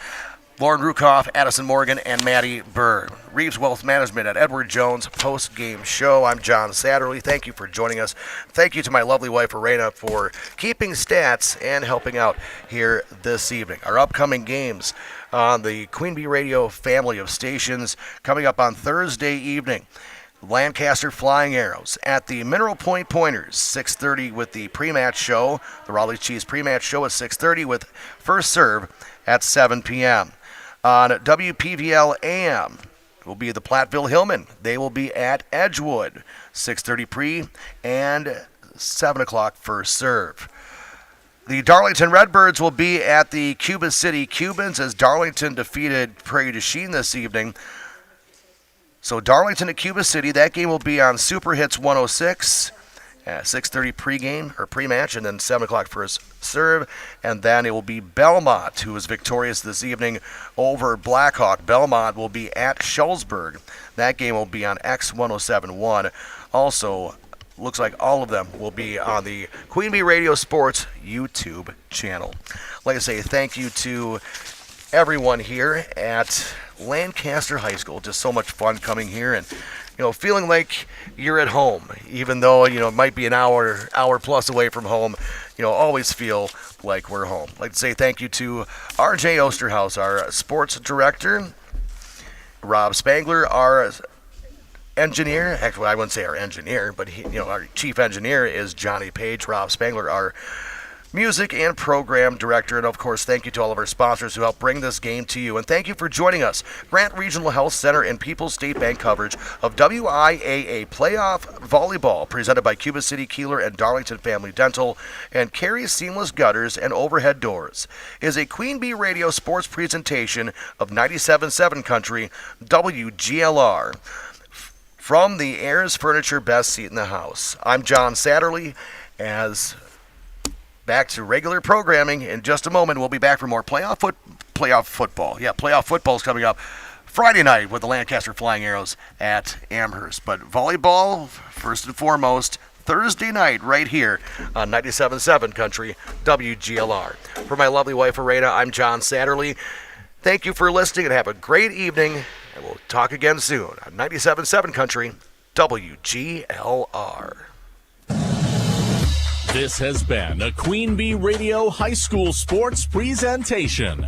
Lauren Rukoff, Addison Morgan, and Maddie Burr. Reeves Wealth Management at Edward Jones post-game show. I'm John Satterley. Thank you for joining us. Thank you to my lovely wife, Arena, for keeping stats and helping out here this evening. Our upcoming games on the Queen Bee Radio family of stations coming up on Thursday evening. Lancaster Flying Arrows at the Mineral Point Pointers, 6:30 with the pre-match show. The Raleigh Cheese pre-match show is 6:30 with first serve at 7 p.m. On WPVL AM will be the Platteville Hillmen. They will be at Edgewood, 6:30 pre and 7 o'clock first serve. The Darlington Redbirds will be at the Cuba City Cubans as Darlington defeated Prairie du Chien this evening. So Darlington at Cuba City, that game will be on Super Hits 106 at 6:30 pregame or pre-match, and then 7 o'clock first serve. And then it will be Belmont, who was victorious this evening over Blackhawk. Belmont will be at Schulzburg. That game will be on X1071. Also, looks like all of them will be on the Queen Bee Radio Sports YouTube channel. Like I say, thank you to everyone here at Lancaster High School. Just so much fun coming here and feeling like you're at home, even though it might be an hour plus away from home. Always feel like we're home. I'd like to say thank you to R.J. Osterhaus, our sports director, Rob Spangler, our engineer. Actually, I wouldn't say our engineer, but our chief engineer is Johnny Page. Rob Spangler, our music and program director. And of course, thank you to all of our sponsors who help bring this game to you. And thank you for joining us. Grant Regional Health Center and People's State Bank coverage of WIAA Playoff Volleyball, presented by Cuba City, Kieler, and Darlington Family Dental, and Carey Seamless Gutters and Overhead Doors, is a Queen Bee Radio sports presentation of 97.7 Country WGLR. From the Ayers Furniture Best Seat in the House, I'm John Satterley. Back to regular programming in just a moment. We'll be back for more playoff football. Yeah, playoff football is coming up Friday night with the Lancaster Flying Arrows at Amherst. But volleyball, first and foremost, Thursday night right here on 97.7 Country WGLR. For my lovely wife, Arena, I'm John Satterley. Thank you for listening and have a great evening. And we'll talk again soon on 97.7 Country WGLR. This has been a Queen Bee Radio High School Sports presentation.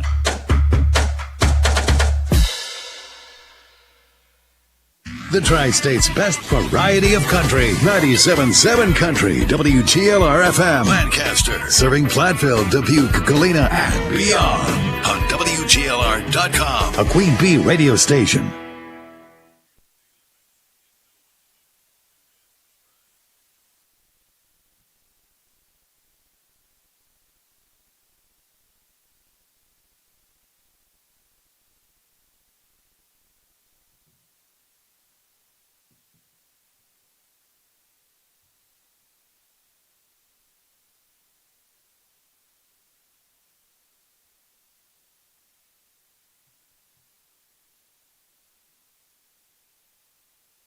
The Tri-State's best variety of country. 97.7 Country, WGLR-FM. Lancaster. Serving Platteville, Dubuque, Galena, and beyond. On WGLR.com. A Queen Bee radio station.